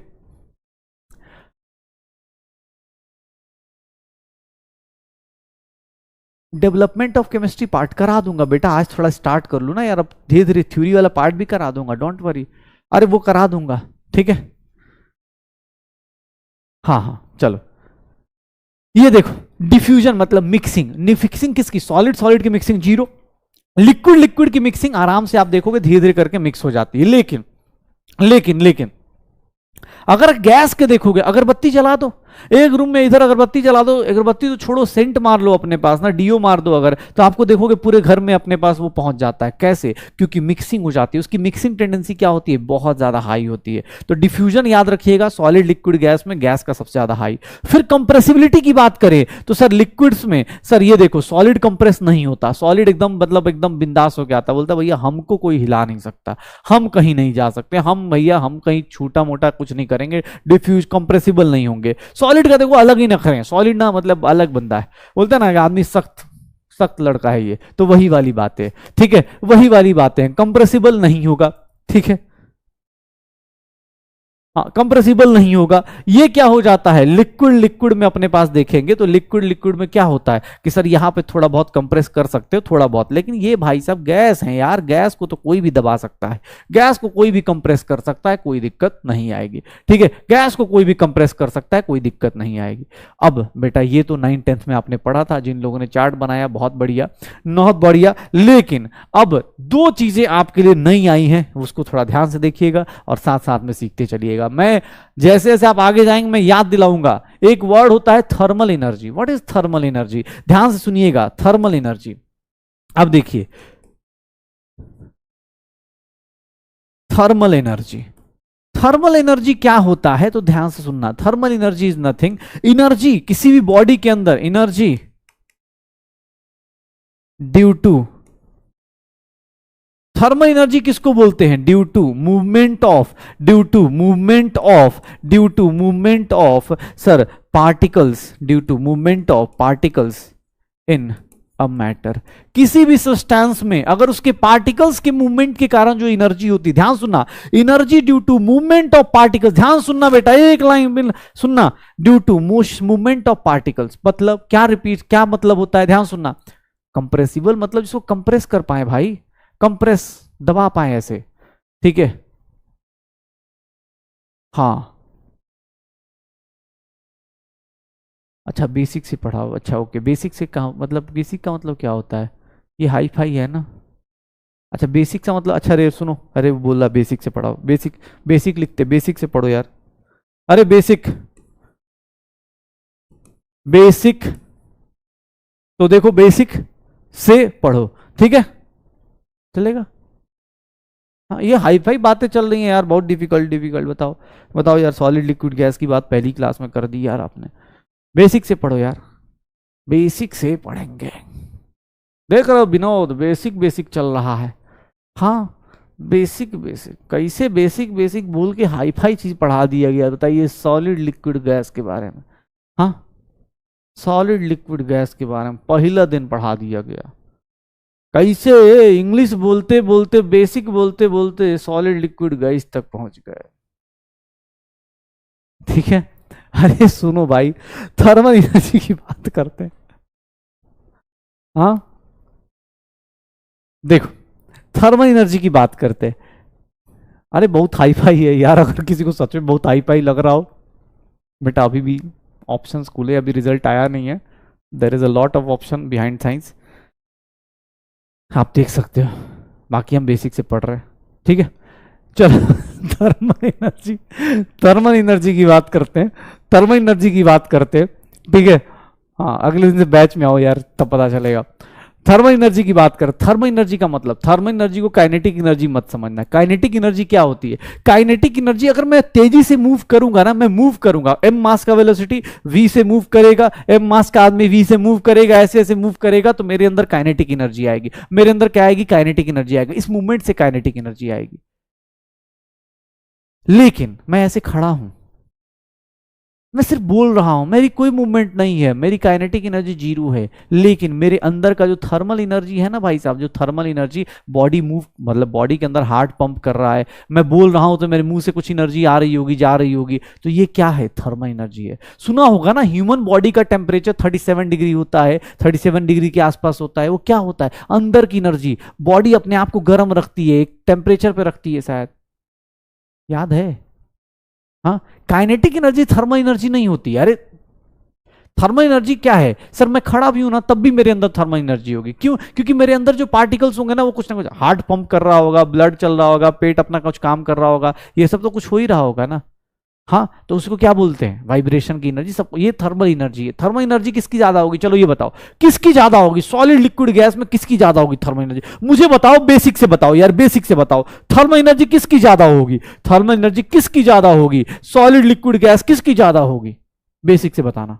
डेवलपमेंट ऑफ केमिस्ट्री पार्ट करा दूंगा बेटा, आज थोड़ा स्टार्ट कर लू ना यार, अब धीरे धीरे थ्योरी वाला पार्ट भी करा दूंगा, डोंट वरी, अरे वो करा दूंगा, ठीक है। हाँ हाँ चलो, ये देखो डिफ्यूजन मतलब मिक्सिंग, मिक्सिंग किसकी? सॉलिड सॉलिड की मिक्सिंग जीरो, लिक्विड लिक्विड की मिक्सिंग आराम से आप देखोगे धीरे धीरे करके मिक्स हो जाती है। लेकिन लेकिन लेकिन अगर गैस के देखोगे, अगरबत्ती जला दो एक रूम में, इधर अगरबत्ती जला दो, अगरबत्ती तो छोड़ो, सेंट मार लो अपने पास ना, डीओ मार दो अगर, तो आपको देखोगे पूरे घर में अपने पास वो पहुंच जाता है। कैसे? क्योंकि मिक्सिंग हो जाती है, उसकी मिक्सिंग टेंडेंसी क्या होती है? बहुत ज्यादा हाई होती है। तो डिफ्यूजन याद रखिएगा, सॉलिड लिक्विड गैस में गैस का सबसे ज्यादा हाई। फिर कंप्रेसिबिलिटी की बात करें तो सर लिक्विड्स में, सर ये देखो सॉलिड कंप्रेस नहीं होता, सॉलिड एकदम मतलब एकदम बिंदास हो के आता, बोलता भैया हमको कोई हिला नहीं सकता, हम कहीं नहीं जा सकते, हम भैया हम कहीं छोटा मोटा कुछ नहीं करेंगे, डिफ्यूज कंप्रेसिबल नहीं होंगे। सॉलिड का देखो अलग ही नखरे हैं, सॉलिड ना मतलब अलग बंदा है, बोलते ना आदमी सख्त सख्त लड़का है ये, तो वही वाली बात है, ठीक है, वही वाली बातें हैं, कंप्रेसिबल नहीं होगा, ठीक है, हाँ कंप्रेसिबल नहीं होगा। ये क्या हो जाता है, लिक्विड लिक्विड में अपने पास देखेंगे तो लिक्विड लिक्विड में क्या होता है कि सर यहाँ पे थोड़ा बहुत कंप्रेस कर सकते हो थोड़ा बहुत, लेकिन ये भाई साहब गैस है यार, गैस को तो कोई भी दबा सकता है, गैस को कोई भी कंप्रेस कर सकता है, कोई दिक्कत नहीं आएगी, ठीक है, गैस को कोई भी कंप्रेस कर सकता है, कोई दिक्कत नहीं आएगी। अब बेटा ये तो 9th-10th में आपने पढ़ा था, जिन लोगों ने चार्ट बनाया बहुत बढ़िया, बहुत बढ़िया। लेकिन अब दो चीजें आपके लिए नई आई हैं, उसको थोड़ा ध्यान से देखिएगा और साथ साथ में सीखते चलिएगा। मैं जैसे जैसे आप आगे जाएंगे मैं याद दिलाऊंगा। एक वर्ड होता है thermal energy. What is thermal energy? ध्यान से सुनिएगा, थर्मल एनर्जी। अब देखिए थर्मल एनर्जी, थर्मल एनर्जी क्या होता है तो ध्यान से सुनना। Thermal energy is nothing, energy किसी भी बॉडी के अंदर, energy due to, thermal energy किसको बोलते हैं? Due to movement of, due to movement of, due to movement of sir particles, due to movement of particles in a matter. किसी भी substance में अगर उसके पार्टिकल्स के मूवमेंट के कारण जो एनर्जी होती है, ध्यान सुनना, energy due to movement of particles, ध्यान सुनना बेटा, एक लाइन सुनना, due to movement of particles मतलब क्या? रिपीट, क्या मतलब होता है? ध्यान सुनना, कंप्रेसिबल मतलब जिसको कंप्रेस कर पाए भाई, कंप्रेस, दबा पाए ऐसे, ठीक है। हाँ अच्छा बेसिक से पढ़ाओ, अच्छा ओके, बेसिक से कहाँ मतलब, बेसिक का मतलब क्या होता है, ये हाई फाई है ना। अच्छा बेसिक का मतलब, अच्छा रे सुनो, अरे वो बोला बेसिक से पढ़ाओ, बेसिक, बेसिक लिखते, बेसिक से पढ़ो यार, अरे बेसिक, बेसिक, तो देखो बेसिक से पढ़ो, ठीक है, चलेगा। हाँ ये हाई फाई बातें चल रही हैं यार, बहुत डिफिकल्ट डिफिकल्ट, बताओ बताओ यार, सॉलिड लिक्विड गैस की बात पहली क्लास में कर दी यार आपने, बेसिक से पढ़ो यार, बेसिक से पढ़ेंगे, देख रहे हो विनोद, बेसिक बेसिक चल रहा है। हाँ बेसिक बेसिक, कैसे बेसिक बेसिक बोल के हाई फाई चीज पढ़ा दिया गया, बताइए सॉलिड लिक्विड गैस के बारे में। हाँ सॉलिड लिक्विड गैस के बारे में पहला दिन पढ़ा दिया गया, कैसे इंग्लिश बोलते बोलते, बेसिक बोलते बोलते सॉलिड लिक्विड गैस तक पहुंच गए, ठीक है। अरे सुनो भाई, थर्मल एनर्जी की बात करते हैं। हाँ देखो, थर्मल एनर्जी की बात करते हैं, अरे बहुत हाई फाई है यार, अगर किसी को सच में बहुत हाई फाई लग रहा हो, बेटा अभी भी ऑप्शन खुले, अभी रिजल्ट आया नहीं है, there is a lot of option behind science, आप देख सकते हो, बाकी हम बेसिक से पढ़ रहे हैं, ठीक है। चलो थर्मल एनर्जी, थर्मल एनर्जी की बात करते हैं, थर्मल एनर्जी की बात करते हैं, ठीक है। हाँ अगले दिन से बैच में आओ यार, तब पता चलेगा। थर्मल एनर्जी की बात कर, थर्मल एनर्जी का मतलब, थर्मल एनर्जी को काइनेटिक एनर्जी मत समझना। काइनेटिक एनर्जी क्या होती है, काइनेटिक एनर्जी, अगर मैं तेजी से मूव करूंगा ना, मैं मूव करूंगा, एम मास का वेलोसिटी वी से मूव करेगा, एम मास का आदमी वी से मूव करेगा, ऐसे ऐसे मूव करेगा, तो मेरे अंदर काइनेटिक एनर्जी आएगी, मेरे अंदर क्या आएगी, काइनेटिक एनर्जी आएगी, इस मूवमेंट से काइनेटिक एनर्जी आएगी। लेकिन मैं ऐसे खड़ा हूं, मैं सिर्फ बोल रहा हूं, मेरी कोई मूवमेंट नहीं है, मेरी काइनेटिक एनर्जी जीरो है, लेकिन मेरे अंदर का जो थर्मल एनर्जी है ना भाई साहब, जो थर्मल एनर्जी, बॉडी मूव मतलब बॉडी के अंदर हार्ट पंप कर रहा है, मैं बोल रहा हूं तो मेरे मुंह से कुछ एनर्जी आ रही होगी, जा रही होगी, तो ये क्या है, थर्मल एनर्जी है। सुना होगा ना, ह्यूमन बॉडी का टेम्परेचर 37 डिग्री होता है, 37 डिग्री के आसपास होता है, वो क्या होता है, अंदर की एनर्जी, बॉडी अपने आप को गर्म रखती है, एक टेम्परेचर पे रखती है, शायद याद है। हाँ काइनेटिक एनर्जी थर्मल एनर्जी नहीं होती, अरे थर्मल एनर्जी क्या है सर, मैं खड़ा भी हूं ना तब भी मेरे अंदर थर्मल एनर्जी होगी, क्यों, क्योंकि मेरे अंदर जो पार्टिकल्स होंगे ना, वो कुछ ना कुछ हार्ट पंप कर रहा होगा, ब्लड चल रहा होगा, पेट अपना कुछ काम कर रहा होगा, ये सब तो कुछ हो ही रहा होगा ना। हाँ तो उसको क्या बोलते हैं, वाइब्रेशन की एनर्जी, सब ये थर्मल एनर्जी है। थर्मल एनर्जी किसकी ज्यादा होगी, चलो ये बताओ किसकी ज्यादा होगी, सॉलिड लिक्विड गैस में किसकी ज्यादा होगी थर्मल एनर्जी, मुझे बताओ, बेसिक से बताओ यार, बेसिक से बताओ, थर्मल एनर्जी किसकी ज्यादा होगी, थर्मल एनर्जी किसकी ज्यादा होगी, सॉलिड लिक्विड गैस किसकी ज्यादा होगी, बेसिक से बताना,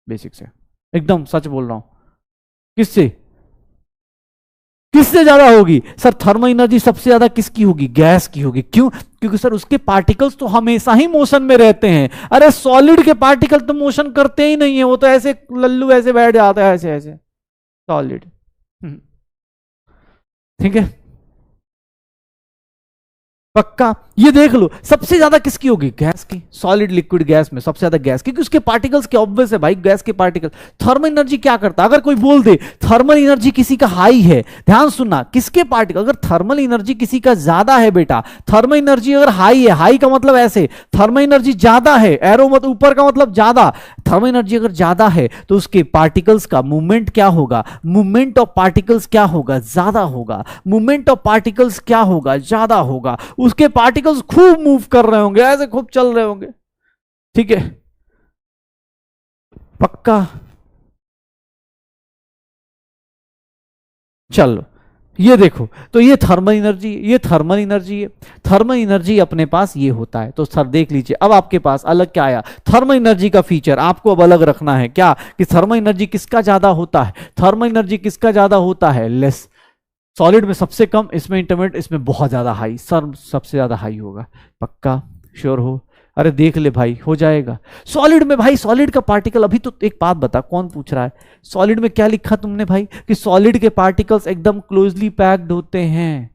बेसिक से, एकदम सच बोल रहा हूं, किससे, किससे ज्यादा होगी सर, थर्मल एनर्जी सबसे ज्यादा किसकी होगी, गैस की होगी, क्यों, क्योंकि सर उसके पार्टिकल्स तो हमेशा ही मोशन में रहते हैं, अरे सॉलिड के पार्टिकल तो मोशन करते ही नहीं है, वो तो ऐसे लल्लू ऐसे बैठ जाता है, ऐसे ऐसे सॉलिड, ठीक है, पक्का, ये देख लो सबसे ज्यादा किसकी होगी, गैस की, सॉलिड लिक्विड गैस में सबसे ज्यादा गैस, क्योंकि उसके पार्टिकल्स के ऑब्वियस है भाई, गैस के पार्टिकल। थर्मल एनर्जी क्या करता है, अगर कोई बोल दे थर्मल एनर्जी किसी का हाई है, ध्यान सुनना, किसके पार्टिकल, अगर थर्मल एनर्जी किसी का ज्यादा है बेटा, थर्मल एनर्जी अगर हाई है, हाई का मतलब ऐसे, थर्मल एनर्जी ज्यादा है, एरो मत ऊपर का मतलब ज्यादा, थर्मल एनर्जी अगर ज्यादा है तो उसके पार्टिकल्स का मूवमेंट क्या होगा, मूवमेंट ऑफ पार्टिकल्स क्या होगा, ज्यादा होगा, मूवमेंट ऑफ पार्टिकल्स क्या होगा, ज्यादा होगा, उसके पार्टिकल्स खूब मूव कर रहे होंगे, ऐसे खूब चल रहे होंगे, ठीक है, पक्का। चलो ये देखो, तो ये थर्मल एनर्जी, ये थर्मल एनर्जी है, थर्मल एनर्जी अपने पास ये होता है, तो सर देख लीजिए अब आपके पास अलग क्या आया, थर्मल एनर्जी का फीचर आपको अब अलग रखना है, क्या, कि थर्मल एनर्जी किसका ज्यादा होता है, थर्मल एनर्जी किसका ज्यादा होता है, लेस, सॉलिड में सबसे कम, इसमें इंटरमीडिएट, इसमें बहुत ज्यादा हाई, सर सबसे ज्यादा हाई होगा, पक्का, श्योर हो, अरे देख ले भाई हो जाएगा। सॉलिड में भाई, सॉलिड का पार्टिकल, अभी तो एक बात बता, कौन पूछ रहा है, सॉलिड में क्या लिखा तुमने भाई, कि सॉलिड के पार्टिकल्स एकदम क्लोजली पैक्ड होते हैं,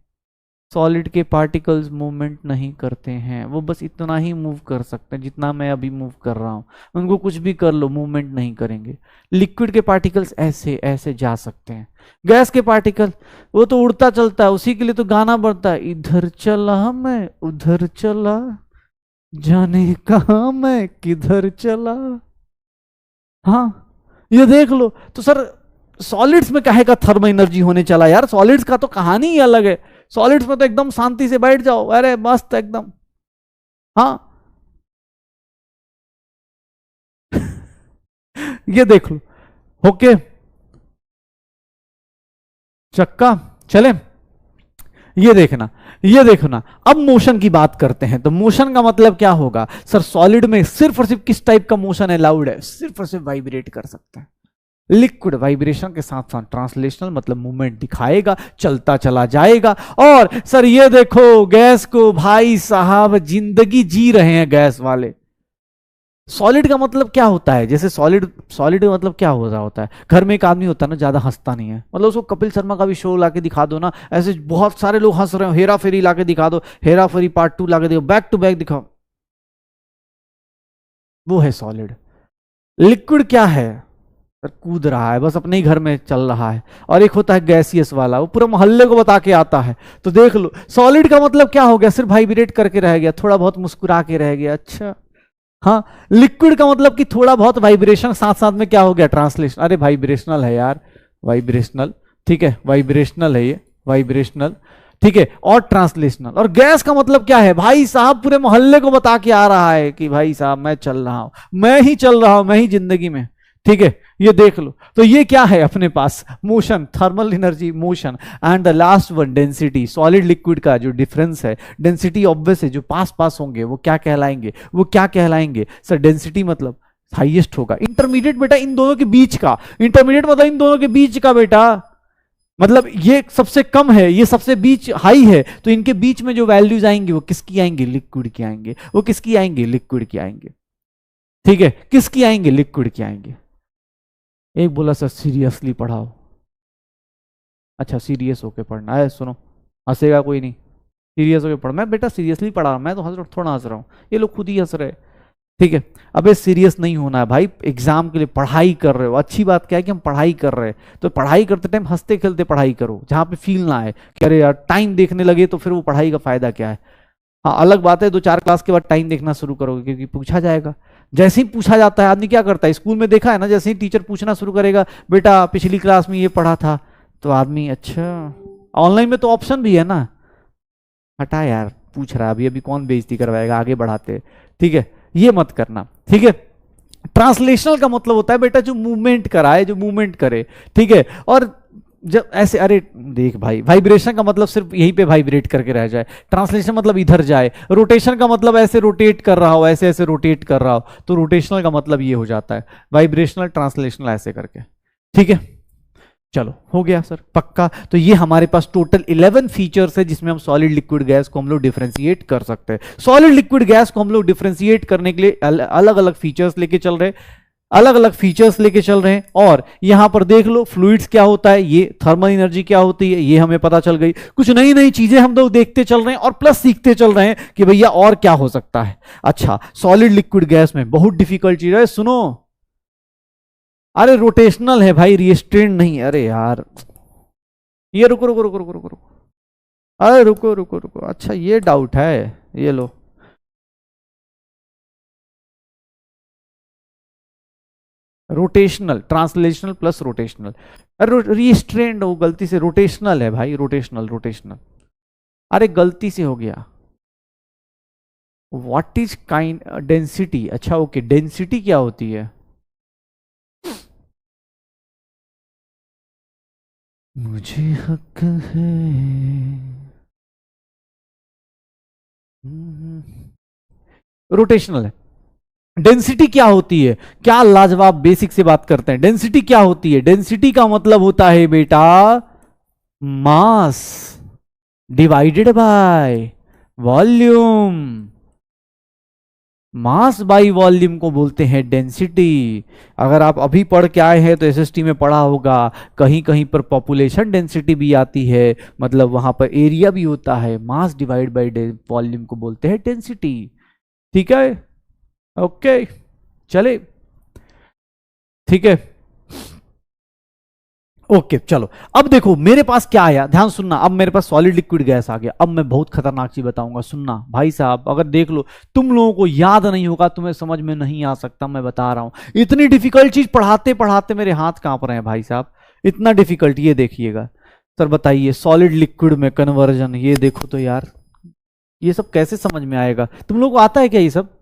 सॉलिड के पार्टिकल्स मूवमेंट नहीं करते हैं, वो बस इतना ही मूव कर सकते हैं जितना मैं अभी मूव कर रहा हूं, उनको कुछ भी कर लो मूवमेंट नहीं करेंगे। लिक्विड के पार्टिकल्स ऐसे ऐसे जा सकते हैं। गैस के पार्टिकल वो तो उड़ता चलता है, उसी के लिए तो गाना बढ़ता है, इधर चला मैं उधर चला, जाने कहा मैं किधर चला। हाँ ये देख लो। तो सर सॉलिड्स में काहे का थर्मल एनर्जी होने चला यार, सॉलिड्स का तो कहानी ही अलग है। सॉलिड्स में तो एकदम शांति से बैठ जाओ, अरे मस्त एकदम। हाँ ये देख लो। ओके चक्का चले, ये देखना ये देखना। अब मोशन की बात करते हैं, तो मोशन का मतलब क्या होगा सर, सॉलिड में सिर्फ और सिर्फ किस टाइप का मोशन अलाउड है, सिर्फ और सिर्फ वाइब्रेट कर सकते हैं। लिक्विड वाइब्रेशन के साथ साथ ट्रांसलेशनल मतलब मूवमेंट दिखाएगा, चलता चला जाएगा। और सर ये देखो गैस को भाई साहब जिंदगी जी रहे हैं गैस वाले। सॉलिड का मतलब क्या होता है, जैसे सॉलिड सॉलिड का मतलब क्या हो रहा होता है, घर में एक आदमी होता है ना ज्यादा हंसता नहीं है, मतलब उसको कपिल शर्मा का भी शो लाके दिखा दो ना, ऐसे बहुत सारे लोग हंस रहे हो, हेरा फेरी लाके दिखा दो, हेरा फेरी पार्ट 2 लाके दिखाओ, बैक टू बैक दिखाओ, वो है सॉलिड। लिक्विड क्या है, कूद रहा है बस अपने ही घर में चल रहा है। और एक होता है गैसियस वाला, वो पूरा मोहल्ले को बता के आता है। तो देख लो सॉलिड का मतलब क्या हो गया, सिर्फ वाइब्रेट करके रह गया, थोड़ा बहुत मुस्कुरा के रह गया। अच्छा हाँ, लिक्विड का मतलब कि थोड़ा बहुत वाइब्रेशन साथ साथ में क्या हो गया, ट्रांसलेशन। अरे वाइब्रेशनल है यार, वाइब्रेशनल, ठीक है वाइब्रेशनल है ये, वाइब्रेशनल, ठीक है, और ट्रांसलेशनल। और गैस का मतलब क्या है भाई साहब, पूरे मोहल्ले को बता के आ रहा है कि भाई साहब मैं चल रहा हूं, मैं ही चल रहा हूं, मैं ही जिंदगी में, ठीक है। ये देख लो, तो ये क्या है अपने पास, motion, thermal energy, motion. And the last one density, solid liquid का जो डिफरेंस है, डेंसिटी ऑब्वियस है, जो पास पास होंगे वो क्या कहलाएंगे, वो क्या कहलाएंगे सर, डेंसिटी मतलब हाईएस्ट होगा, इंटरमीडिएट बेटा इन दोनों के बीच का, इंटरमीडिएट मतलब इन दोनों के बीच का बेटा, मतलब ये सबसे कम है, ये सबसे बीच हाई है, तो इनके बीच में जो वैल्यूज आएंगी वो किसकी आएंगी, लिक्विड की आएंगे, वो किसकी आएंगे, लिक्विड की आएंगे, ठीक है, किसकी आएंगे, लिक्विड की आएंगे। एक बोला सर सीरियसली पढ़ाओ, अच्छा सीरियस होके पढ़ना है, सुनो हंसेगा कोई नहीं, सीरियस होके पढ़, मैं बेटा सीरियसली पढ़ा रहा हूं, मैं तो हंस थोड़ा हंस रहा हूँ, ये लोग खुद ही हंस रहे, ठीक है। अबे सीरियस नहीं होना है भाई, एग्जाम के लिए पढ़ाई कर रहे हो, अच्छी बात क्या है कि हम पढ़ाई कर रहे हैं, तो पढ़ाई करते टाइम हंसते खेलते पढ़ाई करो, जहां पे फील ना आए कि अरे यार टाइम देखने लगे तो फिर वो पढ़ाई का फायदा क्या है। हाँ अलग बात है 2-4 क्लास के बाद टाइम देखना शुरू करोगे, क्योंकि पूछा जाएगा, जैसे ही पूछा जाता है आदमी क्या करता है, स्कूल में देखा है ना, जैसे ही टीचर पूछना शुरू करेगा बेटा पिछली क्लास में ये पढ़ा था, तो आदमी अच्छा, ऑनलाइन में तो ऑप्शन भी है ना, हटा यार पूछ रहा है अभी, अभी कौन बेइज्जती करवाएगा, आगे बढ़ाते, ठीक है, ये मत करना, ठीक है। ट्रांसलेशनल का मतलब होता है बेटा जो मूवमेंट कराए, जो मूवमेंट करे, ठीक है। और जब ऐसे, अरे देख भाई, वाइब्रेशन का मतलब सिर्फ यहीं पे वाइब्रेट करके रह जाए, ट्रांसलेशन मतलब इधर जाए, रोटेशन का मतलब ऐसे रोटेट कर रहा हो, ऐसे ऐसे रोटेट कर रहा हो, तो रोटेशनल का मतलब ये हो जाता है, वाइब्रेशनल ट्रांसलेशनल ऐसे करके, ठीक है। चलो हो गया सर पक्का। तो ये हमारे पास टोटल 11 फीचर्स है जिसमें हम सॉलिड लिक्विड गैस को हम लोग डिफरेंशिएट कर सकते हैं। सॉलिड लिक्विड गैस को हम लोग डिफरेंशिएट करने के लिए अलग अलग फीचर्स लेके चल रहे हैं, अलग अलग फीचर्स लेके चल रहे हैं। और यहां पर देख लो फ्लूइड्स क्या होता है, ये थर्मल एनर्जी क्या होती है, ये हमें पता चल गई। कुछ नई नई चीजें हम लोग देखते चल रहे हैं और प्लस सीखते चल रहे हैं कि भैया और क्या हो सकता है। अच्छा सॉलिड लिक्विड गैस में बहुत डिफिकल्ट चीज है, सुनो, अरे रोटेशनल है भाई, रिस्ट्रेन नहीं, अरे यार ये रुको रुको रुको रुको रुको रुको, अरे रुको रुको रुको, अच्छा ये डाउट है, ये लो रोटेशनल, ट्रांसलेशनल प्लस रोटेशनल, अरे रिस्ट्रेंड हो गलती से, रोटेशनल है भाई, रोटेशनल रोटेशनल, अरे गलती से हो गया। व्हाट इज काइंड डेंसिटी, अच्छा ओके डेंसिटी क्या होती है, मुझे हक है, रोटेशनल है। डेंसिटी क्या होती है, क्या लाजवाब बेसिक से बात करते हैं, डेंसिटी क्या होती है, डेंसिटी का मतलब होता है बेटा mass divided by volume. Mass by volume को बोलते हैं डेंसिटी। अगर आप अभी पढ़ के आए हैं तो एसएसटी में पढ़ा होगा, कहीं कहीं पर पॉपुलेशन डेंसिटी भी आती है, मतलब वहां पर एरिया भी होता है। मास डिवाइड बाई वॉल्यूम को बोलते हैं डेंसिटी। ठीक है, ओके, चले, ठीक है, ओके चलो। अब देखो मेरे पास क्या आया, ध्यान सुनना। अब मेरे पास सॉलिड लिक्विड गैस आ गया। अब मैं बहुत खतरनाक चीज बताऊंगा, सुनना भाई साहब। अगर देख लो, तुम लोगों को याद नहीं होगा, तुम्हें समझ में नहीं आ सकता, मैं बता रहा हूं। इतनी डिफिकल्ट चीज पढ़ाते पढ़ाते मेरे हाथ कांप रहे हैं भाई साहब, इतना डिफिकल्ट। ये देखिएगा सर, बताइए सॉलिड लिक्विड में कन्वर्जन, ये देखो तो यार, ये सब कैसे समझ में आएगा? तुम लोगों को आता है क्या ये सब?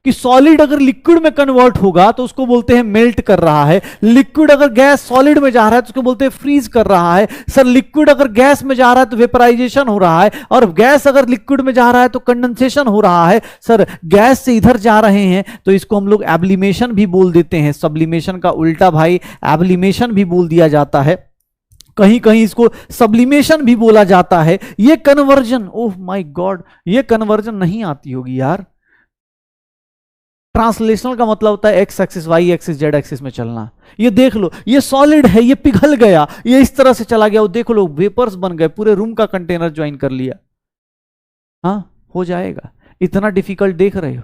कि सॉलिड अगर लिक्विड में कन्वर्ट होगा तो उसको बोलते हैं मेल्ट कर रहा है। लिक्विड अगर गैस सॉलिड में जा रहा है तो उसको बोलते हैं फ्रीज कर रहा है। सर लिक्विड अगर गैस में जा रहा है तो वेपराइजेशन हो रहा है, और गैस अगर लिक्विड में जा रहा है तो कंडेंसेशन हो रहा है। सर गैस से इधर जा रहे हैं तो इसको हम लोग एब्लिमेशन भी बोल देते हैं। सब्लिमेशन का उल्टा भाई एब्लिमेशन भी बोल दिया जाता है, कहीं कहीं इसको सब्लिमेशन भी बोला जाता है। ये कन्वर्जन, ओह माय गॉड, ये कन्वर्जन नहीं आती होगी यार। ट्रांसलेशनल का मतलब होता है X axis, Y axis, Z axis में चलना। ये देख लो, ये सॉलिड है, ये पिघल गया, ये इस तरह से चला गया, वो देख लो वेपर्स बन गए, पूरे रूम का कंटेनर ज्वाइन कर लिया। हाँ हो जाएगा। इतना डिफिकल्ट देख रहे हो,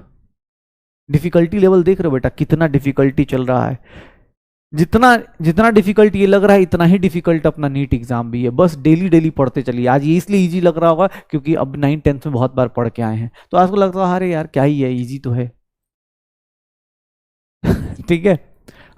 डिफिकल्टी लेवल देख रहे हो बेटा, कितना डिफिकल्टी चल रहा है। जितना जितना डिफिकल्ट ये लग रहा है, इतना ही डिफिकल्ट अपना नीट एग्जाम भी है। बस डेली डेली पढ़ते चलिए। आज ये इसलिए इजी लग रहा होगा क्योंकि अब 9th-10th में बहुत बार पढ़ के आए हैं, तो आपको लगता है अरे यार क्या ही है, इजी तो है। ठीक है,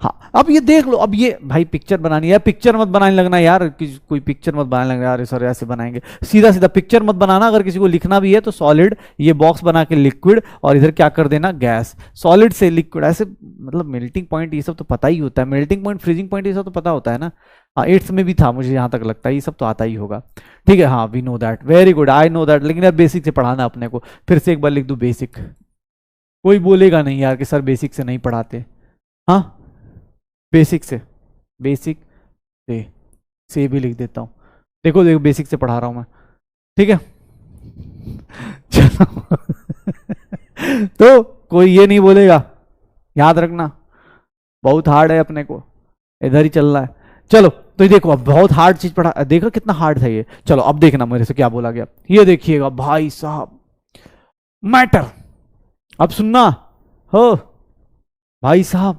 हाँ। अब ये देख लो, अब ये भाई पिक्चर बनानी है, पिक्चर मत बनाने लगना यार, कोई पिक्चर मत बनाने लगना यार, सर ऐसे बनाएंगे, सीधा सीधा पिक्चर मत बनाना। अगर किसी को लिखना भी है तो सॉलिड, ये बॉक्स बना के लिक्विड, और इधर क्या कर देना गैस, सॉलिड से लिक्विड, ऐसे मतलब मेल्टिंग पॉइंट ये सब तो पता ही होता है, मेल्टिंग पॉइंट, फ्रीजिंग पॉइंट, ये सब तो पता होता है ना। हाँ 8th में भी था मुझे यहाँ तक लगता है, ये सब तो आता ही होगा। ठीक है, हाँ we know that, very good, I know that. लेकिन यार बेसिक से पढ़ाना अपने को, फिर से एक बार लिख दो बेसिक। कोई बोलेगा नहीं यार कि सर बेसिक से नहीं पढ़ाते। हाँ बेसिक से, बेसिक से भी लिख देता हूं। देखो देखो बेसिक से पढ़ा रहा हूं मैं, ठीक है। चलो तो कोई ये नहीं बोलेगा, याद रखना बहुत हार्ड है, अपने को इधर ही चल रहा है। चलो तो ये देखो, अब बहुत हार्ड चीज पढ़ा, देखो कितना हार्ड था ये। चलो अब देखना मेरे से क्या बोला गया, ये देखिएगा भाई साहब, मैटर। अब सुनना हो भाई साहब,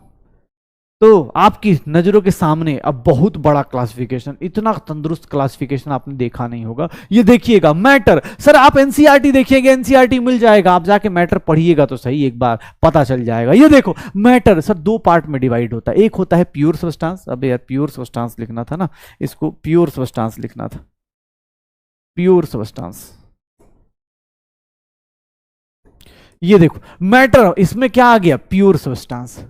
तो आपकी नजरों के सामने अब बहुत बड़ा क्लासिफिकेशन, इतना तंदुरुस्त क्लासिफिकेशन आपने देखा नहीं होगा। ये देखिएगा मैटर। सर आप एनसीईआरटी देखिएगा, एनसीईआरटी मिल जाएगा, आप जाके मैटर पढ़िएगा तो सही, एक बार पता चल जाएगा। ये देखो मैटर सर 2 पार्ट में डिवाइड होता है। एक होता है प्योर सब्सटेंस, अबे यार प्योर सब्सटेंस लिखना था ना, इसको प्योर सब्सटेंस लिखना था, प्योर सब्सटेंस। ये देखो मैटर, इसमें क्या आ गया, प्योर सब्सटेंस।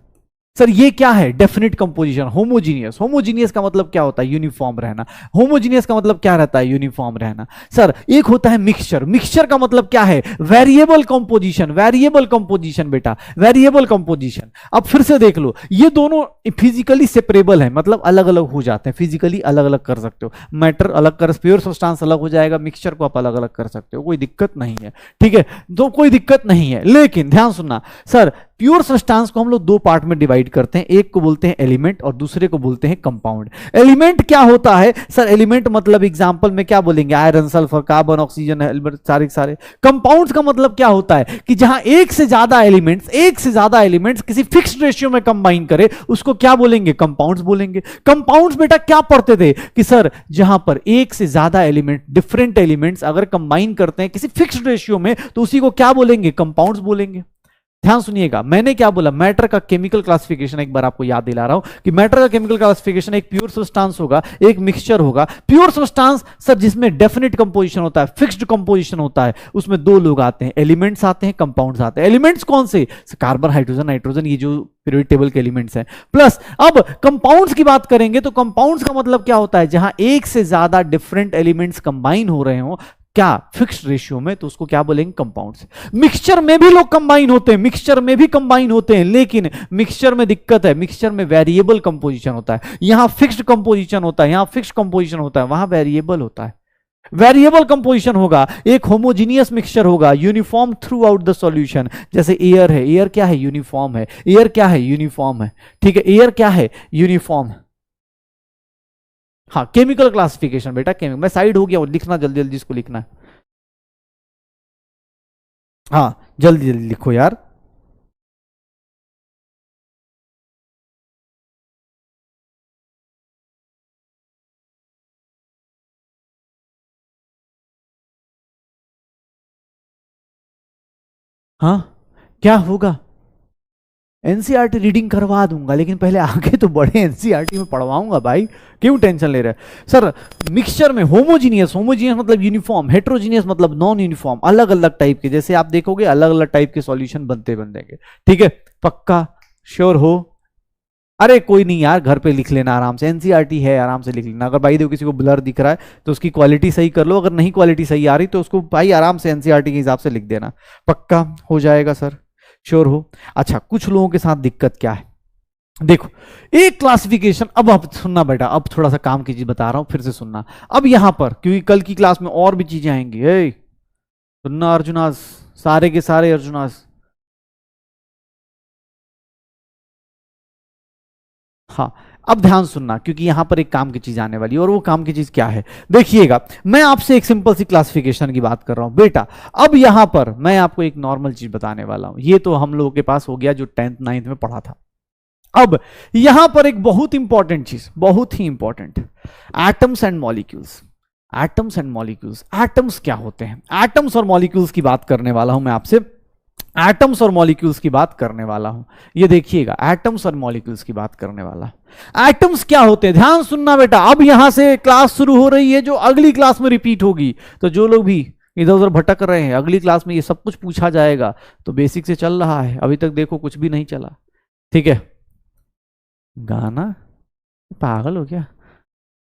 सर ये क्या है, डेफिनेट कंपोजिशन, होमोजीनियस। होमोजीनियस का मतलब क्या होता है, यूनिफॉर्म रहना। होमोजीनियस का मतलब क्या रहता है, यूनिफॉर्म रहना। सर एक होता है मिक्सचर। मिक्सचर का मतलब क्या है, वेरिएबल कंपोजिशन। वेरिएबल कंपोजिशन बेटा, वेरिएबल कंपोजिशन। अब फिर से देख लो, ये दोनों फिजिकली सेपरेबल है, मतलब अलग अलग हो जाते हैं, फिजिकली अलग अलग कर सकते हो। मैटर अलग कर, प्योर सब्सटेंस अलग हो जाएगा, मिक्सचर को आप अलग अलग कर सकते हो, कोई दिक्कत नहीं है। ठीक है, तो कोई दिक्कत नहीं है। लेकिन ध्यान सुनना, सर प्योर सब्सटेंस को हम लोग 2 पार्ट में डिवाइड करते हैं, एक को बोलते हैं एलिमेंट और दूसरे को बोलते हैं कंपाउंड। एलिमेंट क्या होता है सर, एलिमेंट मतलब एग्जांपल में क्या बोलेंगे, आयरन, सल्फर, कार्बन, ऑक्सीजन, सारे। कंपाउंड्स का मतलब क्या होता है कि जहां एक से ज्यादा एलिमेंट्स किसी फिक्स्ड रेशियो में कंबाइन करे, उसको क्या बोलेंगे, कंपाउंड्स बोलेंगे। कंपाउंड्स बेटा क्या पढ़ते थे कि सर जहां पर एक से ज्यादा एलिमेंट, डिफरेंट एलिमेंट्स अगर कंबाइन करते हैं किसी फिक्स्ड रेशियो में, तो उसी को क्या बोलेंगे, कंपाउंड्स बोलेंगे। ध्यान सुनिएगा, मैंने क्या बोला, मैटर का केमिकल क्लासिफिकेशन एक बार आपको याद दिला रहा हूं कि मैटर का केमिकल क्लासिफिकेशन एक प्योर सब्सटेंस होगा, एक मिक्सचर होगा। प्योर सब्सटेंस सर जिसमें डेफिनेट कंपोजिशन होता है, फिक्स्ड कंपोजिशन होता है, उसमें 2 लोग आते हैं, एलिमेंट्स आते हैं, कंपाउंड्स आते हैं। एलिमेंट्स कौन से, कार्बन, हाइड्रोजन, नाइट्रोजन, ये जो पीरियोडिक टेबल के एलिमेंट्स हैं। प्लस अब कंपाउंड्स की बात करेंगे तो कंपाउंड्स का मतलब क्या होता है, जहां एक से ज्यादा डिफरेंट एलिमेंट्स कंबाइन हो रहे हो क्या, फिक्स्ड रेशियो में, तो उसको क्या बोलेंगे, कंपाउंड्स। मिक्सचर में भी लोग कंबाइन होते हैं, मिक्सचर में भी कंबाइन होते हैं, लेकिन मिक्सचर में दिक्कत है, मिक्सचर में वेरिएबल कंपोजिशन होता है। यहां फिक्स्ड कंपोजिशन होता है, यहां फिक्स्ड कंपोजिशन होता है, वहां वेरिएबल होता है। वेरिएबल कंपोजिशन होगा, एक होमोजीनियस मिक्सचर होगा, uniform through out the solution. जैसे एयर है, एयर क्या है? यूनिफॉर्म है। एयर क्या है? यूनिफॉर्म है। ठीक है, एयर क्या है? यूनिफॉर्म। हाँ, केमिकल क्लासिफिकेशन बेटा, केमिकल। मैं साइड हो गया हूं, लिखना जल्दी जल्दी, इसको लिखना है। हाँ, जल्दी जल्दी लिखो यार। हाँ, क्या होगा? एनसीईआरटी रीडिंग करवा दूंगा, लेकिन पहले आगे तो बड़े एनसीईआरटी में पढ़वाऊंगा भाई, क्यों टेंशन ले रहे हैं सर? मिक्सचर में होमोजीनियस, होमोजीनियस मतलब यूनिफॉर्म, हेट्रोजीनियस मतलब नॉन यूनिफॉर्म, अलग अलग टाइप के, जैसे आप देखोगे अलग अलग टाइप के सॉल्यूशन बनते बनेंगे। ठीक है, पक्का? श्योर हो? अरे कोई नहीं यार, घर पे लिख लेना आराम से, एनसीईआरटी है, आराम से लिख लेना। अगर भाई देखो किसी को ब्लर दिख रहा है तो उसकी क्वालिटी सही कर लो, अगर नहीं क्वालिटी सही आ रही तो उसको भाई आराम से एनसीईआरटी के हिसाब से लिख देना। पक्का हो जाएगा सर? श्योर हो? अच्छा, कुछ लोगों के साथ दिक्कत क्या है, देखो एक क्लासिफिकेशन। अब आप सुनना बेटा, अब थोड़ा सा काम की चीज बता रहा हूं, फिर से सुनना। अब यहां पर, क्योंकि कल की क्लास में और भी चीजें आएंगी, सुनना अर्जुनास, सारे के सारे अर्जुनास। हाँ, अब ध्यान सुनना, क्योंकि यहां पर एक काम की चीज आने वाली है, और वो काम की चीज क्या है देखिएगा। मैं आपसे एक सिंपल सी क्लासिफिकेशन की बात कर रहा हूं बेटा। अब यहां पर मैं आपको एक नॉर्मल चीज बताने वाला हूं, ये तो हम लोगों के पास हो गया जो 10th 9th में पढ़ा था। अब यहां पर एक बहुत इंपॉर्टेंट चीज, बहुत ही important, atoms and molecules. Atoms and molecules, atoms क्या होते हैं? एटम्स और मॉलिक्यूल्स की बात करने वाला हूं मैं आपसे, एटम्स और मॉलिक्यूल्स की बात करने वाला हूं। ये देखिएगा, एटम्स और मॉलिक्यूल्स की बात करने वाला हूं। एटम्स क्या होते हैं, ध्यान सुनना बेटा। अब यहां से क्लास शुरू हो रही है जो अगली क्लास में रिपीट होगी, तो जो लोग भी इधर उधर भटक रहे हैं, अगली क्लास में ये सब कुछ पूछा जाएगा। तो बेसिक से चल रहा है, अभी तक देखो कुछ भी नहीं चला। ठीक है, गाना पागल हो गया?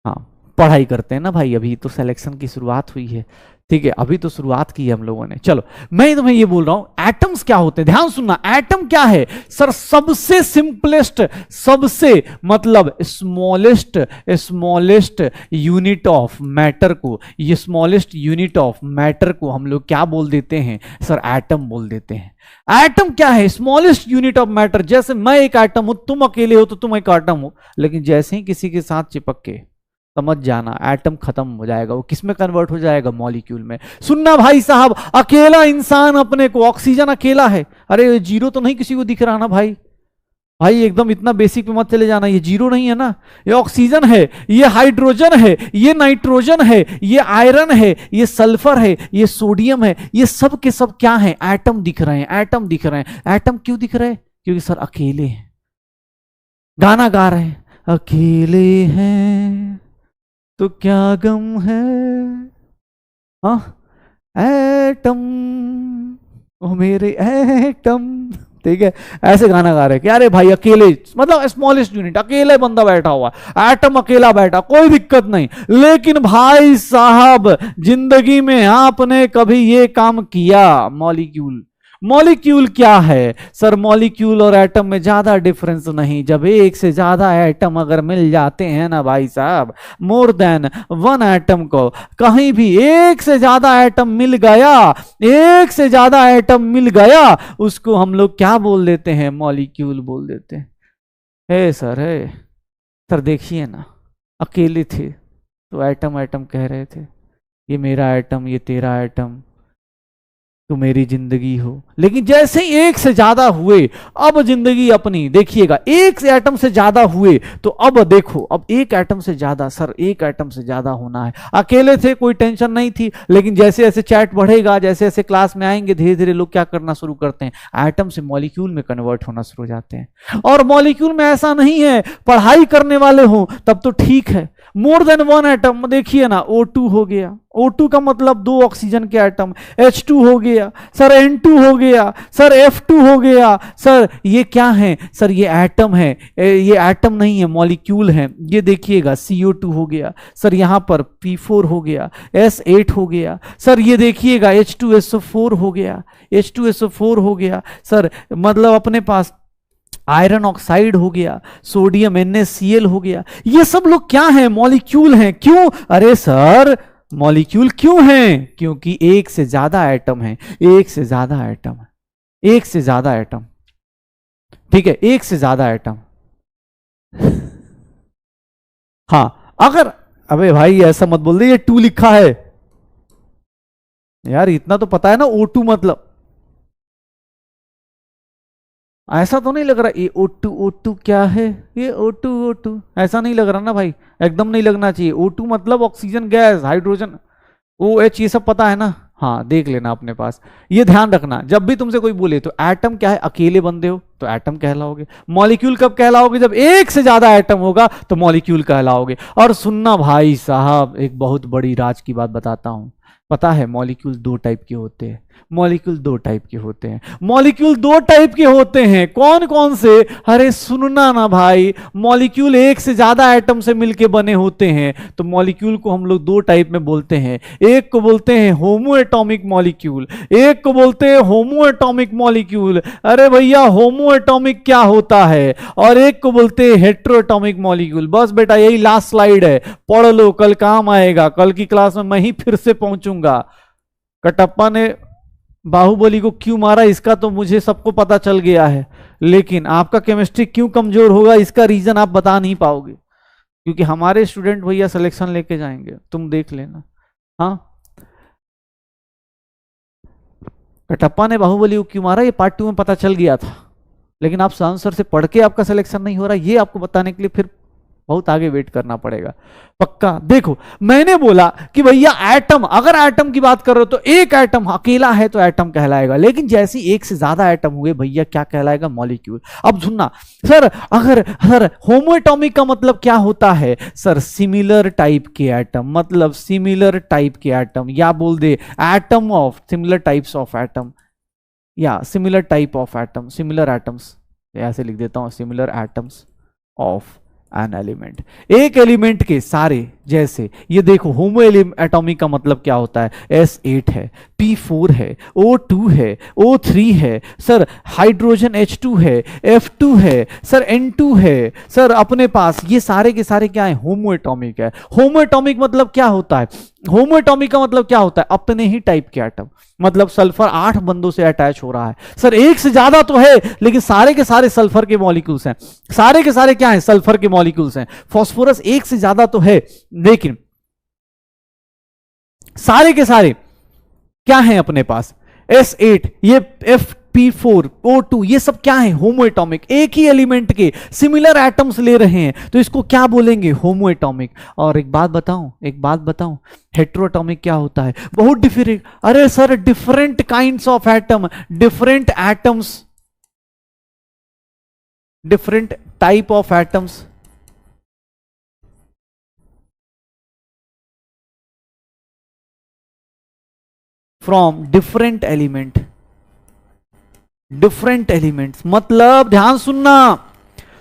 हाँ, पढ़ाई करते हैं ना भाई, अभी तो सिलेक्शन की शुरुआत हुई है। ठीक है, अभी तो शुरुआत की है हम लोगों ने। चलो, मैं तुम्हें ये बोल रहा हूं, एटम्स क्या होते हैं, ध्यान सुनना। एटम क्या है सर? सबसे सिंपलेस्ट, सबसे मतलब smallest, smallest unit of matter को, ये स्मॉलेस्ट यूनिट ऑफ मैटर को हम लोग क्या बोल देते हैं सर? एटम बोल देते हैं। एटम क्या है? Smallest unit of matter. जैसे मैं एक एटम हूं, तुम अकेले हो तो तुम एक एटम हो, लेकिन जैसे ही किसी के साथ चिपक के, समझ जाना, एटम खत्म हो जाएगा। वो किस में कन्वर्ट हो जाएगा? मॉलिक्यूल में। सुनना भाई साहब, अकेला इंसान अपने को, ऑक्सीजन अकेला है, अरे जीरो तो नहीं किसी को दिख रहा ना भाई? भाई एकदम इतना बेसिक पे मत चले जाना, ये जीरो नहीं है ना, ये ऑक्सीजन है, ये हाइड्रोजन है, ये नाइट्रोजन है, ये आयरन है, ये सल्फर है, ये सोडियम है, ये सब के सब क्या है? एटम दिख रहे हैं, एटम दिख रहे हैं। एटम क्यों दिख रहे हैं? क्योंकि सर अकेले हैं। गाना गा रहे हैं, अकेले हैं तो क्या गम है, हाँ एटम, ओ मेरे एटम। ठीक है, ऐसे गाना गा रहे हैं कि अरे भाई अकेले, मतलब स्मॉलेस्ट यूनिट, अकेले बंदा बैठा हुआ, एटम अकेला बैठा, कोई दिक्कत नहीं। लेकिन भाई साहब, जिंदगी में आपने कभी ये काम किया? मॉलिक्यूल, मॉलिक्यूल क्या है सर? मॉलिक्यूल और एटम में ज्यादा डिफरेंस नहीं। जब एक से ज्यादा एटम अगर मिल जाते हैं ना भाई साहब, मोर देन वन एटम को, कहीं भी एक से ज्यादा एटम मिल गया, एक से ज्यादा एटम मिल गया, उसको हम लोग क्या बोल देते हैं? मॉलिक्यूल बोल देते हैं। हे सर, है सर, देखिए ना, अकेले थे तो एटम एटम कह रहे थे, ये मेरा एटम, ये तेरा एटम, तो मेरी जिंदगी हो। लेकिन जैसे ही एक से ज्यादा हुए, अब जिंदगी अपनी, देखिएगा, एक से एटम से ज्यादा हुए तो अब देखो, अब एक एटम से ज्यादा, सर एक एटम से ज्यादा होना है। अकेले थे, कोई टेंशन नहीं थी, लेकिन जैसे जैसे चैट बढ़ेगा, जैसे जैसे क्लास में आएंगे, धीरे धीरे लोग क्या करना शुरू करते हैं? एटम से मॉलिक्यूल में कन्वर्ट होना शुरू हो जाते हैं। और मॉलिक्यूल में ऐसा नहीं है, पढ़ाई करने वाले हो तब तो ठीक है, मोर देन वन एटम, देखिए ना, O2 हो गया, O2 का मतलब 2 ऑक्सीजन के एटम, H2 हो गया सर, N2 हो गया सर, F2 हो गया सर। ये क्या है सर? ये एटम है, ये एटम नहीं है, मॉलिक्यूल है। ये देखिएगा, CO2 हो गया सर, यहां पर P4 हो गया, S8 हो गया सर, ये देखिएगा H2SO4 हो गया, H2SO4 हो गया सर, मतलब अपने पास आयरन ऑक्साइड हो गया, सोडियम NaCl हो गया। ये सब लोग क्या है? मॉलिक्यूल हैं। क्यों? अरे सर, मॉलिक्यूल क्यों हैं? क्योंकि एक से ज्यादा एटम है, एक से ज्यादा एटम है, एक से ज्यादा एटम, ठीक है, एक से ज्यादा एटम। हाँ, अगर, अबे भाई ऐसा मत बोल दे ये 2 लिखा है यार, इतना तो पता है ना O2 मतलब, ऐसा तो नहीं लग रहा ये O2, O2 क्या है, ये O2, O2 ऐसा नहीं लग रहा ना भाई, एकदम नहीं लगना चाहिए। O2 मतलब ऑक्सीजन गैस, हाइड्रोजन, OH, ये सब पता है ना। हाँ देख लेना अपने पास, ये ध्यान रखना, जब भी तुमसे कोई बोले तो एटम क्या है, अकेले बंदे हो तो एटम कहलाओगे, मॉलिक्यूल कब कहलाओगे, जब एक से ज्यादा एटम होगा तो मॉलिक्यूल कहलाओगे। और सुनना भाई साहब, एक बहुत बड़ी राज की बात बताता हूं, पता है मॉलिक्यूल 2 टाइप के होते हैं, मॉलिक्यूल 2 टाइप के होते हैं, मॉलिक्यूल 2 टाइप के होते हैं, कौन कौन से? अरे सुनना ना भाई, मॉलिक्यूल एक से ज्यादा एटम से मिलके बने होते हैं, तो मॉलिक्यूल को हम लोग 2 टाइप में बोलते हैं, एक को बोलते हैं होमो एटॉमिक मॉलिक्यूल, एक को बोलते हैं होमो एटॉमिक मॉलिक्यूल। अरे भैया होमो एटॉमिक क्या होता है? और एक को बोलते हैं हेट्रो एटॉमिक मॉलिक्यूल। बस बेटा यही लास्ट स्लाइड है, पढ़ लो, कल काम आएगा, कल की क्लास में मैं ही फिर से पहुंचूंगा। कटप्पा ने बाहुबली को क्यों मारा इसका तो मुझे सबको पता चल गया है, लेकिन आपका केमिस्ट्री क्यों कमजोर होगा इसका रीजन आप बता नहीं पाओगे, क्योंकि हमारे स्टूडेंट भैया सिलेक्शन लेके जाएंगे, तुम देख लेना। हाँ, कटप्पा ने बाहुबली को क्यों मारा ये पार्ट 2 में पता चल गया था, लेकिन आप आंसर से पढ़ के आपका सिलेक्शन नहीं हो रहा, ये आपको बताने के लिए फिर बहुत आगे वेट करना पड़ेगा पक्का। देखो मैंने बोला कि भैया एटम, अगर एटम की बात कर रहे हो तो एक एटम अकेला है तो एटम कहलाएगा, लेकिन जैसे एक से ज्यादा एटम हुए भैया क्या कहलाएगा? मॉलिक्यूल। अब सुनना सर, अगर सर होमो एटॉमिक का मतलब क्या होता है? सर सिमिलर टाइप के एटम, मतलब सिमिलर टाइप के एटम, या बोल दे atom of similar types of atom, या similar type of atom, similar atoms, ऐसे लिख देता हूं, similar atoms of an element. एक एलिमेंट के सारे, जैसे ये देखो होमो एटॉमिक का मतलब क्या होता है? S8 है, P4 है, O2 है, O3 है, सर हाइड्रोजन H2 है, F2 है, सर N2 है, सर अपने पास ये सारे के सारे क्या है? होमो एटॉमिक है। होमो एटॉमिक मतलब क्या होता है? होमो एटॉमिक का मतलब क्या होता है? अपने ही टाइप के एटम, मतलब सल्फर 8 बंदों से अटैच हो रहा है। सर एक से ज्यादा तो है, लेकिन सारे के सारे सल्फर के मॉलिक्यूल्स हैं, सारे के सारे क्या हैं? सल्फर के मॉलिक्यूल्स हैं। फास्फोरस एक से ज्यादा तो है, लेकिन सारे के सारे क्या हैं अपने पास? S8, ये P4, O2, ये सब क्या है? होमो एटॉमिक, एक ही एलिमेंट के सिमिलर एटम्स ले रहे हैं, तो इसको क्या बोलेंगे? होमो एटॉमिक। और एक बात बताऊं, हेट्रो एटॉमिक क्या होता है? बहुत डिफरेंट, अरे sir different kinds of atom, different atoms, different type of atoms, from different element, different elements, मतलब ध्यान सुनना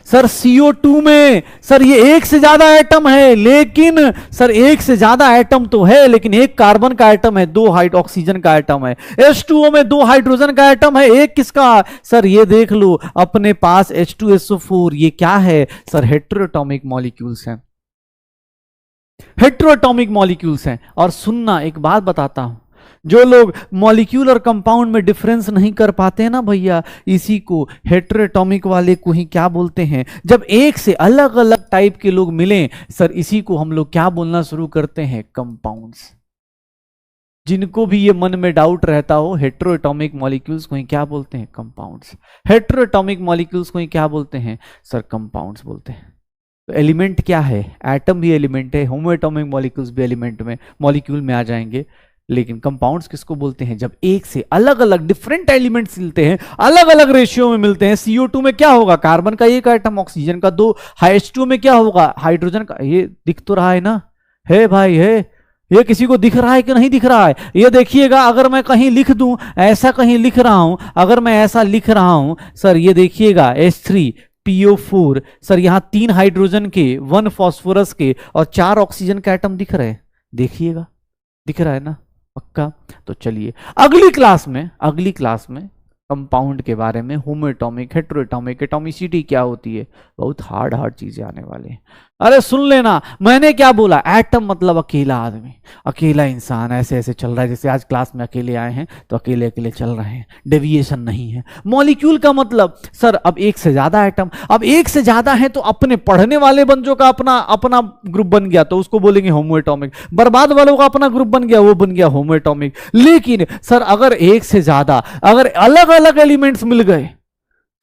सर, CO2 में सर ये एक से ज्यादा एटम है, लेकिन सर एक से ज्यादा एटम तो है, लेकिन एक कार्बन का एटम है, 2 ऑक्सीजन का एटम है। H2O में 2 हाइड्रोजन का एटम है, एक किसका? सर ये देख लो अपने पास H2SO4, ये क्या है? सर हेट्रोएटॉमिक मॉलिक्यूल्स हैं, हेट्रोएटॉमिक मॉलिक्यूल्स हैं। और सुनना एक बात बताता हूं, जो लोग मॉलिक्यूल और कंपाउंड में डिफरेंस नहीं कर पाते हैं ना भैया, इसी को हेट्रोएटॉमिक वाले को ही क्या बोलते हैं? जब एक से अलग अलग टाइप के लोग मिलें सर, इसी को हम लोग क्या बोलना शुरू करते हैं? कंपाउंड्स। जिनको भी ये मन में डाउट रहता हो, हेट्रोएटॉमिक मॉलिक्यूल्स को ही क्या बोलते हैं? कंपाउंड्स। हेट्रोएटॉमिक मॉलिक्यूल्स को ही क्या बोलते हैं? सर कंपाउंड्स बोलते हैं। तो एलिमेंट क्या है? एटम भी एलिमेंट है, होमो एटॉमिक मॉलिक्यूल्स भी एलिमेंट में, मॉलिक्यूल में आ जाएंगे। लेकिन कंपाउंड्स किसको बोलते हैं? जब एक से अलग अलग डिफरेंट एलिमेंट्स मिलते हैं, अलग अलग रेशियो में मिलते हैं। CO2 में क्या होगा? कार्बन का 1 एटम, ऑक्सीजन का 2, H2O में क्या होगा? हाइड्रोजन का, ये दिख तो रहा है ना, है भाई है, ये किसी को दिख रहा है कि नहीं दिख रहा है? ये देखिएगा, अगर मैं कहीं लिख दूं, ऐसा कहीं लिख रहा हूं, अगर मैं ऐसा लिख रहा हूं सर, ये देखिएगा H3PO4, सर यहां 3 हाइड्रोजन के, 1 फास्फोरस के और 4 ऑक्सीजन का एटम दिख रहे हैं, देखिएगा दिख रहा है ना पक्का। तो चलिए अगली क्लास में कंपाउंड के बारे में, होमो एटॉमिक, हेट्रोएटॉमिक, एटॉमिसिटी क्या होती है, बहुत हार्ड चीजें आने वाले हैं। अरे सुन लेना, मैंने क्या बोला, एटम मतलब अकेला आदमी, अकेला इंसान, ऐसे ऐसे चल रहा है, जैसे आज क्लास में अकेले आए हैं तो अकेले अकेले चल रहे हैं, डेविएशन नहीं है। मॉलिक्यूल का मतलब सर अब एक से ज्यादा एटम, अब एक से ज्यादा है तो अपने पढ़ने वाले बंदों का अपना अपना ग्रुप बन गया तो उसको बोलेंगे होमो एटॉमिक, बर्बाद वालों का अपना ग्रुप बन गया वो बन गया होमो एटॉमिक। लेकिन सर अगर एक से ज्यादा, अगर अलग अलग एलिमेंट्स मिल गए,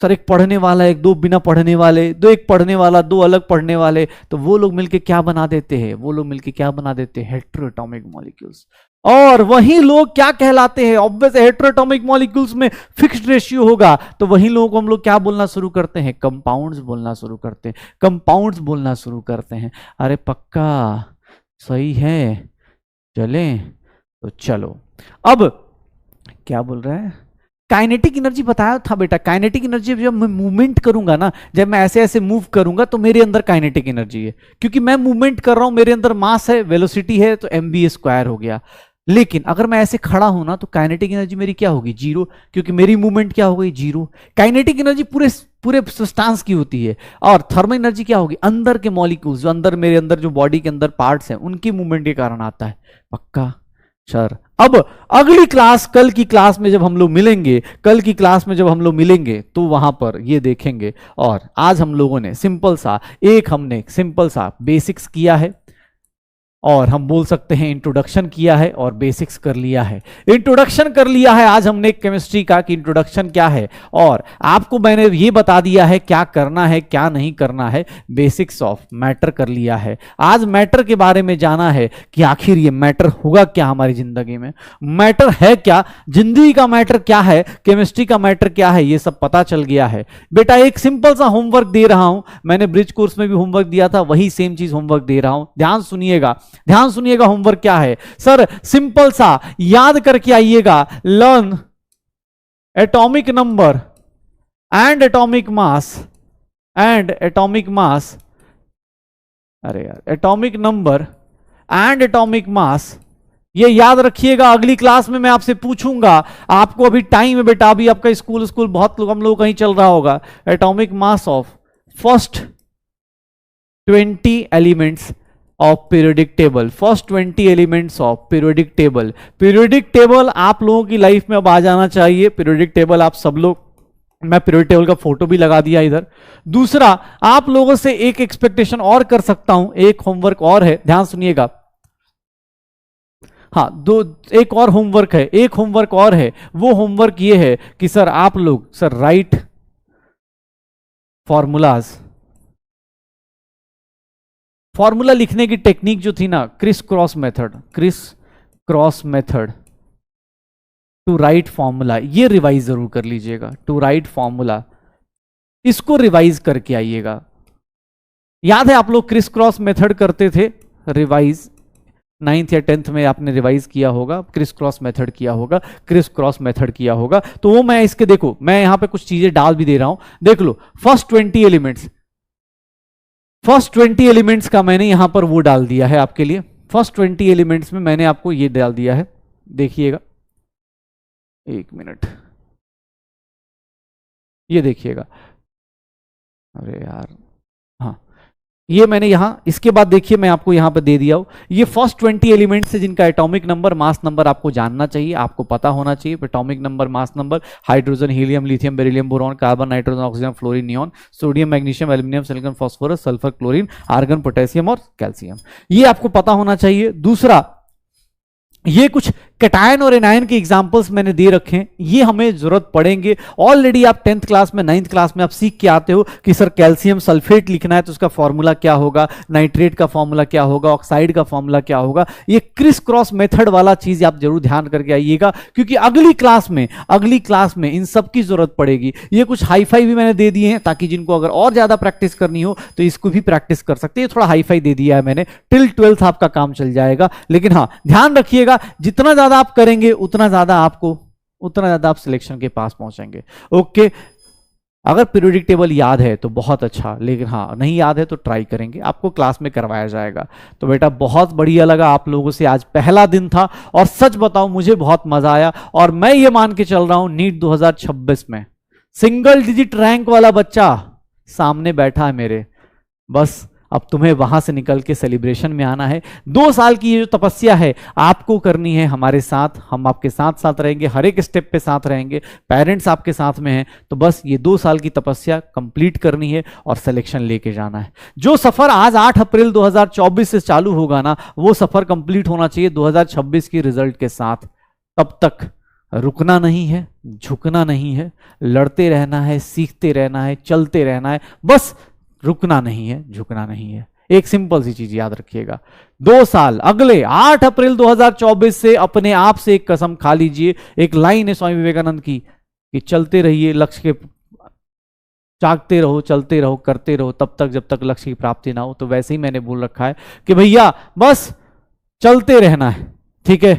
सर एक पढ़ने वाला, एक दो बिना पढ़ने वाले, दो एक पढ़ने वाला, दो अलग पढ़ने वाले, तो वो लोग मिलके क्या बना देते हैं, वो लोग मिलके क्या बना देते हैं, हेटेरोएटॉमिक मॉलिक्यूल्स। और वही लोग क्या कहलाते हैं, ऑब्वियस हेटेरोएटॉमिक मॉलिक्यूल्स में फिक्स्ड रेशियो होगा तो वही लोगों को हम लोग क्या बोलना शुरू करते हैं, कंपाउंड्स बोलना शुरू करते हैं, कंपाउंड्स बोलना शुरू करते हैं। अरे पक्का सही है, चलें तो चलो। अब क्या बोल रहे हैं, काइनेटिक एनर्जी बताया था बेटा, काइनेटिक एनर्जी जब मैं मूवमेंट करूंगा ना, जब मैं ऐसे ऐसे मूव करूंगा तो मेरे अंदर काइनेटिक एनर्जी है, क्योंकि मैं मूवमेंट कर रहा हूं, मेरे अंदर मास है, वेलोसिटी है, तो mv² हो गया। लेकिन अगर मैं ऐसे खड़ा हूं ना तो काइनेटिक एनर्जी मेरी क्या होगी, जीरो, क्योंकि मेरी मूवमेंट क्या हो गई, जीरो। काइनेटिक एनर्जी पूरे पूरे सब्सटेंस की होती है, और थर्मल एनर्जी क्या होगी, अंदर के मॉलिक्यूल्स, जो अंदर मेरे अंदर जो बॉडी के अंदर पार्ट्स हैं उनकी मूवमेंट के कारण आता है। पक्का सर। अब अगली क्लास, कल की क्लास में जब हम लोग मिलेंगे, कल की क्लास में जब हम लोग मिलेंगे तो वहां पर ये देखेंगे। और आज हम लोगों ने सिंपल सा हमने सिंपल सा बेसिक्स किया है, और हम बोल सकते हैं इंट्रोडक्शन किया है और बेसिक्स कर लिया है। इंट्रोडक्शन कर लिया है आज हमने केमिस्ट्री का कि इंट्रोडक्शन क्या है, और आपको मैंने ये बता दिया है क्या करना है क्या नहीं करना है। बेसिक्स ऑफ मैटर कर लिया है। आज मैटर के बारे में जाना है कि आखिर ये मैटर होगा क्या हमारी जिंदगी में, मैटर है क्या, जिंदगी का मैटर क्या है, केमिस्ट्री का मैटर क्या है, ये सब पता चल गया है। बेटा एक सिंपल सा होमवर्क दे रहा हूं, मैंने ब्रिज कोर्स में भी होमवर्क दिया था, वही सेम चीज होमवर्क दे रहा हूं, ध्यान सुनिएगा, ध्यान सुनिएगा। होमवर्क क्या है सर, सिंपल सा याद करके आइएगा, learn atomic number and atomic mass, and atomic mass, अरे यार atomic number and atomic mass, ये याद रखिएगा। अगली क्लास में मैं आपसे पूछूंगा, आपको अभी टाइम है बेटा, अभी आपका स्कूल बहुत लोग हम लोग कहीं चल रहा होगा। Atomic mass of first 20 elements of periodic table, first 20 elements of periodic table. Periodic table आप लोगों की लाइफ में अब आ जाना चाहिए। पीरियोडिक टेबल आप सब लोग, मैं पीरियोडिक टेबल का फोटो भी लगा दिया इधर। दूसरा, आप लोगों से एक एक्सपेक्टेशन और कर सकता हूं, एक होमवर्क और है, ध्यान सुनिएगा। हाँ, एक और होमवर्क है, एक होमवर्क और है। वो होमवर्क ये है कि सर आप लोग सर राइट फॉर्मूलाज, फॉर्मूला लिखने की टेक्निक जो थी ना, criss cross method, criss cross method to write formula, ये रिवाइज जरूर कर लीजिएगा। टू राइट फॉर्मूला, इसको रिवाइज करके आइएगा। याद है आप लोग क्रिस क्रॉस मेथड करते थे, रिवाइज 9th या 10th में आपने रिवाइज किया होगा, क्रिस क्रॉस मेथड किया होगा, क्रिस क्रॉस मेथड किया होगा। तो वो मैं इसके, देखो मैं यहां पे कुछ चीजें डाल भी दे रहा हूं, देख लो। फर्स्ट 20 एलिमेंट्स, फर्स्ट 20 एलिमेंट्स का मैंने यहां पर वो डाल दिया है आपके लिए। फर्स्ट 20 एलिमेंट्स में मैंने आपको ये डाल दिया है, देखिएगा, एक मिनट, ये देखिएगा। अरे यार, हाँ ये मैंने यहां, इसके बाद देखिए मैं आपको यहां पर दे दिया हूं, ये फर्स्ट 20 एलिमेंट्स है जिनका एटॉमिक नंबर, मास नंबर आपको जानना चाहिए, आपको पता होना चाहिए। Atomic number, mass number, hydrogen, helium, lithium, beryllium, boron, carbon, nitrogen, oxygen, fluorine, neon, sodium, magnesium, aluminium, silicon, phosphorus, sulphur, chlorine, argon, potassium और कैल्शियम, ये आपको पता होना चाहिए। दूसरा, ये कुछ कैटायन और एनायन के एग्जांपल्स मैंने दे रखे हैं, ये हमें जरूरत पड़ेंगे। ऑलरेडी आप 10th क्लास में, 9th क्लास में आप सीख के आते हो कि सर कैल्शियम सल्फेट लिखना है तो उसका फॉर्मूला क्या होगा, नाइट्रेट का फॉर्मूला क्या होगा, ऑक्साइड का फॉर्मूला क्या होगा। ये क्रिस क्रॉस मेथड वाला चीज आप जरूर ध्यान करके आइएगा, क्योंकि अगली क्लास में इन सब की जरूरत पड़ेगी। ये कुछ हाईफाई भी मैंने दे दिए हैं ताकि जिनको अगर और ज्यादा प्रैक्टिस करनी हो तो इसको भी प्रैक्टिस कर सकते हैं। थोड़ा हाईफाई दे दिया है मैंने, टिल 12th आपका काम चल जाएगा। लेकिन हाँ ध्यान रखिएगा, जितना ज्यादा आप करेंगे उतना ज्यादा आप सिलेक्शन के पास पहुंचेंगे। ओके, अगर पीरियोडिक टेबल याद है तो बहुत अच्छा, लेकिन हाँ नहीं याद है तो ट्राई करेंगे, आपको क्लास में करवाया जाएगा। तो बेटा बहुत बढ़िया लगा आप लोगों से, आज पहला दिन था और सच बताऊं मुझे बहुत मजा आया। और मैं ये मान के चल रहा हूं नीट 2026 में सिंगल डिजिट रैंक वाला बच्चा सामने बैठा है मेरे, बस अब तुम्हें वहां से निकल के सेलिब्रेशन में आना है। 2 साल की ये जो तपस्या है आपको करनी है हमारे साथ, हम आपके साथ साथ रहेंगे, हर एक स्टेप पे साथ रहेंगे, पेरेंट्स आपके साथ में हैं। तो बस ये 2 साल की तपस्या कंप्लीट करनी है और सिलेक्शन लेके जाना है। जो सफर आज 8 अप्रैल 2024 से चालू होगा ना, वो सफर कंप्लीट होना चाहिए 2026 की रिजल्ट के साथ। तब तक रुकना नहीं है, झुकना नहीं है, लड़ते रहना है, सीखते रहना है, चलते रहना है, बस रुकना नहीं है, झुकना नहीं है। एक सिंपल सी चीज याद रखिएगा, 2 साल अगले 8 अप्रैल 2024 से अपने आप से एक कसम खा लीजिए। एक लाइन है स्वामी विवेकानंद की कि चलते रहिए, लक्ष्य के जागते रहो, चलते रहो, करते रहो तब तक जब तक लक्ष्य की प्राप्ति ना हो। तो वैसे ही मैंने बोल रखा है कि भैया बस चलते रहना है, ठीक है,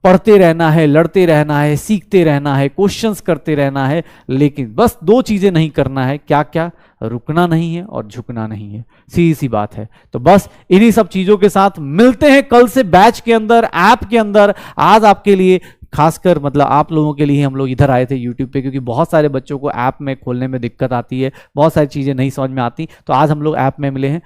पढ़ते रहना है, लड़ते रहना है, सीखते रहना है, क्वेश्चंस करते रहना है, लेकिन बस 2 चीजें नहीं करना है। क्या क्या? रुकना नहीं है और झुकना नहीं है, सीधी सी बात है। तो बस इन्हीं सब चीजों के साथ मिलते हैं कल से बैच के अंदर, ऐप के अंदर। आज आपके लिए खासकर मतलब आप लोगों के लिए हम लोग इधर आए थे यूट्यूब पे, क्योंकि बहुत सारे बच्चों को ऐप में खोलने में दिक्कत आती है, बहुत सारी चीजें नहीं समझ में आती। तो आज हम लोग ऐप में मिले हैं,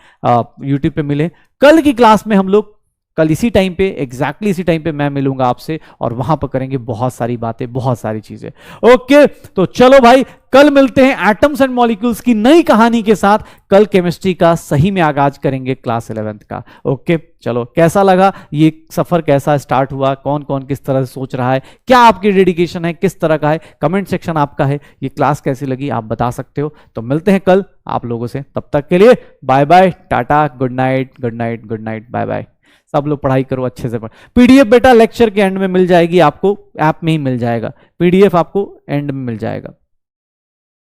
यूट्यूब पे मिले हैं। कल की क्लास में हम लोग कल इसी टाइम पे, एग्जैक्टली इसी टाइम पे मैं मिलूंगा आपसे और वहां पर करेंगे बहुत सारी बातें, बहुत सारी चीजें। ओके, तो चलो भाई कल मिलते हैं एटम्स एंड मॉलिक्यूल्स की नई कहानी के साथ। कल केमिस्ट्री का सही में आगाज करेंगे क्लास 11th का। ओके, चलो कैसा लगा ये सफर, कैसा स्टार्ट हुआ, कौन कौन किस तरह से सोच रहा है, क्या आपकी डेडिकेशन है, किस तरह का है, कमेंट सेक्शन आपका है। ये क्लास कैसी लगी आप बता सकते हो। तो मिलते हैं कल आप लोगों से, तब तक के लिए bye bye, tata, good night, good night, good night, bye bye. सब लोग पढ़ाई करो अच्छे से। पीडीएफ बेटा लेक्चर के एंड में मिल जाएगी आपको, ऐप में ही मिल जाएगा, पीडीएफ आपको एंड में मिल जाएगा।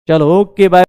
चलो ओके बाय।